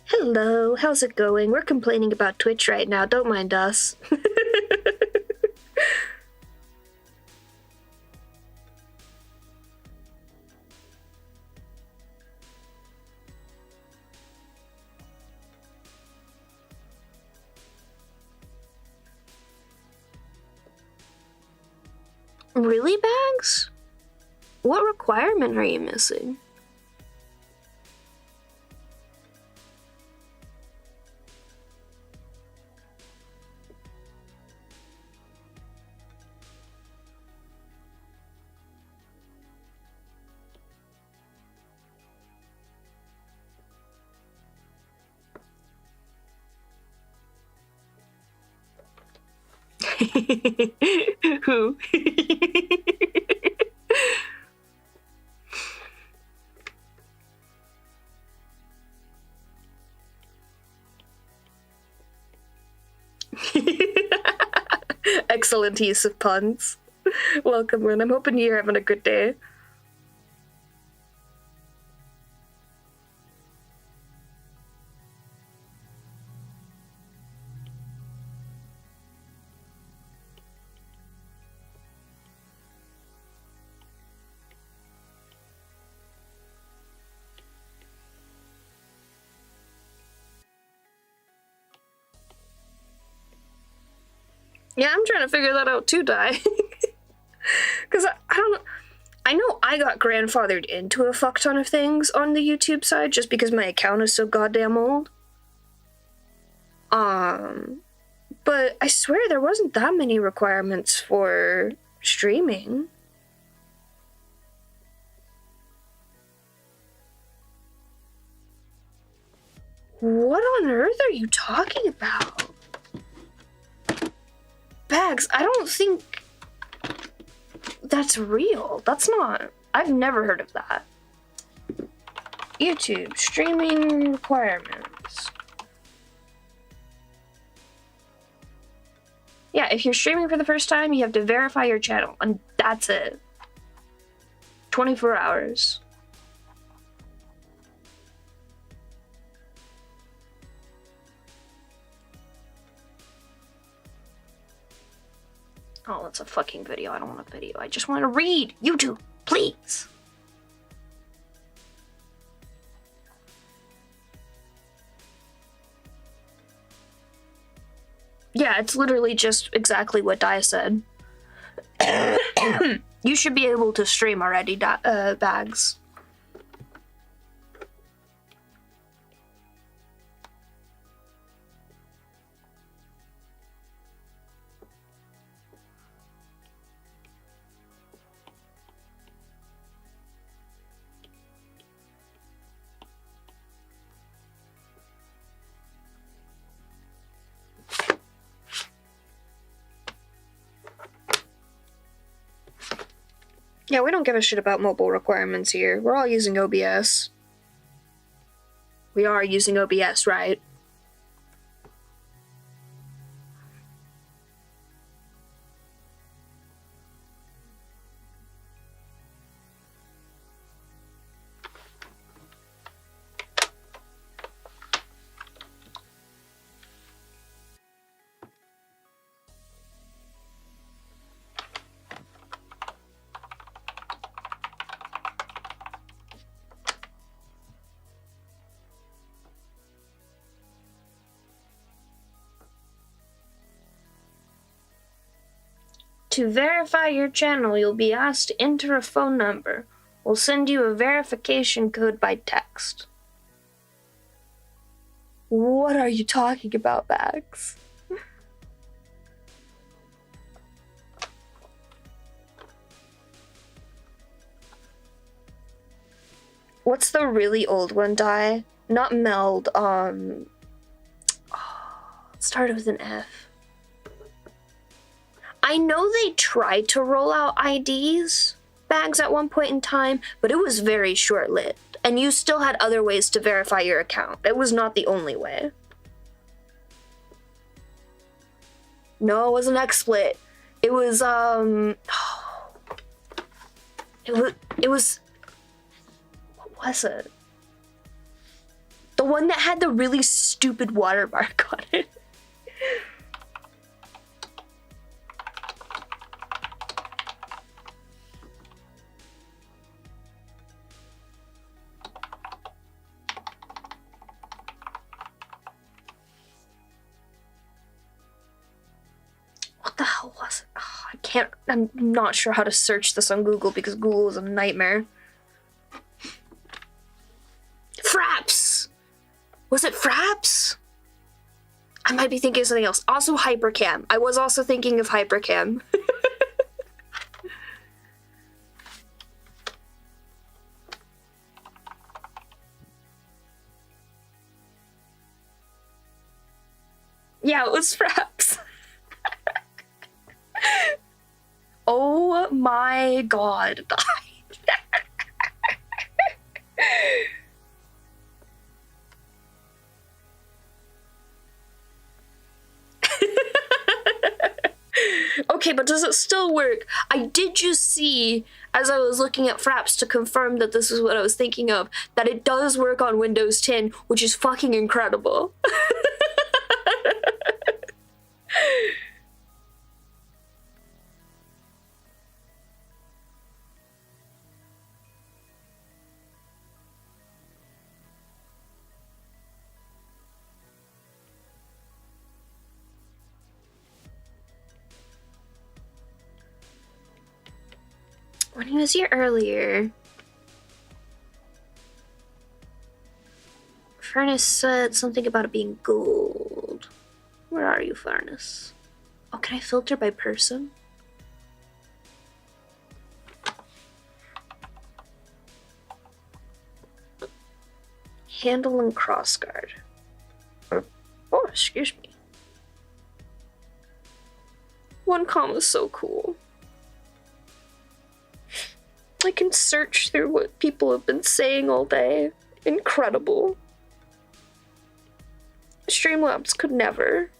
Hello, how's it going? We're complaining about Twitch right now, don't mind us. Really, Bags? What requirement are you missing? Who? Excellent use of puns. Welcome, Lynn. I'm hoping you're having a good day. Yeah, I'm trying to figure that out too, Di. Because I don't know. I know I got grandfathered into a fuck ton of things on the YouTube side just because my account is so goddamn old. But I swear there wasn't that many requirements for streaming. What on earth are you talking about? Bags, I don't think that's real. That's not. I've never heard of that. YouTube streaming requirements. Yeah, if you're streaming for the first time, you have to verify your channel, and that's it. 24 hours. Oh, that's a fucking video. I don't want a video. I just want to read. YouTube, please. Yeah, it's literally just exactly what Dia said. You should be able to stream already, Bags. Yeah, we don't give a shit about mobile requirements here. We're all using OBS. We are using OBS, right? To verify your channel, you'll be asked to enter a phone number. We'll send you a verification code by text. What are you talking about, Max? What's the really old one, Di? Not Meld, it started with an F. I know they tried to roll out IDs bags at one point in time, but it was very short-lived, and you still had other ways to verify your account. It was not the only way. No, it wasn't XSplit. It was, it was, what was it? The one that had the really stupid watermark on it. What the hell was it? Oh, I'm not sure how to search this on Google because Google is a nightmare. Fraps! Was it Fraps? I might be thinking of something else. Also Hypercam. I was also thinking of Hypercam. Yeah, it was Fraps. Oh my god. Okay, but does it still work? I did just see, as I was looking at Fraps to confirm that this is what I was thinking of, that it does work on Windows 10, which is fucking incredible. When he was here earlier, Furnace said something about it being gold. Where are you, Furnace? Oh, can I filter by person? Handle and crossguard. Oh, excuse me. 1 is so cool. I can search through what people have been saying all day. Incredible. Streamlabs could never.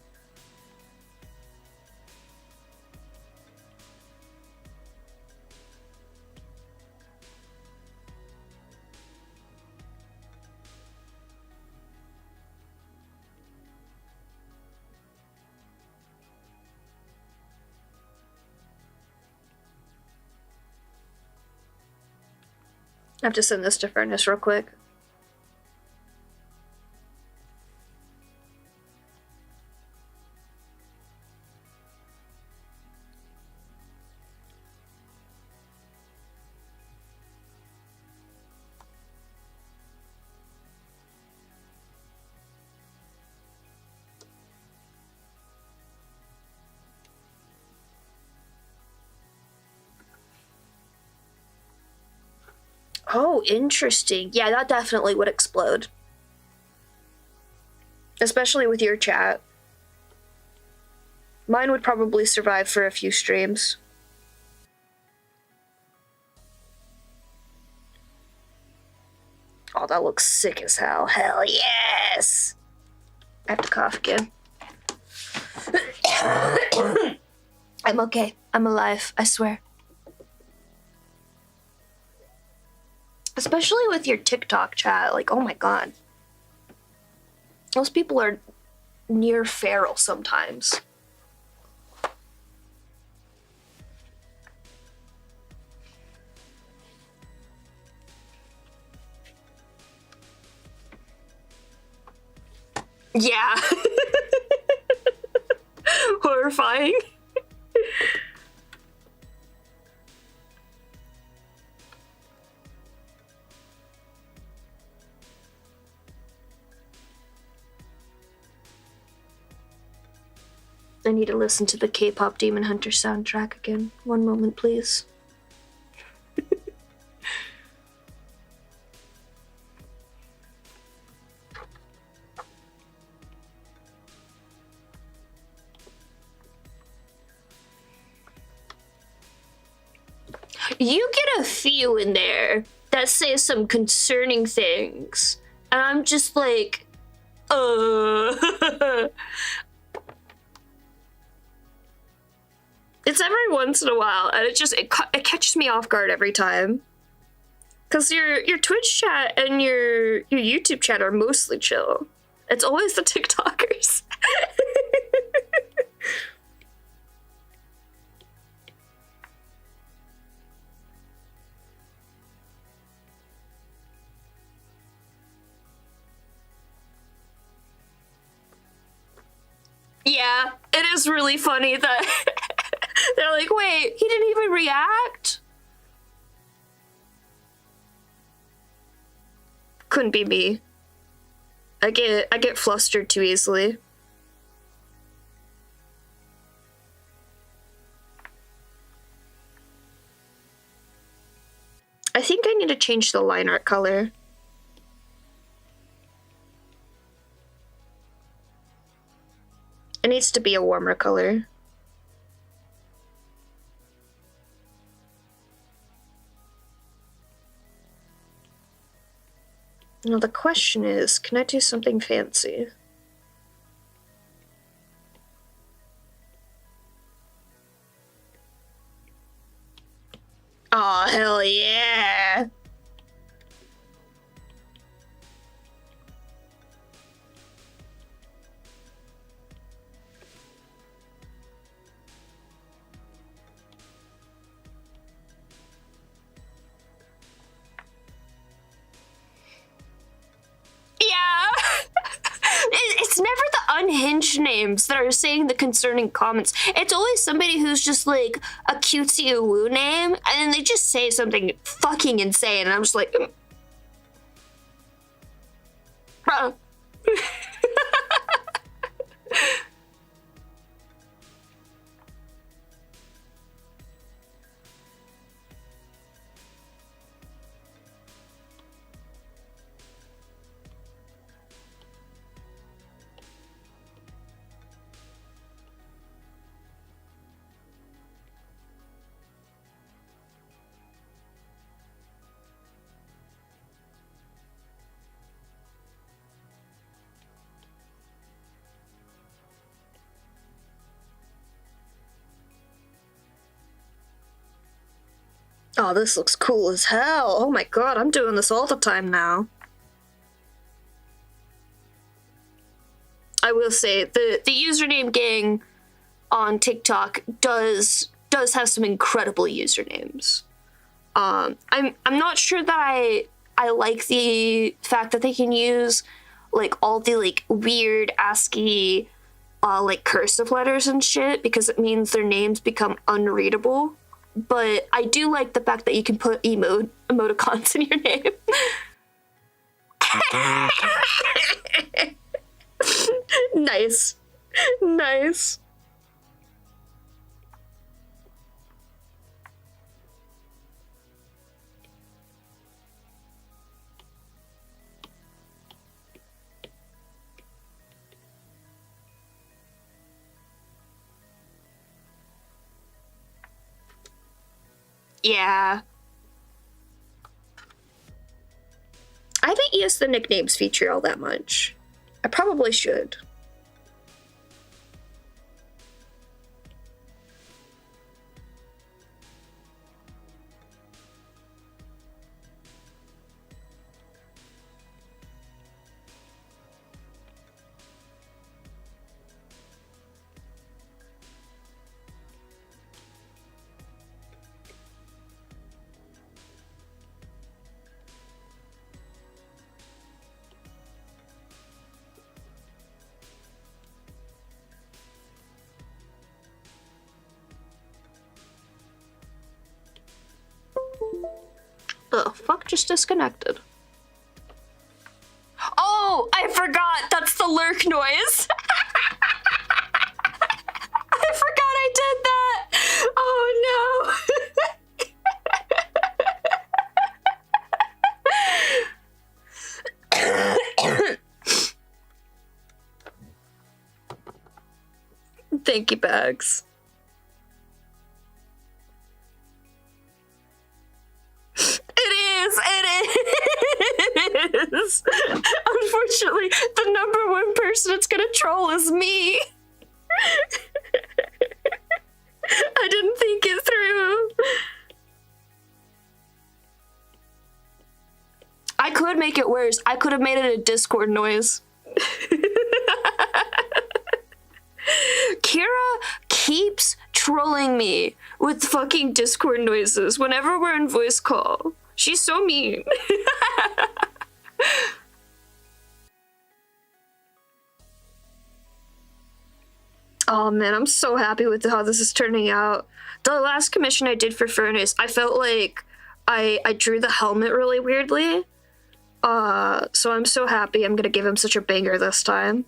I have to send this to Furnace real quick. Oh, interesting. Yeah, that definitely would explode. Especially with your chat. Mine would probably survive for a few streams. Oh, that looks sick as hell. Hell yes! I have to cough again. I'm okay. I'm alive, I swear. Especially with your TikTok chat, like, oh my god. Those people are near feral sometimes. Yeah. Horrifying. I need to listen to the K-pop Demon Hunter soundtrack again. One moment, please. You get a few in there that say some concerning things, and I'm just like, It's every once in a while, and it catches me off guard every time. Cause your Twitch chat and your YouTube chat are mostly chill. It's always the TikTokers. Yeah, it is really funny that they're like, wait, he didn't even react? Couldn't be me. I get flustered too easily. I think I need to change the line art color. It needs to be a warmer color. Now the question is, can I do something fancy? Aw, hell yeah! Yeah! It's never the unhinged names that are saying the concerning comments. It's always somebody who's just like a cutesy woo name, and then they just say something fucking insane, and I'm just like, bruh. Oh, this looks cool as hell. Oh my god, I'm doing this all the time now. I will say, the username gang on TikTok does have some incredible usernames. I'm not sure that I like the fact that they can use like all the like weird ASCII like cursive letters and shit, because it means their names become unreadable. But I do like the fact that you can put emoticons in your name. Nice. Nice. Yeah. I think use the nicknames feature all that much. I probably should. The fuck just disconnected? Oh, I forgot! That's the lurk noise! I forgot I did that! Oh no! Thank you, Bags. It is. Unfortunately, the number one person it's gonna troll is me. I didn't think it through. I could make it worse. I could have made it a Discord noise. Kira keeps trolling me with fucking Discord noises whenever we're in voice call. She's so mean. Oh man, I'm so happy with how this is turning out. The last commission I did for Furnace, I felt like I drew the helmet really weirdly. So I'm so happy I'm gonna give him such a banger this time.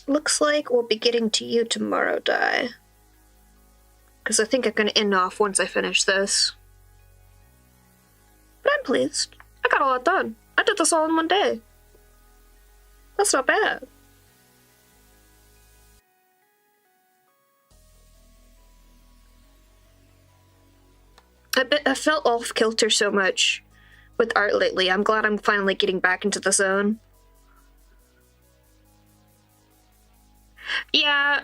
Looks like we'll be getting to you tomorrow, Di. Because I think I'm going to end off once I finish this. But I'm pleased. I got a lot done. I did this all in one day. That's not bad. I felt off kilter so much with art lately. I'm glad I'm finally getting back into the zone. Yeah.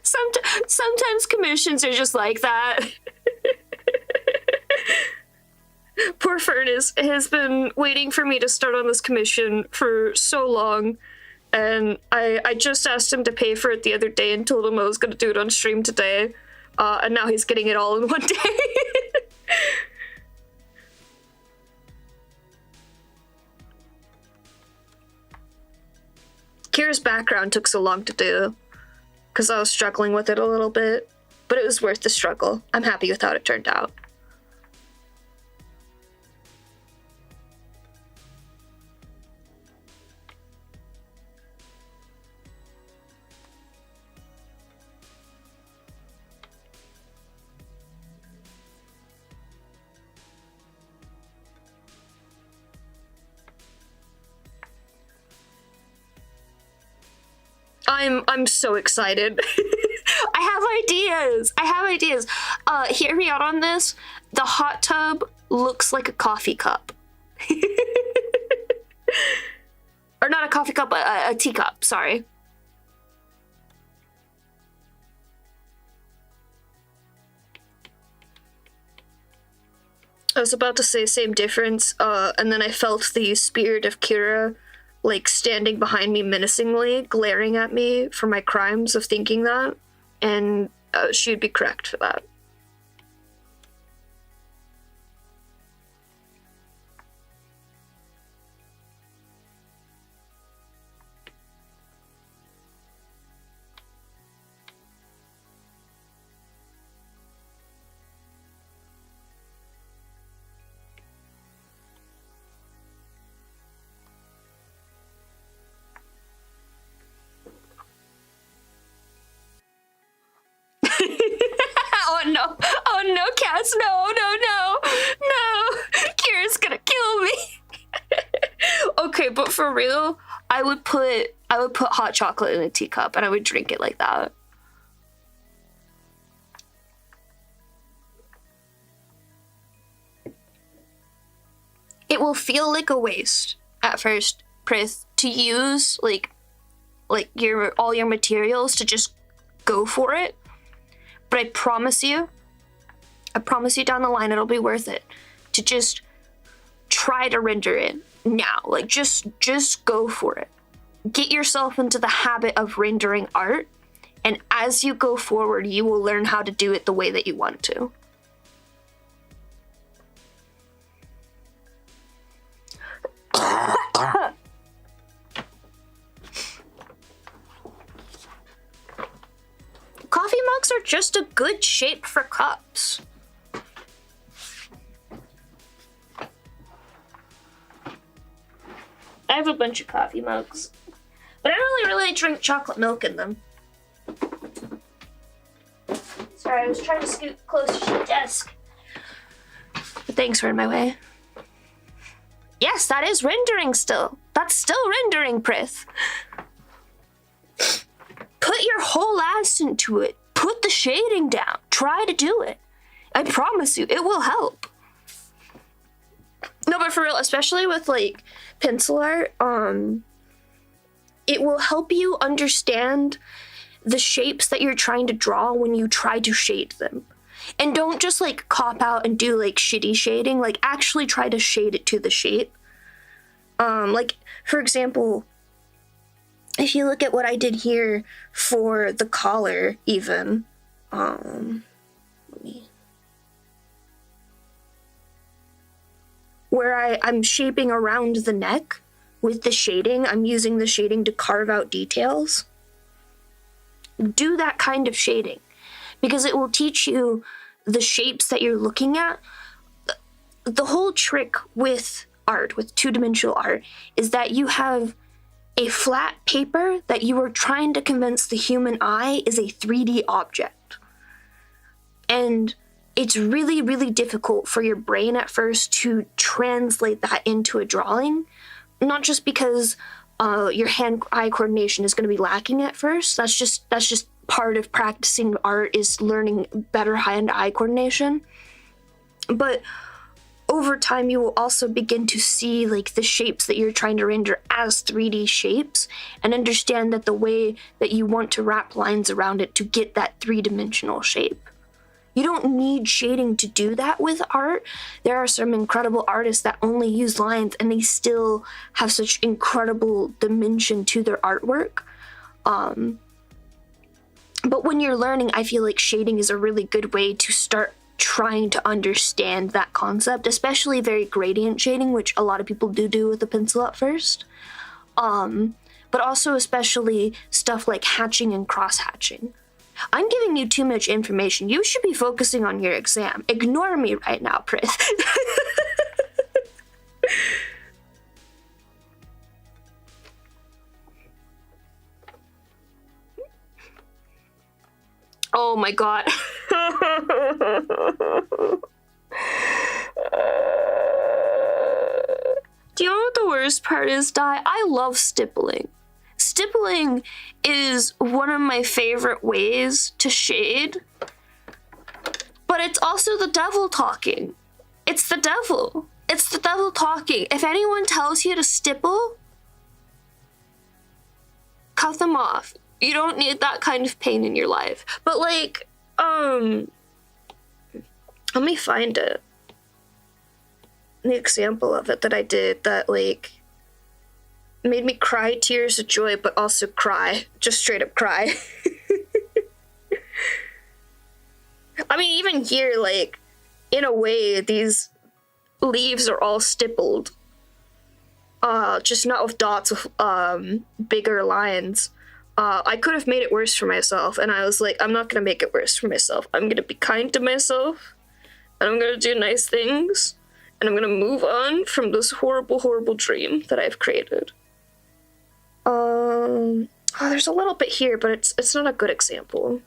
Sometimes commissions are just like that. Poor Furnace has been waiting for me to start on this commission for so long, and I just asked him to pay for it the other day and told him I was going to do it on stream today, and now he's getting it all in one day. Kira's background took so long to do, because I was struggling with it a little bit, but it was worth the struggle. I'm happy with how it turned out. I'm so excited. I have ideas. Hear me out on this. The hot tub looks like a coffee cup. Or not a coffee cup, a teacup, sorry. I was about to say same difference, and then I felt the spirit of Kira, like, standing behind me menacingly, glaring at me for my crimes of thinking that, and she'd be correct for that. Oh no, Cass, no, Kira's gonna kill me. Okay, but for real, I would put hot chocolate in a teacup and I would drink it like that. It will feel like a waste at first, Prith, to use like all your materials to just go for it. But I promise you down the line it'll be worth it to just try to render it now. Like, just go for it. Get yourself into the habit of rendering art, and as you go forward, you will learn how to do it the way that you want to. Coffee mugs are just a good shape for cups. I have a bunch of coffee mugs, but I don't really drink chocolate milk in them. Sorry, I was trying to scoot closer to the desk. But thanks for in my way. Yes, that is rendering still. That's still rendering, Prith. Put your whole ass into it. Put the shading down. Try to do it. I promise you, it will help. No, but for real, especially with like pencil art, it will help you understand the shapes that you're trying to draw when you try to shade them. And don't just like cop out and do like shitty shading, like actually try to shade it to the shape. Like, for example, if you look at what I did here for the collar, even, where I'm shaping around the neck with the shading, I'm using the shading to carve out details. Do that kind of shading, because it will teach you the shapes that you're looking at. The whole trick with art, with two-dimensional art, is that you have a flat paper that you are trying to convince the human eye is a 3D object. And it's really, really difficult for your brain at first to translate that into a drawing, not just because your hand-eye coordination is going to be lacking at first. That's just part of practicing art, is learning better hand-eye coordination. But over time, you will also begin to see like the shapes that you're trying to render as 3D shapes, and understand that the way that you want to wrap lines around it to get that three-dimensional shape. You don't need shading to do that with art. There are some incredible artists that only use lines and they still have such incredible dimension to their artwork. But when you're learning, I feel like shading is a really good way to start trying to understand that concept, especially very gradient shading, which a lot of people do with a pencil at first. But also especially stuff like hatching and cross-hatching. I'm giving you too much information. You should be focusing on your exam. Ignore me right now, Prith. Oh my god. Do you know what the worst part is, Di? I love stippling. stippling is one of my favorite ways to shade, but it's also the devil talking. It's the devil. It's the devil talking. If anyone tells you to stipple, cut them off. You don't need that kind of pain in your life. But like, let me find it. The example of it that I did that like made me cry tears of joy, but also cry. Just straight up cry. I mean, even here, like, in a way, these leaves are all stippled. Just not with dots, with bigger lines. I could have made it worse for myself, and I was like, I'm not gonna make it worse for myself. I'm gonna be kind to myself, and I'm gonna do nice things, and I'm gonna move on from this horrible, horrible dream that I've created. There's a little bit here, but it's not a good example.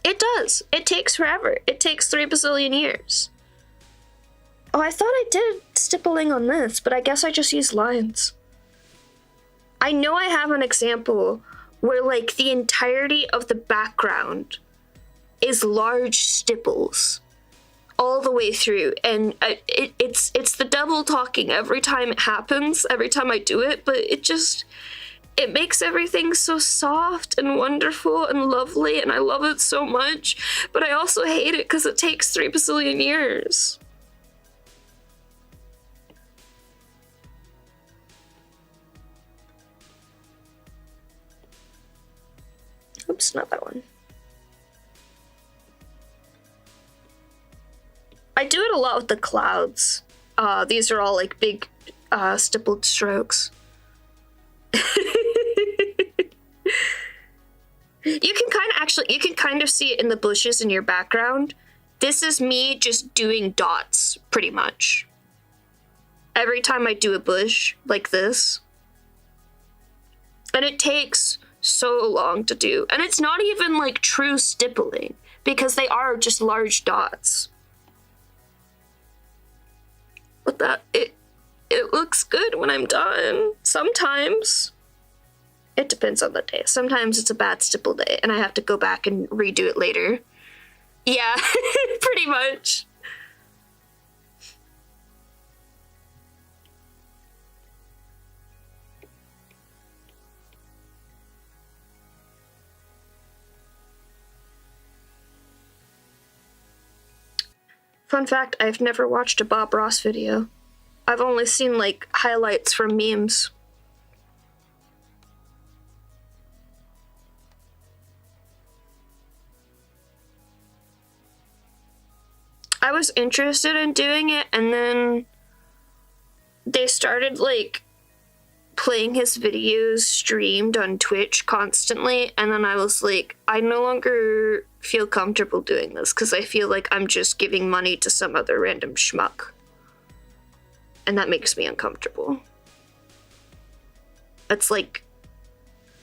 It does. It takes forever. It takes 3 bazillion years. Oh, I thought I did stippling on this, but I guess I just used lines. I know I have an example where, like, the entirety of the background is large stipples all the way through, and it's the devil talking every time it happens, every time I do it, but it makes everything so soft and wonderful and lovely, and I love it so much, but I also hate it because it takes 3 bazillion years. Oops, not that one. I do it a lot with the clouds. These are all like big stippled strokes. You can kind of see it in the bushes in your background. This is me just doing dots, pretty much. Every time I do a bush like this. And it takes so long to do. And it's not even like true stippling, because they are just large dots. But it looks good when I'm done. Sometimes. It depends on the day. Sometimes it's a bad stipple day, and I have to go back and redo it later. Yeah, pretty much. Fun fact, I've never watched a Bob Ross video. I've only seen, like, highlights from memes. I was interested in doing it, and then they started, like, playing his videos streamed on Twitch constantly, and then I was like, I no longer feel comfortable doing this, because I feel like I'm just giving money to some other random schmuck. And that makes me uncomfortable. It's like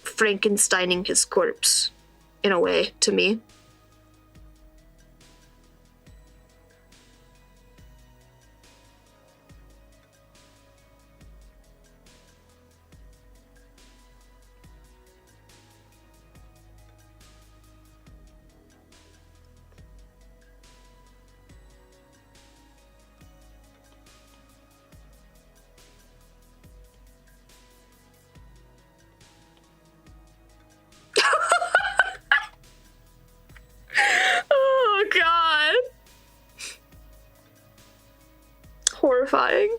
Frankensteining his corpse, in a way, to me. Oh, God. Horrifying.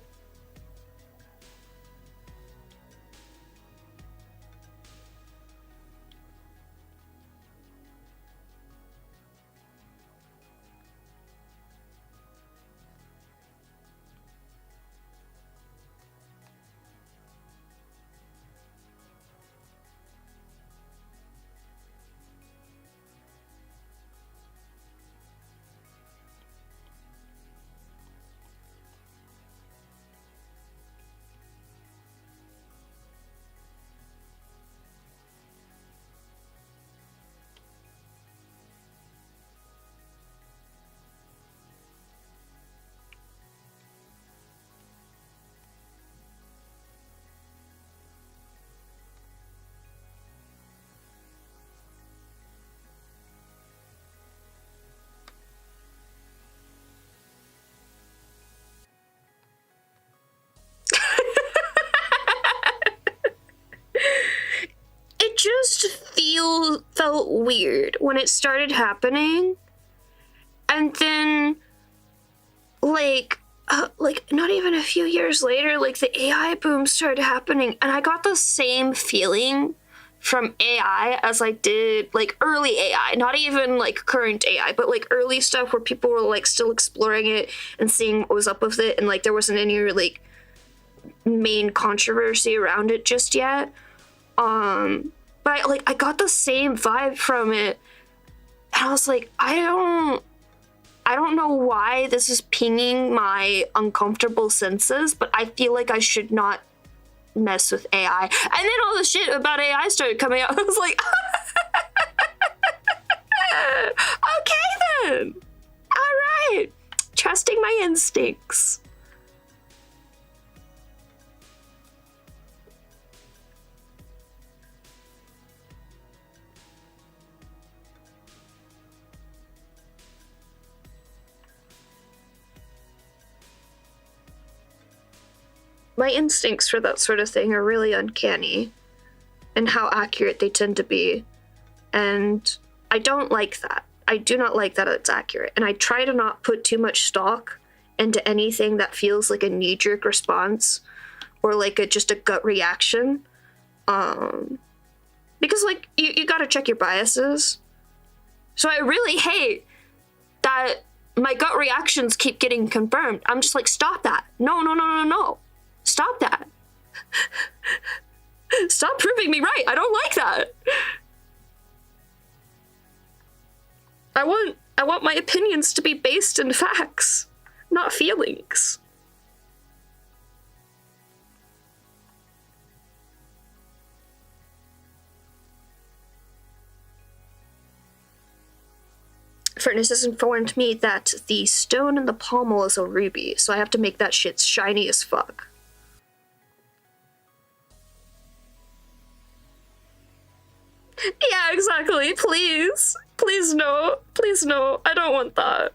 weird when it started happening, and then like not even a few years later, like the AI boom started happening, and I got the same feeling from AI as I did like early AI, not even like current AI, but like early stuff where people were like still exploring it and seeing what was up with it, and like there wasn't any like main controversy around it just yet. But I got the same vibe from it, and I was like, I don't know why this is pinging my uncomfortable senses, but I feel like I should not mess with AI. And then all the shit about AI started coming out. I was like, okay then. All right. Trusting my instincts. My instincts for that sort of thing are really uncanny, and how accurate they tend to be. And I don't like that. I do not like that it's accurate. And I try to not put too much stock into anything that feels like a knee-jerk response or like just a gut reaction. Because like you gotta check your biases. So I really hate that my gut reactions keep getting confirmed. I'm just like, stop that. No. Stop that. Stop proving me right. I don't like that. I want my opinions to be based in facts, not feelings. Furnace has informed me that the stone in the pommel is a ruby, so I have to make that shit shiny as fuck. Yeah, exactly. Please. Please no. Please no. I don't want that.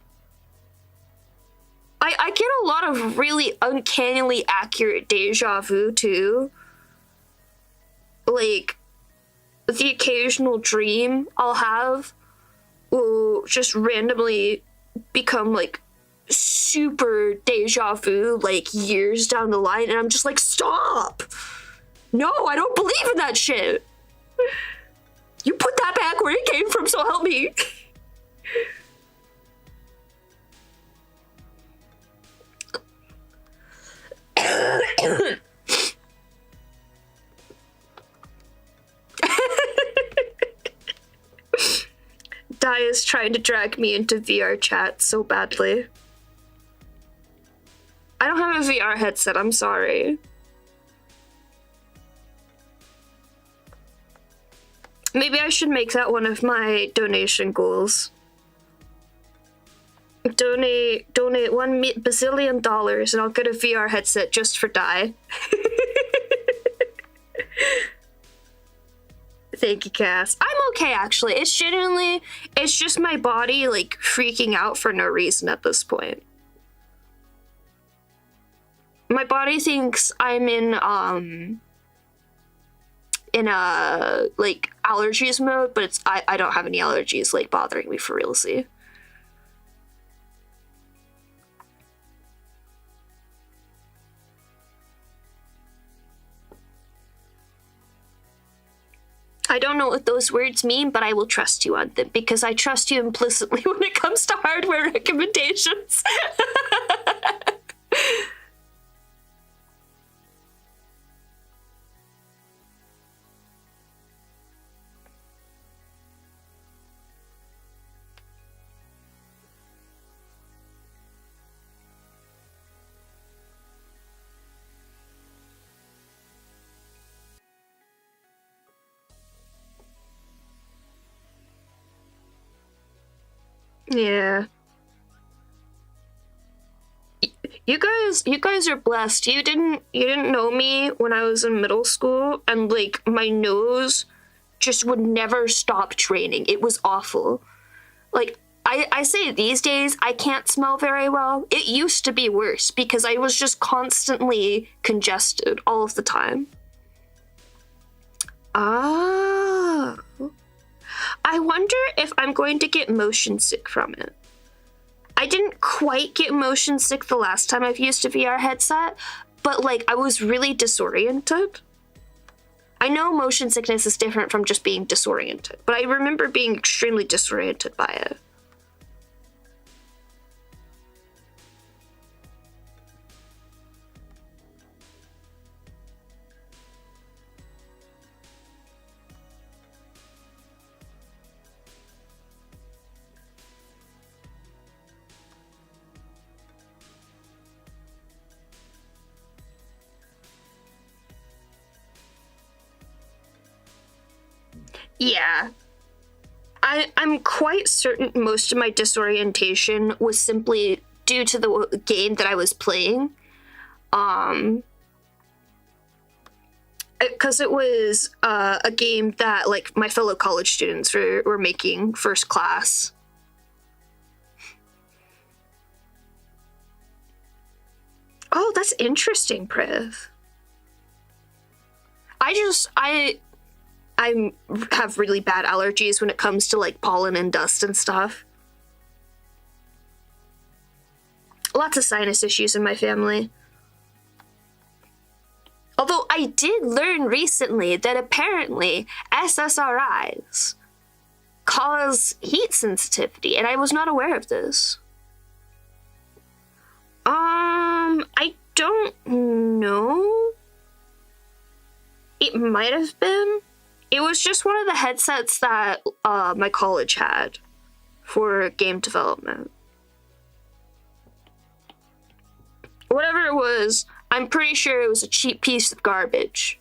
I get a lot of really uncannily accurate deja vu, too. Like, the occasional dream I'll have will just randomly become, like, super deja vu, like, years down the line, and I'm just like, stop! No, I don't believe in that shit! You put that back where it came from, so help me. Dai is trying to drag me into VR chat so badly. I don't have a VR headset, I'm sorry. Maybe I should make that one of my donation goals. Donate $1 bazillion and I'll get a VR headset just for Dai. Thank you, Cass. I'm okay, actually. It's just my body, like, freaking out for no reason at this point. My body thinks I'm in a, like, allergies mode, but I don't have any allergies, like, bothering me for realsy. I don't know what those words mean, but I will trust you on them, because I trust you implicitly when it comes to hardware recommendations. Yeah. You guys are blessed. You didn't know me when I was in middle school, and like my nose just would never stop draining. It was awful. Like I say these days I can't smell very well. It used to be worse because I was just constantly congested all of the time. Ah. I wonder if I'm going to get motion sick from it. I didn't quite get motion sick the last time I've used a VR headset, but like I was really disoriented. I know motion sickness is different from just being disoriented, but I remember being extremely disoriented by it. Yeah. I'm quite certain most of my disorientation was simply due to the game that I was playing. Because it was a game that like my fellow college students were making first class. Oh, that's interesting, Priv. I have really bad allergies when it comes to like pollen and dust and stuff. Lots of sinus issues in my family. Although I did learn recently that apparently SSRIs cause heat sensitivity, and I was not aware of this. I don't know. It might have been. It was just one of the headsets that my college had for game development. Whatever it was, I'm pretty sure it was a cheap piece of garbage.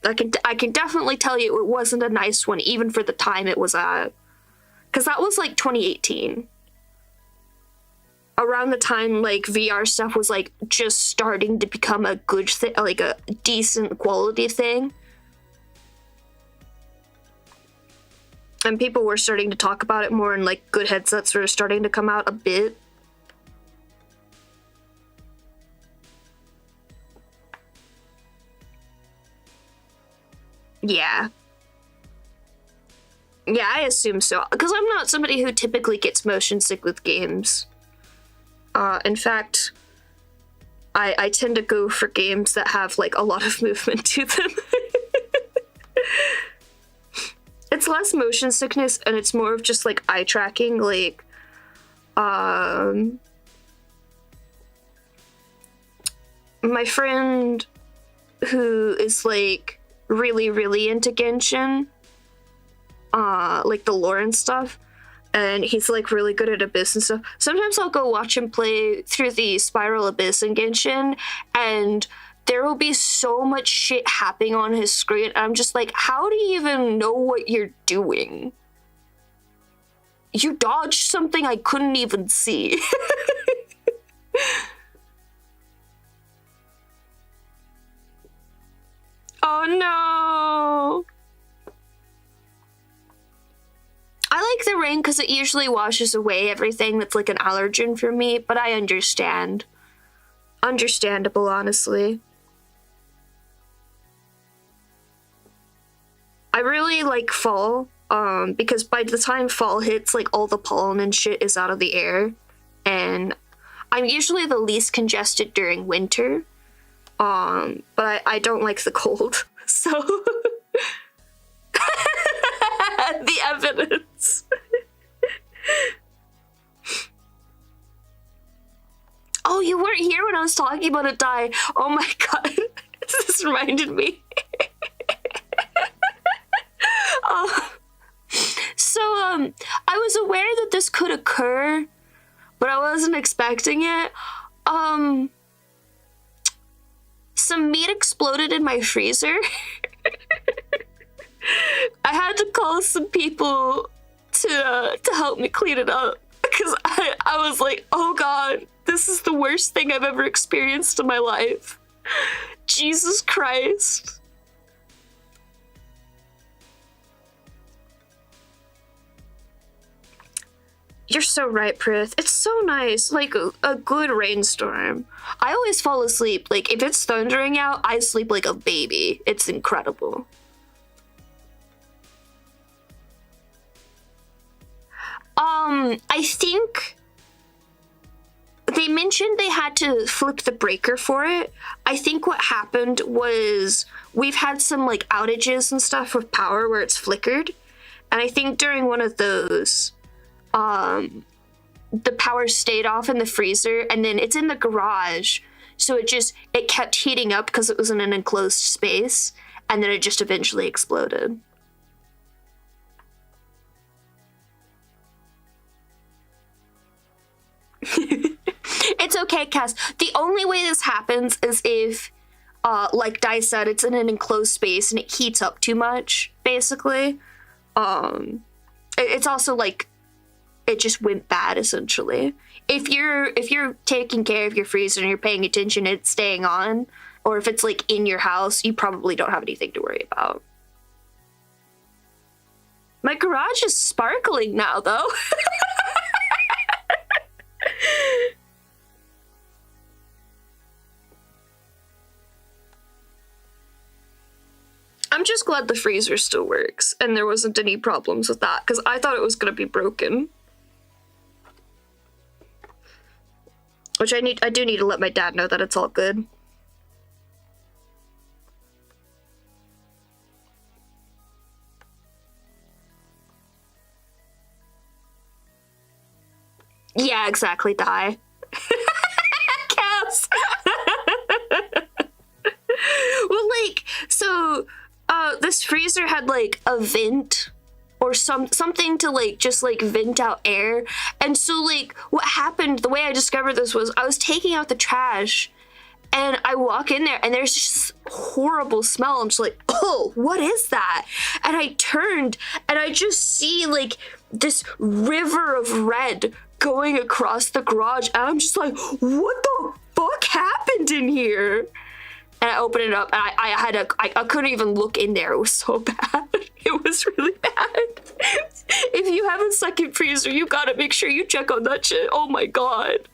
I can definitely tell you it wasn't a nice one, even for the time it was at. Because that was like 2018. Around the time like VR stuff was like just starting to become a good thing, like a decent quality thing. And people were starting to talk about it more, and like good headsets were starting to come out a bit. Yeah. Yeah, I assume so. Because I'm not somebody who typically gets motion sick with games. In fact, I tend to go for games that have like a lot of movement to them. It's less motion sickness and it's more of just like eye tracking. Like, my friend who is like really, really into Genshin, like the lore and stuff, and he's like really good at Abyss and stuff. Sometimes I'll go watch him play through the Spiral Abyss in Genshin, and there will be so much shit happening on his screen. And I'm just like, how do you even know what you're doing? You dodged something I couldn't even see. Oh no! I like the rain because it usually washes away everything that's like an allergen for me, but I understand. Understandable, honestly. I really like fall, because by the time fall hits, like all the pollen and shit is out of the air, and I'm usually the least congested during winter, but I don't like the cold, so the evidence. Oh, you weren't here when I was talking about a die. Oh my god, this reminded me. So, I was aware that this could occur, but I wasn't expecting it. Some meat exploded in my freezer. I had to call some people to help me clean it up, because I was like, oh god, this is the worst thing I've ever experienced in my life. Jesus Christ. You're so right, Prith. It's so nice. Like a good rainstorm. I always fall asleep. Like if it's thundering out, I sleep like a baby. It's incredible. I think they mentioned they had to flip the breaker for it. I think what happened was we've had some like outages and stuff with power where it's flickered. And I think during one of those, the power stayed off in the freezer, and then it's in the garage. So it kept heating up because it was in an enclosed space, and then it just eventually exploded. It's okay, Cass. The only way this happens is if, like Di said, it's in an enclosed space and it heats up too much, basically. It's also like it just went bad, essentially. If you're taking care of your freezer and you're paying attention, it's staying on, or if it's like in your house, you probably don't have anything to worry about. My garage is sparkling now, though. I'm just glad the freezer still works and there wasn't any problems with that, because I thought it was going to be broken. Which I do need to let my dad know that it's all good. Yeah, exactly, Di. Cass. Well, like, so this freezer had like a vent or something to like just like vent out air. And so like what happened, the way I discovered this was I was taking out the trash and I walk in there and there's just horrible smell. I'm just like, oh, what is that? And I turned and I just see like this river of red going across the garage. And I'm just like, what the fuck happened in here? And I opened it up and I couldn't even look in there. It was so bad. It was really bad. If you have a second freezer, you gotta make sure you check on that shit. Oh my god.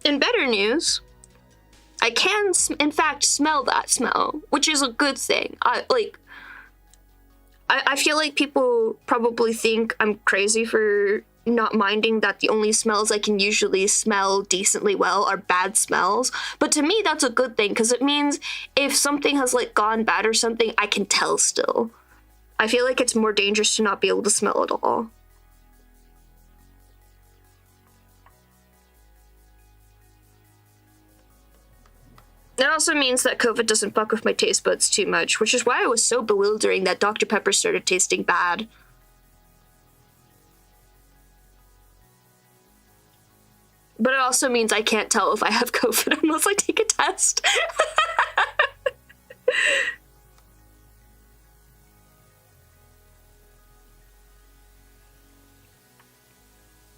In better news, I can, in fact, smell that smell, which is a good thing. I feel like people probably think I'm crazy for not minding that the only smells I can usually smell decently well are bad smells. But to me, that's a good thing, because it means if something has, like, gone bad or something, I can tell still. I feel like it's more dangerous to not be able to smell at all. That also means that COVID doesn't fuck with my taste buds too much, which is why it was so bewildering that Dr. Pepper started tasting bad. But it also means I can't tell if I have COVID unless I take a test.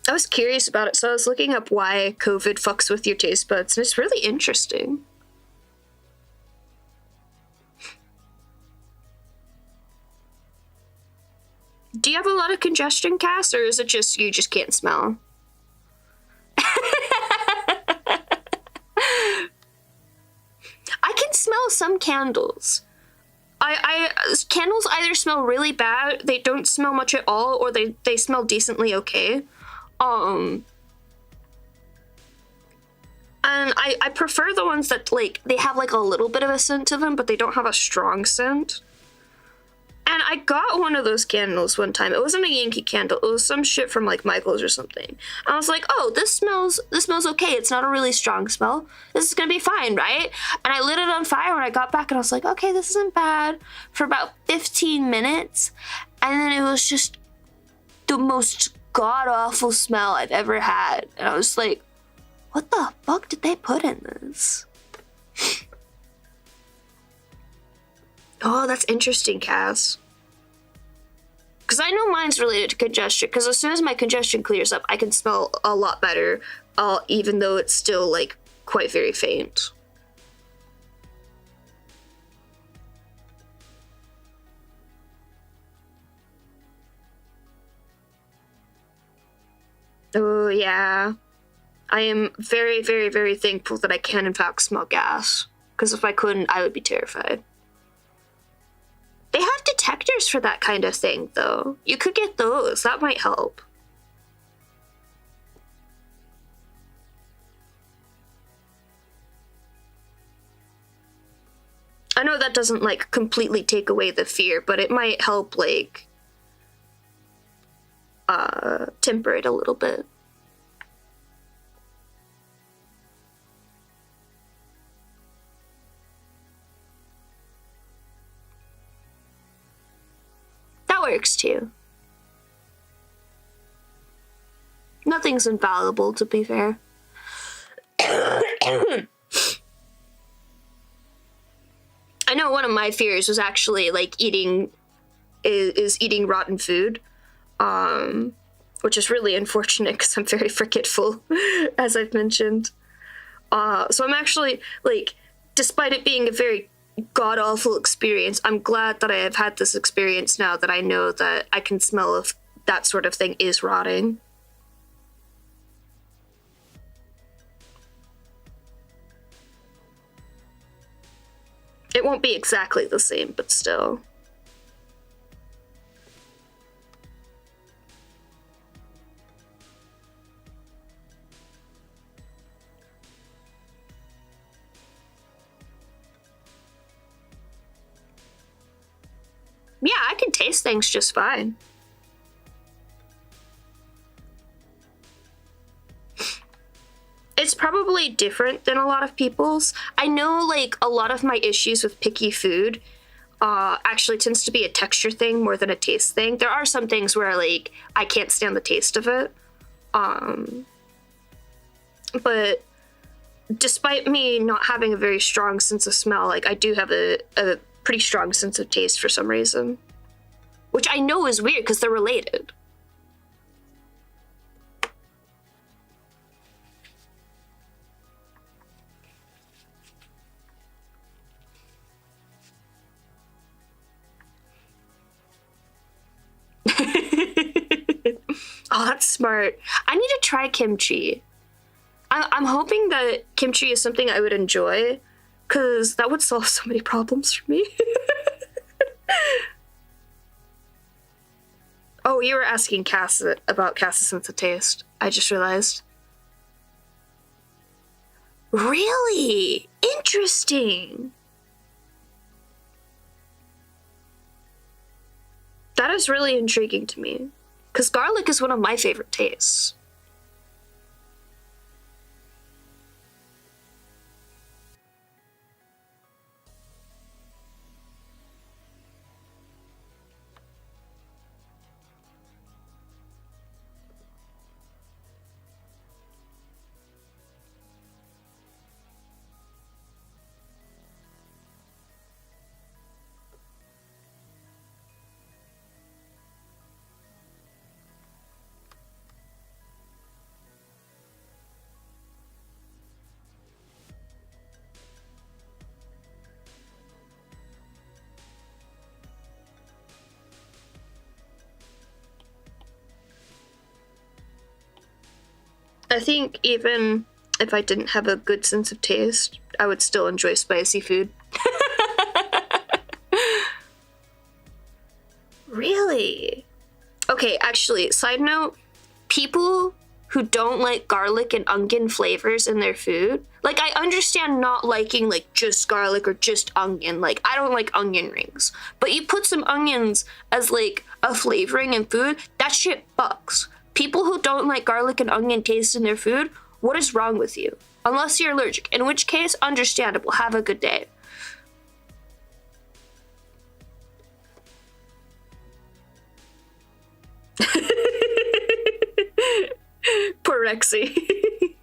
I was curious about it, so I was looking up why COVID fucks with your taste buds, and it's really interesting. Do you have a lot of congestion, Cass, or is it just you just can't smell? I can smell some candles. Candles either smell really bad, they don't smell much at all, or they smell decently okay. And I prefer the ones that, like, they have, like, a little bit of a scent to them, but they don't have a strong scent. And I got one of those candles one time. It wasn't a Yankee candle. It was some shit from, like, Michael's or something. I was like, oh, this smells okay. It's not a really strong smell. This is gonna be fine, right? And I lit it on fire when I got back, and I was like, okay, this isn't bad, for about 15 minutes. And then it was just the most god-awful smell I've ever had. And I was like, what the fuck did they put in this? Oh, that's interesting, Cass. Because I know mine's related to congestion, because as soon as my congestion clears up, I can smell a lot better. even though it's still like quite very faint. Oh yeah. I am very, very, very thankful that I can in fact smell gas. Because if I couldn't, I would be terrified. They have detectors for that kind of thing, though. You could get those. That might help. I know that doesn't, like, completely take away the fear, but it might help, like, temper it a little bit. That works, too. Nothing's infallible, to be fair. I know one of my fears was actually like eating rotten food, which is really unfortunate because I'm very forgetful, as I've mentioned. So I'm actually like, despite it being a very god awful experience, I'm glad that I have had this experience now that I know that I can smell if that sort of thing is rotting. It won't be exactly the same, but still. Yeah, I can taste things just fine. It's probably different than a lot of people's. I know, like, a lot of my issues with picky food actually tends to be a texture thing more than a taste thing. There are some things where, like, I can't stand the taste of it. But despite me not having a very strong sense of smell, like, I do have a pretty strong sense of taste for some reason. Which I know is weird because they're related. Oh, that's smart. I need to try kimchi. I'm hoping that kimchi is something I would enjoy, because that would solve so many problems for me. Oh, you were asking Cass about Cass's sense of taste. I just realized. Really? Interesting. That is really intriguing to me, because garlic is one of my favorite tastes. I think even if I didn't have a good sense of taste, I would still enjoy spicy food. Really? Okay, actually, side note, people who don't like garlic and onion flavors in their food, like, I understand not liking, like, just garlic or just onion. Like, I don't like onion rings. But you put some onions as, like, a flavoring in food, that shit fucks. People who don't like garlic and onion taste in their food, what is wrong with you? Unless you're allergic, in which case, understandable. Have a good day. Poor Rexy.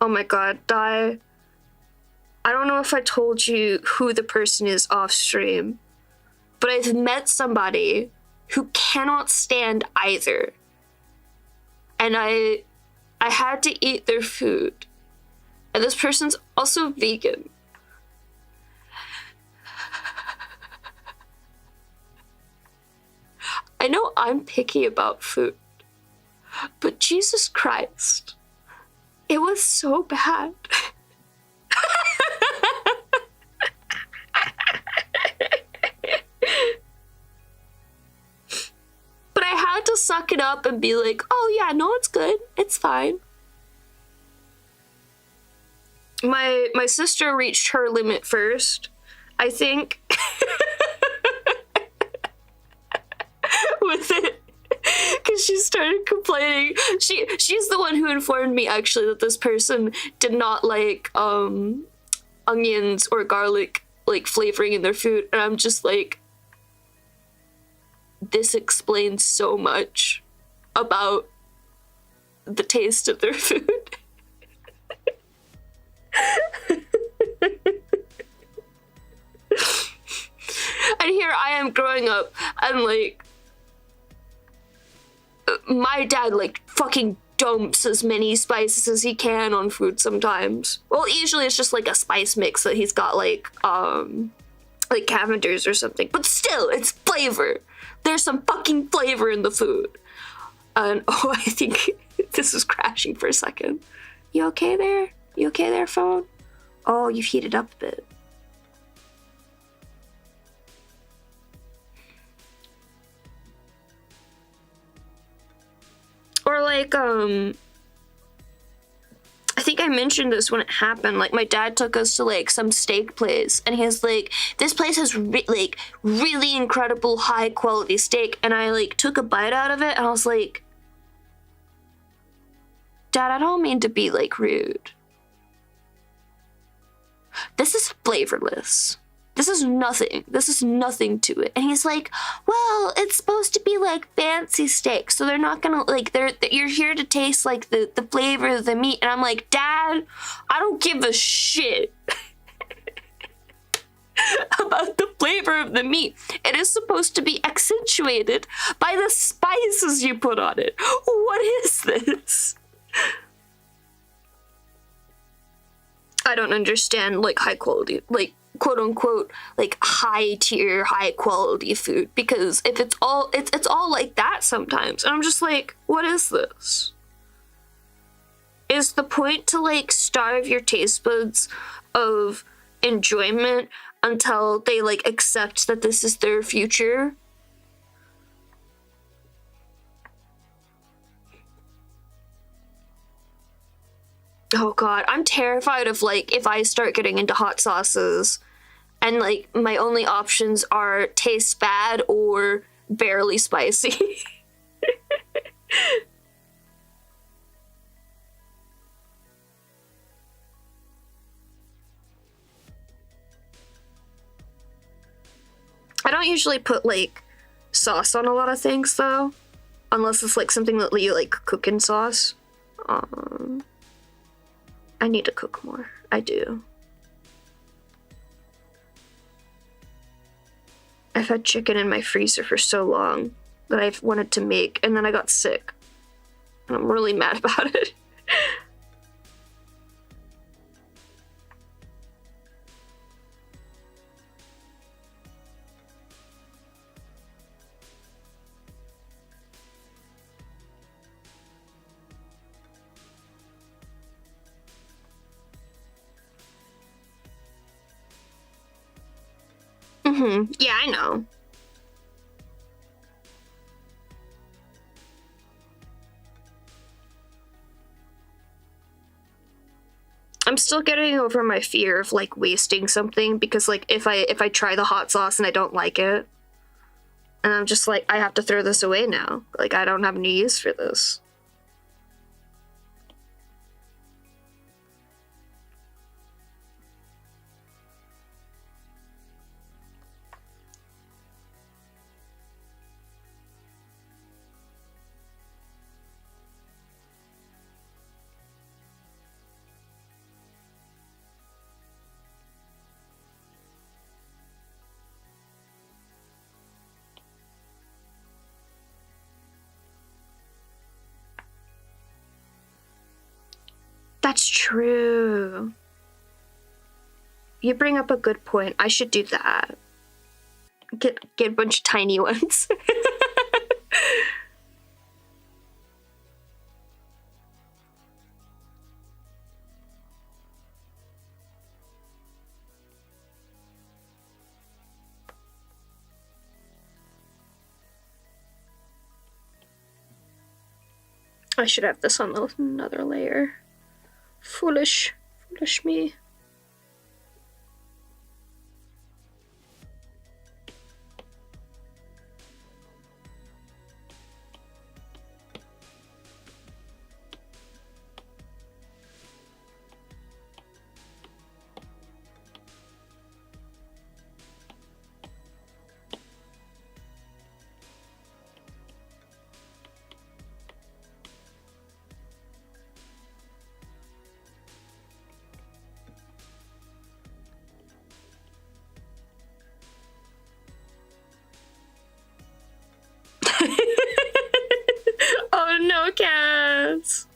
Oh my god, I don't know if I told you who the person is off stream, but I've met somebody who cannot stand either and I had to eat their food. And this person's also vegan. I know I'm picky about food, but Jesus Christ, it was so bad. But I had to suck it up and be like, oh yeah, no, it's good. It's fine. My sister reached her limit first, I think. With it. Because she started complaining. She's the one who informed me actually that this person did not like onions or garlic like flavoring in their food, and I'm just like, this explains so much about the taste of their food. And here I am growing up and like my dad like fucking dumps as many spices as he can on food sometimes. Well, usually it's just like a spice mix that he's got like Cavender's or something. But still, it's flavor. There's some fucking flavor in the food. And oh, I think this is crashing for a second. You okay there? You okay there, phone? Oh, you've heated up a bit. Or like, I think I mentioned this when it happened. Like, my dad took us to like some steak place, and he's like, "This place has like really incredible high quality steak." And I like took a bite out of it, and I was like, "Dad, I don't mean to be like rude. This is flavorless. This is nothing. This is nothing to it." And he's like, "Well, it's supposed to be like fancy steak, so they're not gonna like you're here to taste like the flavor of the meat." And I'm like, "Dad, I don't give a shit about the flavor of the meat. It is supposed to be accentuated by the spices you put on it. What is this?" I don't understand like high quality, like quote unquote, like high tier, high quality food, because if it's all like that sometimes. And I'm just like, what is this? Is the point to like starve your taste buds of enjoyment until they like accept that this is their future? Oh god, I'm terrified of like if I start getting into hot sauces and like my only options are taste bad or barely spicy. I don't usually put like sauce on a lot of things though, unless it's like something that you like cook in sauce. I need to cook more. I do. I've had chicken in my freezer for so long that I've wanted to make, and then I got sick. And I'm really mad about it. Yeah, I know. I'm still getting over my fear of like wasting something, because like if I try the hot sauce and I don't like it, and I'm just like, I have to throw this away now. Like I don't have any use for this. That's true. You bring up a good point. I should do that. Get a bunch of tiny ones. I should have this on another layer. Foolish me. Oh no, cats!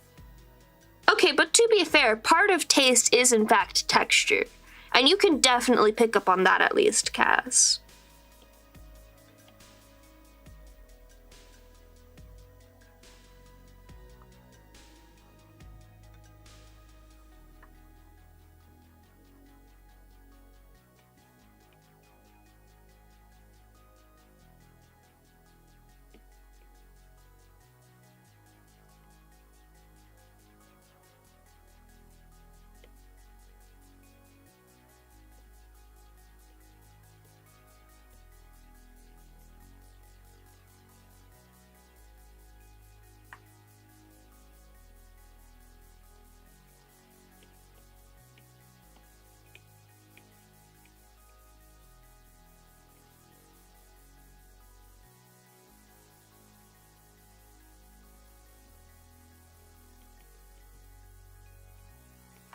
Okay, but to be fair, part of taste is in fact texture. And you can definitely pick up on that at least, Cass.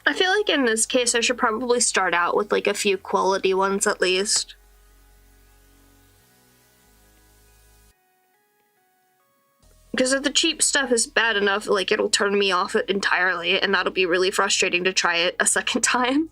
I feel like in this case I should probably start out with like a few quality ones at least. Because if the cheap stuff is bad enough, like it'll turn me off it entirely, and that'll be really frustrating to try it a second time.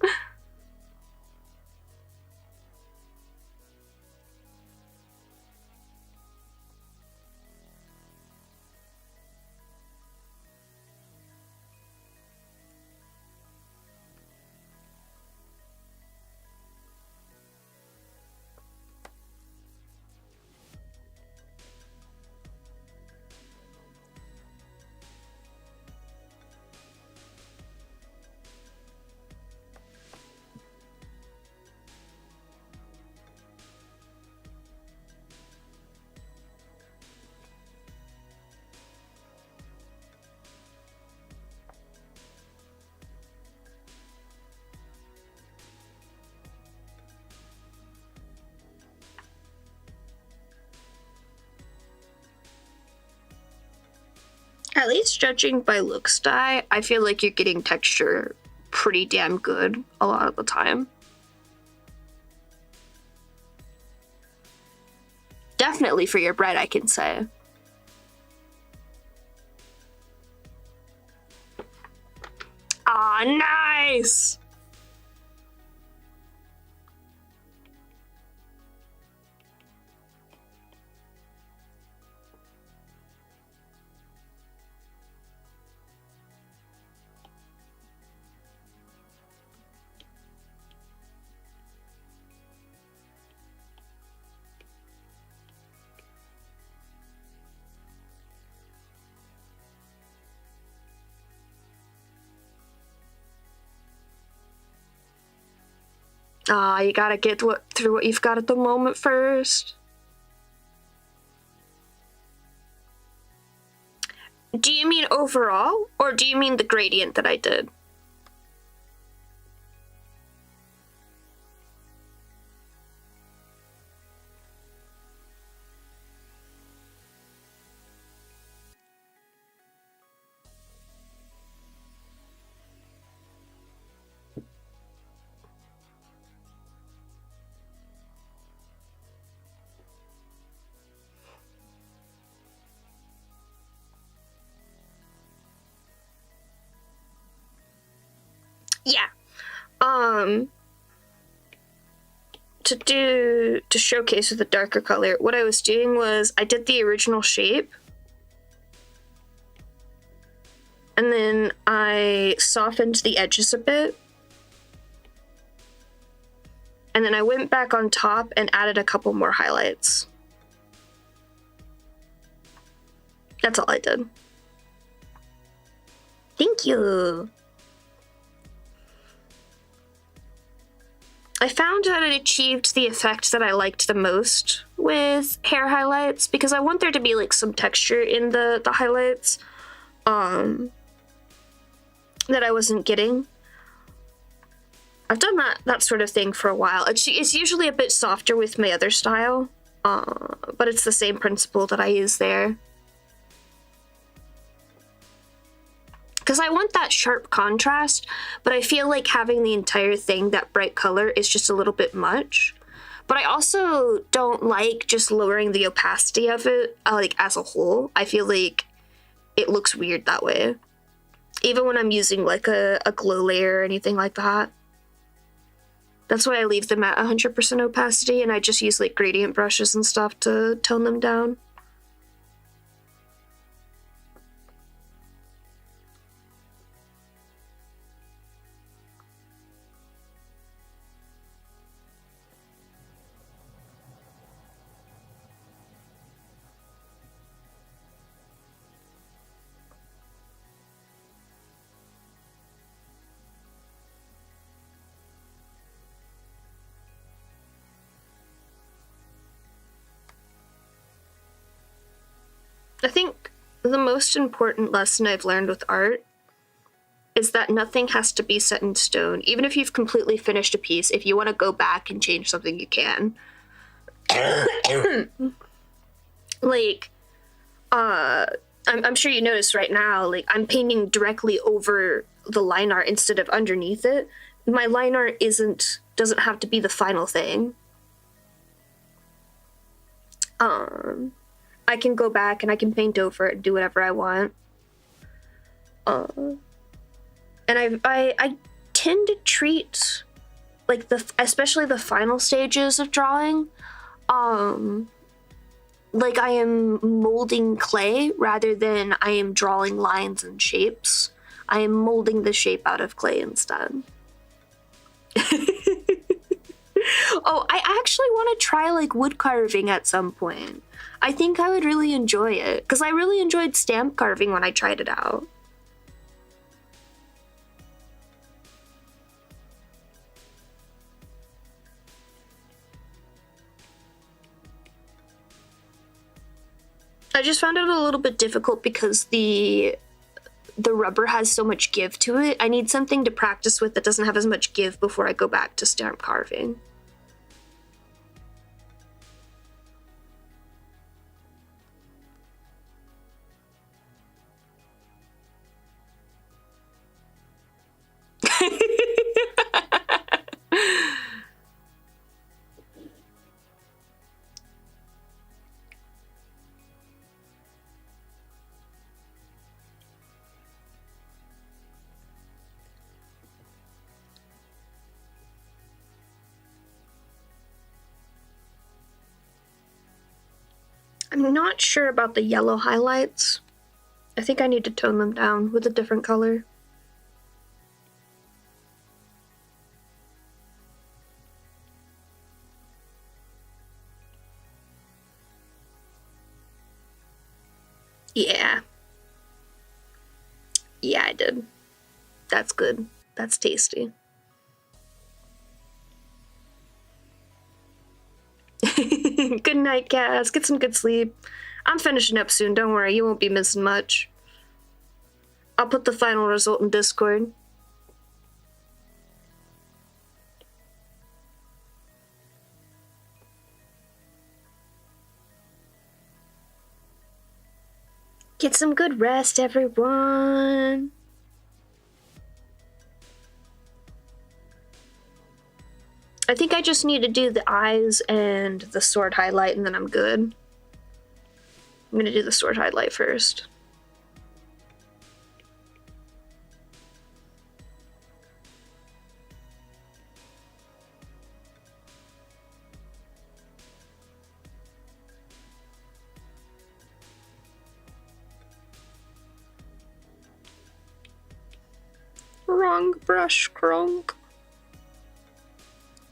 At least judging by looks dye, I feel like you're getting texture pretty damn good a lot of the time. Definitely for your bread, I can say. Ah, nice! Ah, you gotta get through what you've got at the moment first. Do you mean overall, or do you mean the gradient that I did? Yeah. To showcase with a darker color, what I was doing was I did the original shape, and then I softened the edges a bit, and then I went back on top and added a couple more highlights. That's all I did. Thank you. I found that it achieved the effect that I liked the most with hair highlights, because I want there to be like some texture in the highlights that I wasn't getting. I've done that sort of thing for a while. It's usually a bit softer with my other style, but it's the same principle that I use there. Because I want that sharp contrast, but I feel like having the entire thing that bright color is just a little bit much. But I also don't like just lowering the opacity of it, like, as a whole. I feel like it looks weird that way. Even when I'm using, like, a glow layer or anything like that. That's why I leave them at 100% opacity, and I just use, like, gradient brushes and stuff to tone them down. I think the most important lesson I've learned with art is that nothing has to be set in stone. Even if you've completely finished a piece, if you want to go back and change something, you can. Like, I'm sure you notice right now, like, I'm painting directly over the line art instead of underneath it. My line art doesn't have to be the final thing. I can go back and I can paint over it and do whatever I want. And I tend to treat, like, especially the final stages of drawing, like I am molding clay rather than I am drawing lines and shapes. I am molding the shape out of clay instead. Oh, I actually want to try, like, wood carving at some point. I think I would really enjoy it, because I really enjoyed stamp carving when I tried it out. I just found it a little bit difficult because the rubber has so much give to it. I need something to practice with that doesn't have as much give before I go back to stamp carving. I'm not sure about the yellow highlights. I think I need to tone them down with a different color. Yeah. Yeah, I did. That's good. That's tasty. Good night, Cass. Get some good sleep. I'm finishing up soon, don't worry, you won't be missing much. I'll put the final result in Discord. Get some good rest, everyone. I think I just need to do the eyes and the sword highlight, and then I'm good. I'm gonna do the sword highlight first. wrong brush, Kronk.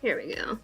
Here we go.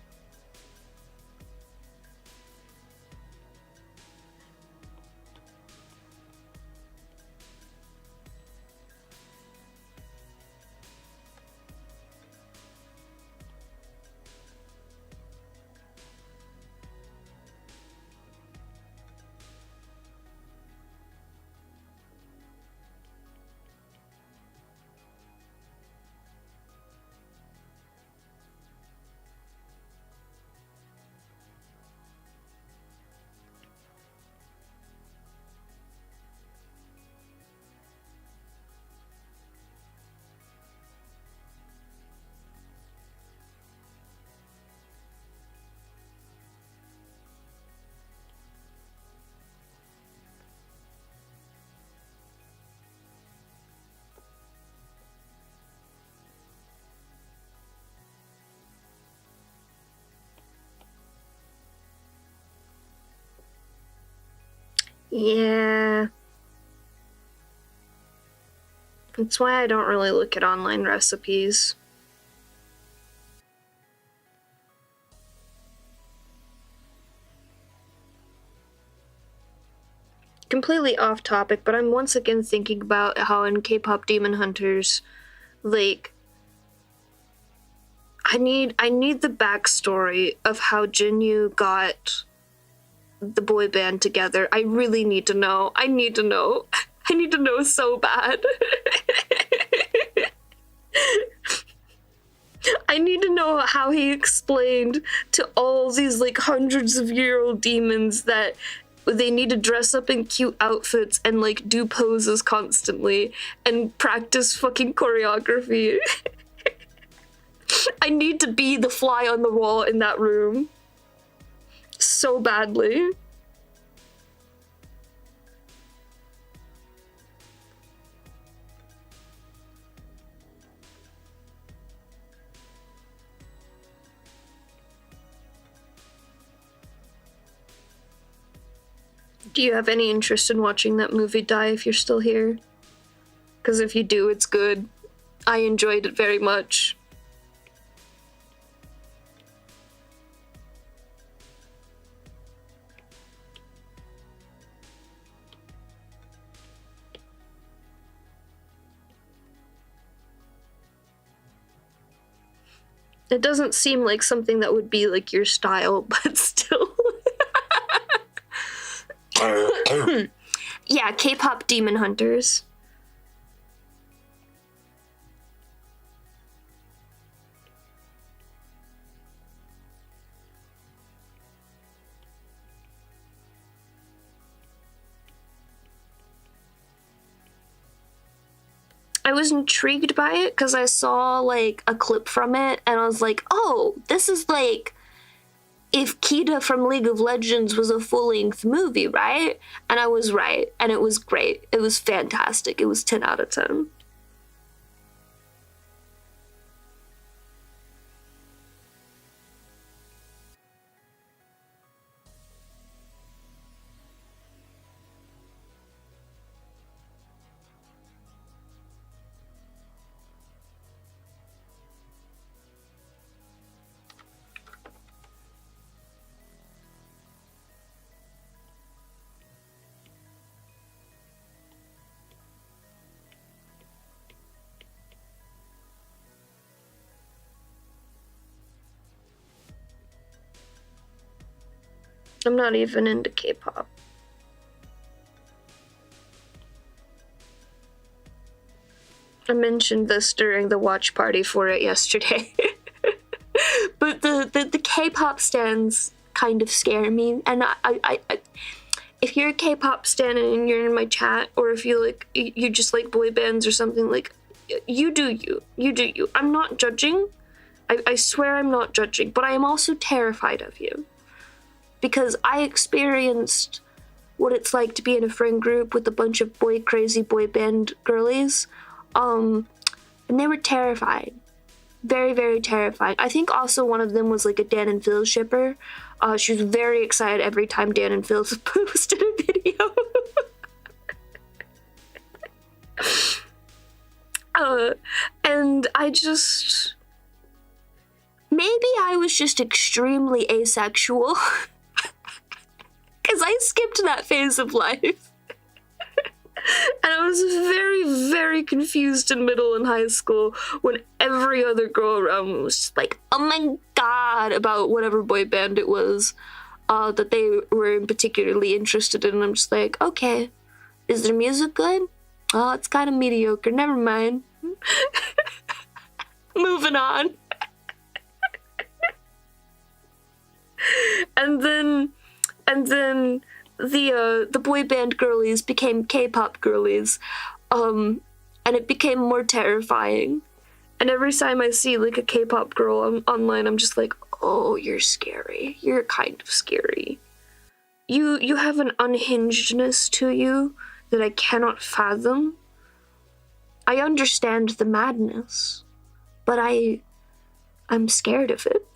Yeah. That's why I don't really look at online recipes. Completely off topic, but I'm once again thinking about how in K-pop Demon Hunters, like, I need the backstory of how Jinyu got the boy band together. I really need to know. I need to know. I need to know so bad. I need to know how he explained to all these like hundreds of year old demons that they need to dress up in cute outfits and like do poses constantly and practice fucking choreography. I need to be the fly on the wall in that room so badly. Do you have any interest in watching that movie, Dai, if you're still here? Because if you do, it's good. I enjoyed it very much. It doesn't seem like something that would be like your style, but still. Yeah, K-pop Demon Hunters. I was intrigued by it because I saw like a clip from it and I was like, oh, this is like if Kita from League of Legends was a full-length movie, right? And I was right, and it was great. It was fantastic. It was 10 out of 10. I'm not even into K-pop. I mentioned this during the watch party for it yesterday. But the K-pop stans kind of scare me, and I if you're a K-pop stan and you're in my chat, or if you like you just like boy bands or something, like you do you. I'm not judging. I swear I'm not judging, but I am also terrified of you. Because I experienced what it's like to be in a friend group with a bunch of crazy boy band girlies. And they were terrified. Very, very terrified. I think also one of them was like a Dan and Phil shipper. She was very excited every time Dan and Phil posted a video. And I just... Maybe I was just extremely asexual. Because I skipped that phase of life. And I was very, very confused in middle and high school when every other girl around me was just like, oh my god, about whatever boy band it was that they were particularly interested in. And I'm just like, okay, is their music good? Oh, it's kind of mediocre. Never mind. Moving on. And then the boy band girlies became K-pop girlies, and it became more terrifying. And every time I see like a K-pop girl online, I'm just like, oh, you're scary. You're kind of scary. You have an unhingedness to you that I cannot fathom. I understand the madness, but I'm scared of it.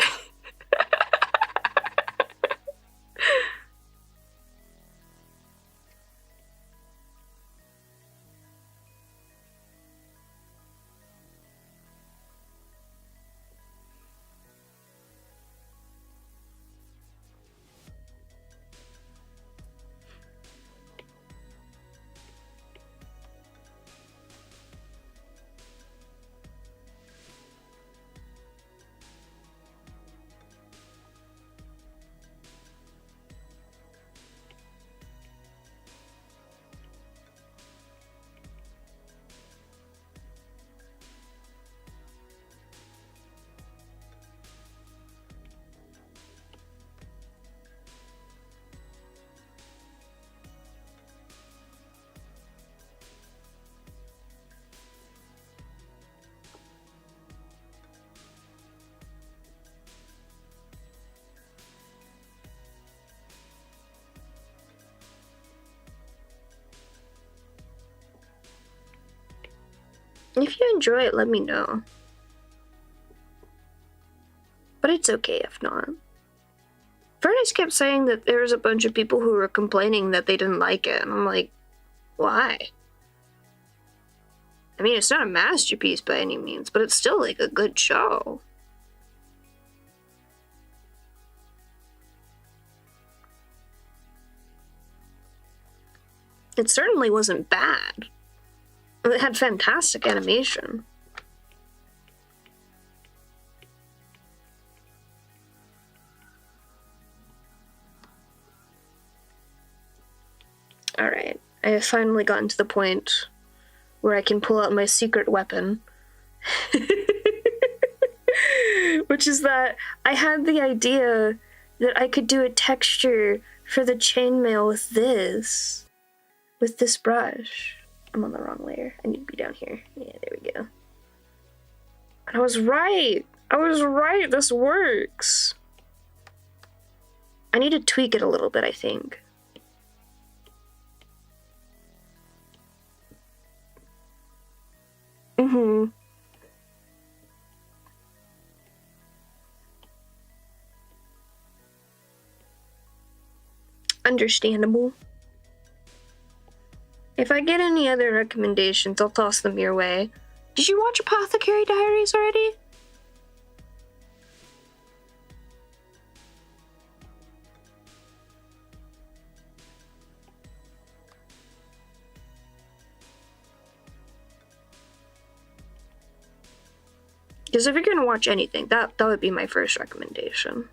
If you enjoy it, let me know. But it's okay if not. Furnace kept saying that there was a bunch of people who were complaining that they didn't like it, and I'm like, why? I mean, it's not a masterpiece by any means, but it's still like a good show. It certainly wasn't bad. It had fantastic animation. Alright, I have finally gotten to the point where I can pull out my secret weapon. Which is that I had the idea that I could do a texture for the chainmail with this brush. I'm on the wrong layer. I need to be down here. Yeah, there we go. And I was right. This works. I need to tweak it a little bit, I think. Understandable. If I get any other recommendations, I'll toss them your way. Did you watch Apothecary Diaries already? Because if you're gonna watch anything, that would be my first recommendation.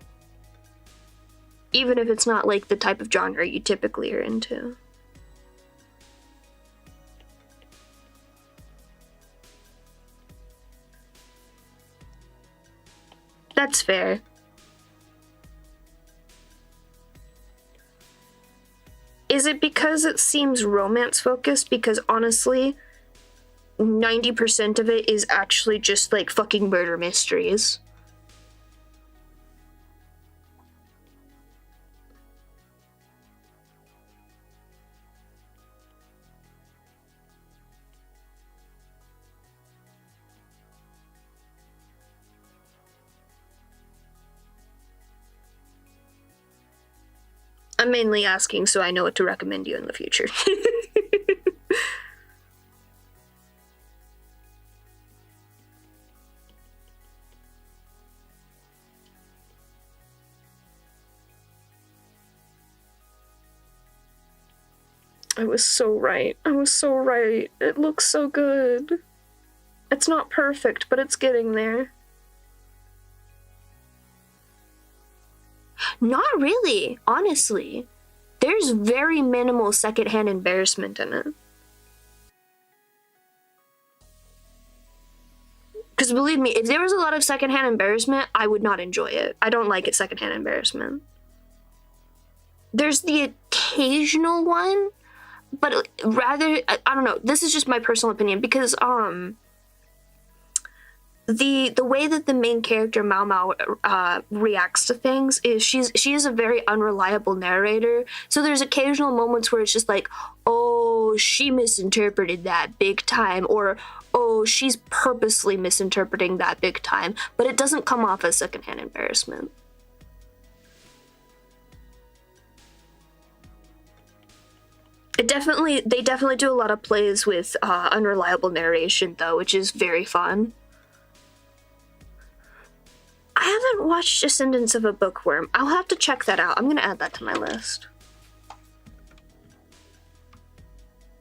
Even if it's not like the type of genre you typically are into. That's fair. Is it because it seems romance focused? Because honestly, 90% of it is actually just like fucking murder mysteries. I'm mainly asking so I know what to recommend you in the future. I was so right. I was so right. It looks so good. It's not perfect, but it's getting there. Not really, honestly. There's very minimal secondhand embarrassment in it. Because believe me, if there was a lot of secondhand embarrassment, I would not enjoy it. I don't like it, secondhand embarrassment. There's the occasional one, but rather, I don't know, this is just my personal opinion, because the way that the main character Mao Mao reacts to things is she is a very unreliable narrator. So there's occasional moments where it's just like, oh, she misinterpreted that big time, or oh, she's purposely misinterpreting that big time, but it doesn't come off as secondhand embarrassment. They definitely do a lot of plays with unreliable narration though, which is very fun. I haven't watched Descendants of a Bookworm. I'll have to check that out. I'm gonna add that to my list.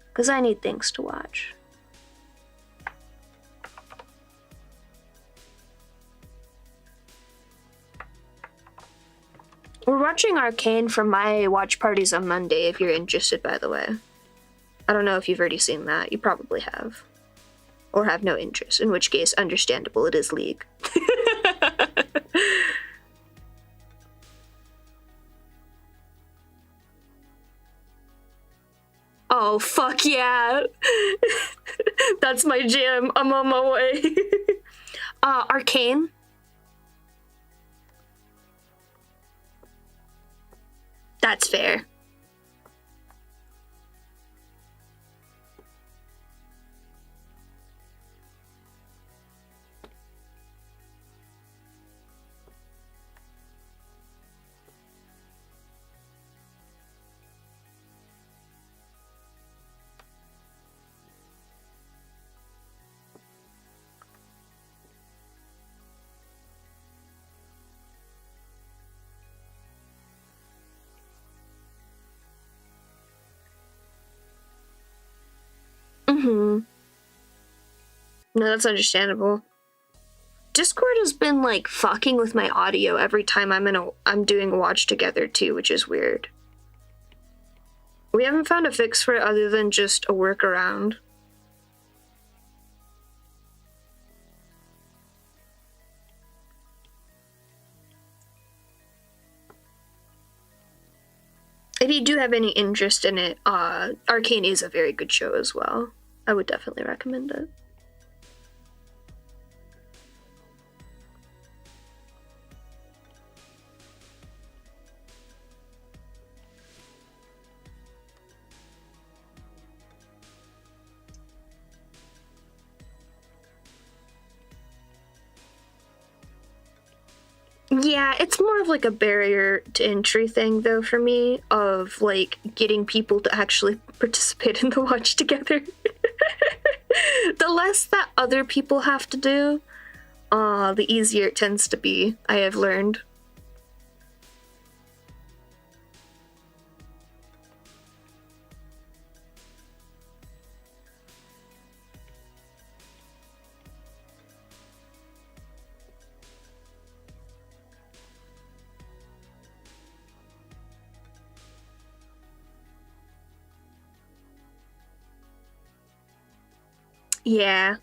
Because I need things to watch. We're watching Arcane for my watch parties on Monday, if you're interested, by the way. I don't know if you've already seen that. You probably have. Or have no interest, in which case, understandable, it is League. Oh, fuck yeah. That's my jam. I'm on my way. Arcane. That's fair. Mm-hmm. No, that's understandable. Discord has been like fucking with my audio every time I'm doing a watch together too, which is weird. We haven't found a fix for it other than just a workaround. If you do have any interest in it, Arcane is a very good show as well. I would definitely recommend it. Yeah, it's more of like a barrier to entry thing though for me, of like getting people to actually participate in the watch together. The less that other people have to do, the easier it tends to be, I have learned. Yeah.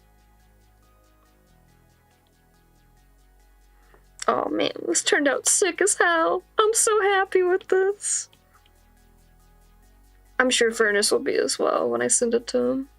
Oh man, this turned out sick as hell. I'm so happy with this. I'm sure Furnace will be as well when I send it to him.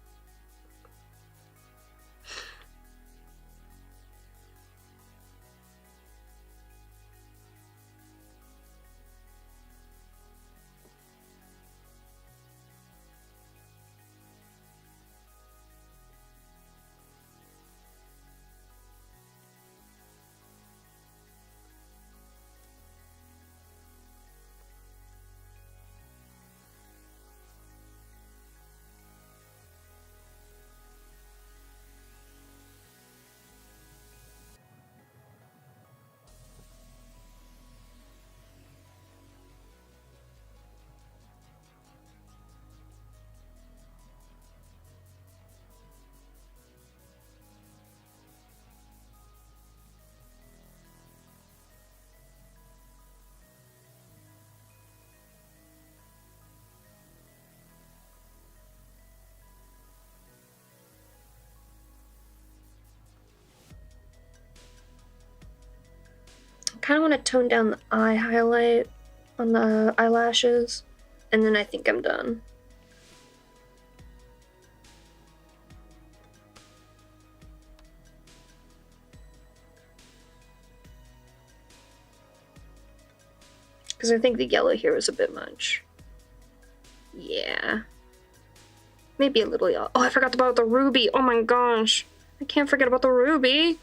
kind of want to tone down the eye highlight on the eyelashes, and then I think I'm done. Because I think the yellow here was a bit much. Yeah. Maybe a little yellow. Oh, I forgot about the ruby. Oh my gosh. I can't forget about the ruby.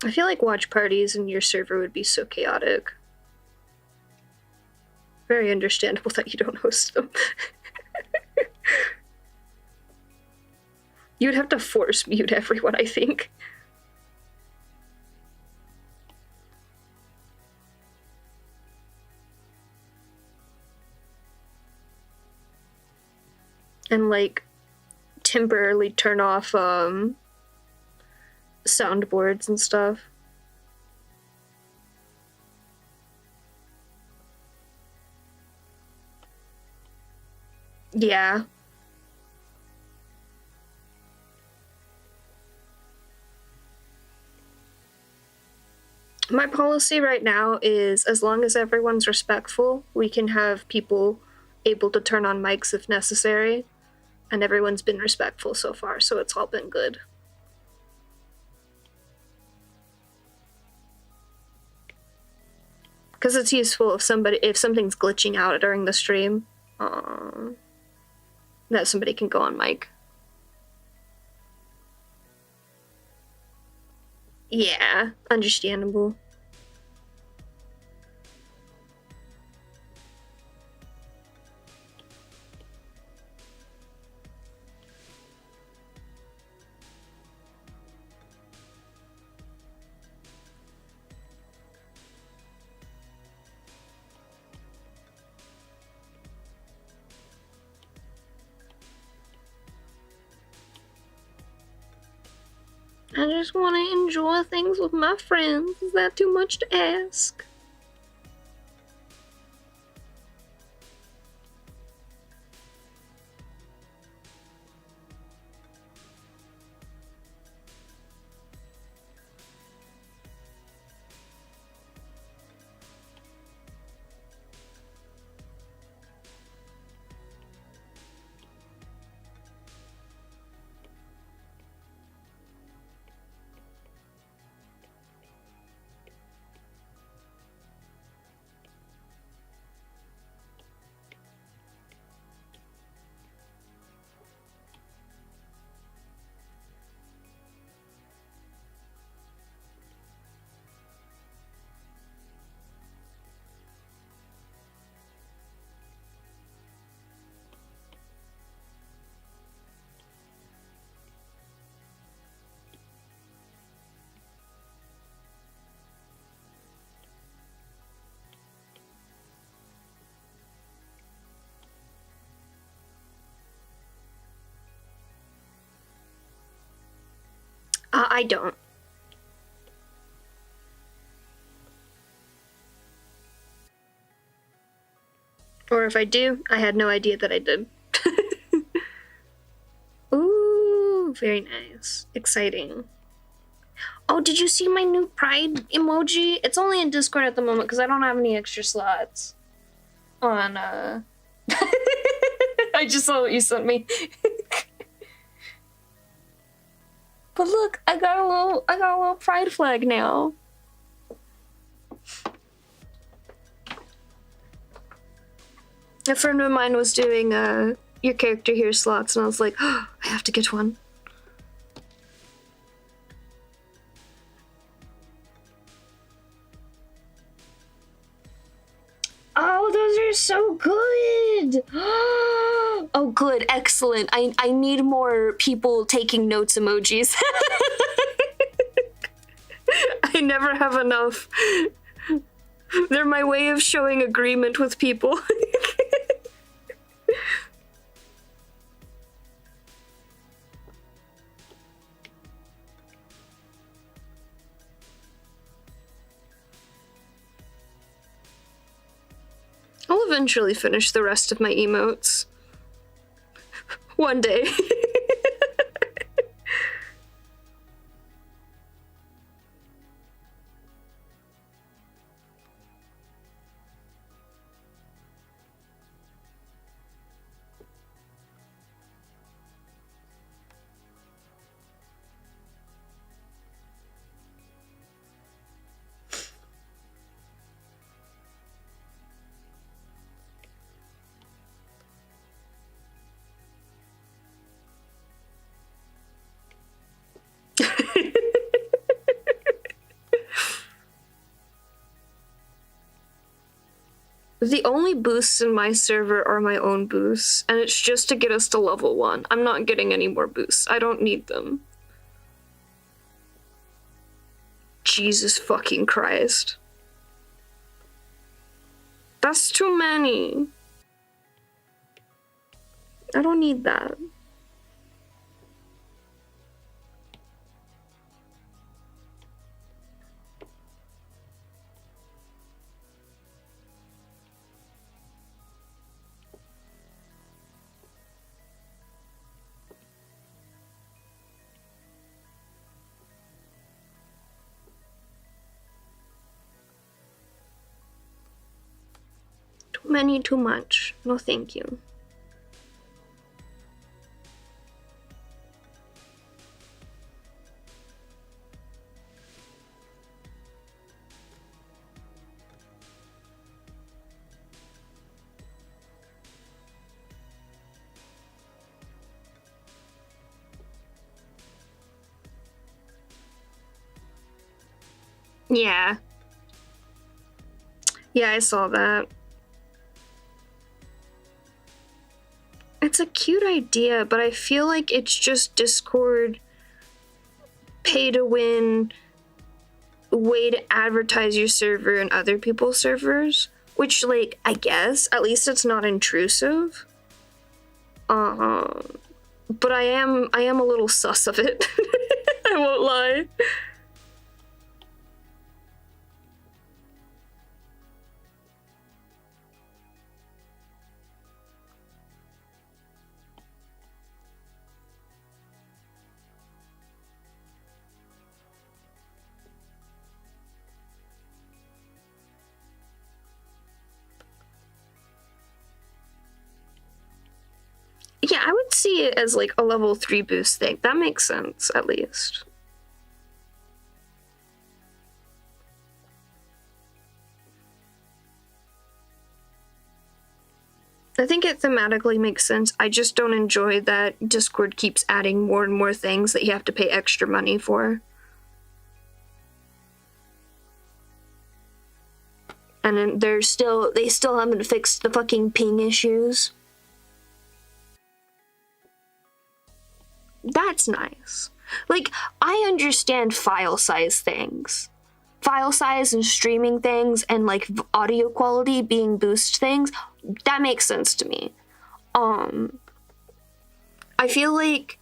I feel like watch parties in your server would be so chaotic. Very understandable that you don't host them. You'd have to force mute everyone, I think. And like temporarily turn off soundboards and stuff. Yeah. My policy right now is as long as everyone's respectful, we can have people able to turn on mics if necessary. And everyone's been respectful so far, so it's all been good. Because it's useful if something's glitching out during the stream, that somebody can go on mic. Yeah, understandable. I just want to enjoy things with my friends. Is that too much to ask? I don't. Or if I do, I had no idea that I did. Ooh, very nice. Exciting. Oh, did you see my new pride emoji? It's only in Discord at the moment because I don't have any extra slots on, I just saw what you sent me. But look, I got a little pride flag now. A friend of mine was doing your character here slots, and I was like, oh, I have to get one. Oh, those are so good! Oh, good, excellent. I need more people taking notes emojis. I I never have enough. They're my way of showing agreement with people. I'll eventually finish the rest of my emotes. One day. The only boosts in my server are my own boosts, and it's just to get us to level 1. I'm not getting any more boosts. I don't need them. Jesus fucking Christ. That's too many. I don't need that. Too many, too much. No thank you. Yeah. Yeah, I saw that. It's a cute idea, but I feel like it's just Discord pay to win way to advertise your server and other people's servers, which, like, I guess at least it's not intrusive. But I am a little sus of it. I won't lie. Yeah, I would see it as like a level 3 boost thing. That makes sense, at least. I think it thematically makes sense. I just don't enjoy that Discord keeps adding more and more things that you have to pay extra money for. And then they still haven't fixed the fucking ping issues. That's nice. Like, I understand file size things. File size and streaming things and, like, audio quality being boost things, that makes sense to me. I feel like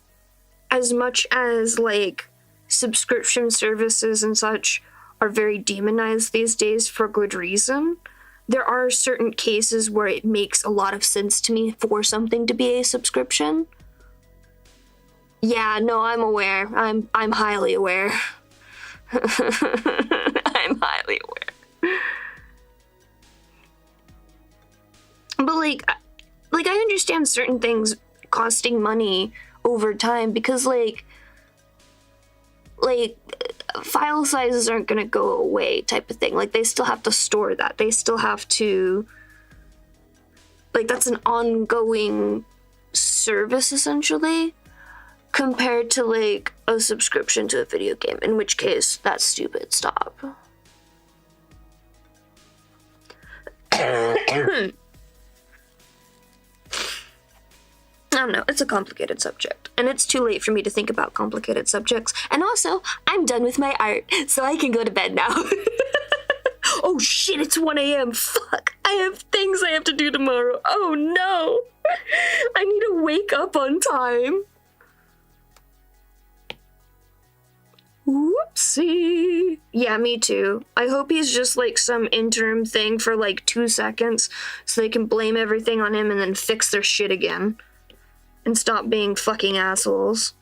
as much as, like, subscription services and such are very demonized these days for good reason, there are certain cases where it makes a lot of sense to me for something to be a subscription. Yeah, no, I'm aware. I'm highly aware. I'm highly aware. But like I understand certain things costing money over time because like file sizes aren't gonna go away type of thing. Like they still have to store that. They still have to, like, that's an ongoing service essentially. Compared to, like, a subscription to a video game, in which case, that's stupid. Stop. I don't know, it's a complicated subject. And it's too late for me to think about complicated subjects. And also, I'm done with my art, so I can go to bed now. Oh shit, it's 1 a.m. Fuck, I have things I have to do tomorrow. Oh no. I need to wake up on time. Whoopsie. Yeah, me too. I hope he's just like some interim thing for like 2 seconds so they can blame everything on him and then fix their shit again. And stop being fucking assholes.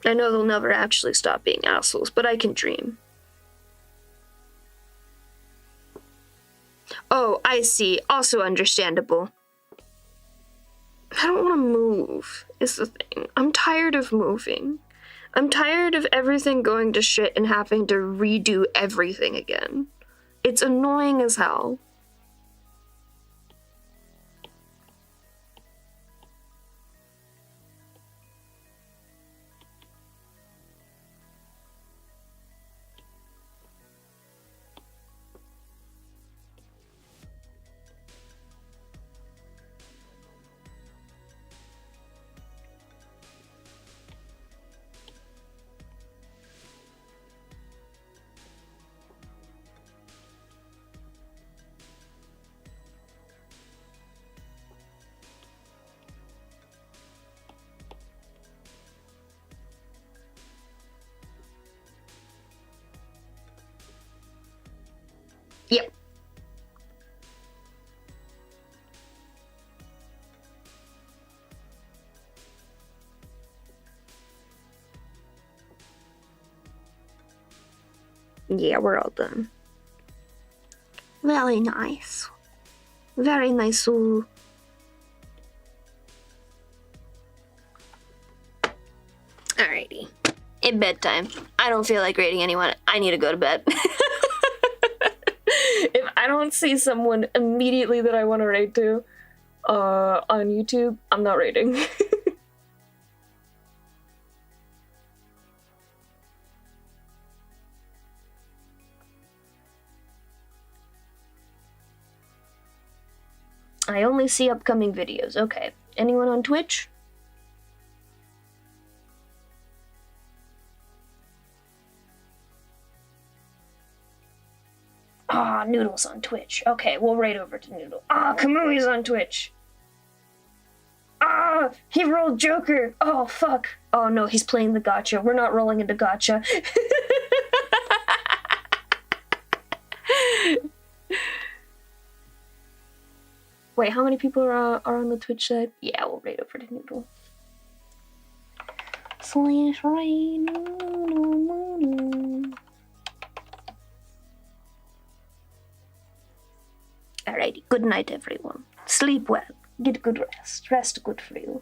I know they'll never actually stop being assholes, but I can dream. Oh, I see. Also understandable. I don't want to move, is the thing. I'm tired of moving. I'm tired of everything going to shit and having to redo everything again. It's annoying as hell. Yep. Yeah, we're all done. Very nice. Very nice. Ooh. Alrighty. It's bedtime. I don't feel like rating anyone. I need to go to bed. If I don't see someone immediately that I want to rate to on YouTube, I'm not rating. I only see upcoming videos. Okay. Anyone on Twitch? Ah, Noodle's on Twitch. Okay, we'll rate over to Noodle. Ah, Kamui's on Twitch. Ah, he rolled Joker. Oh, fuck. Oh, no, he's playing the gacha. We're not rolling into gacha. Wait, how many people are on the Twitch side? Yeah, we'll rate over to Noodle. Slash rain. Alrighty, good night everyone. Sleep well. Get good rest. Rest good for you.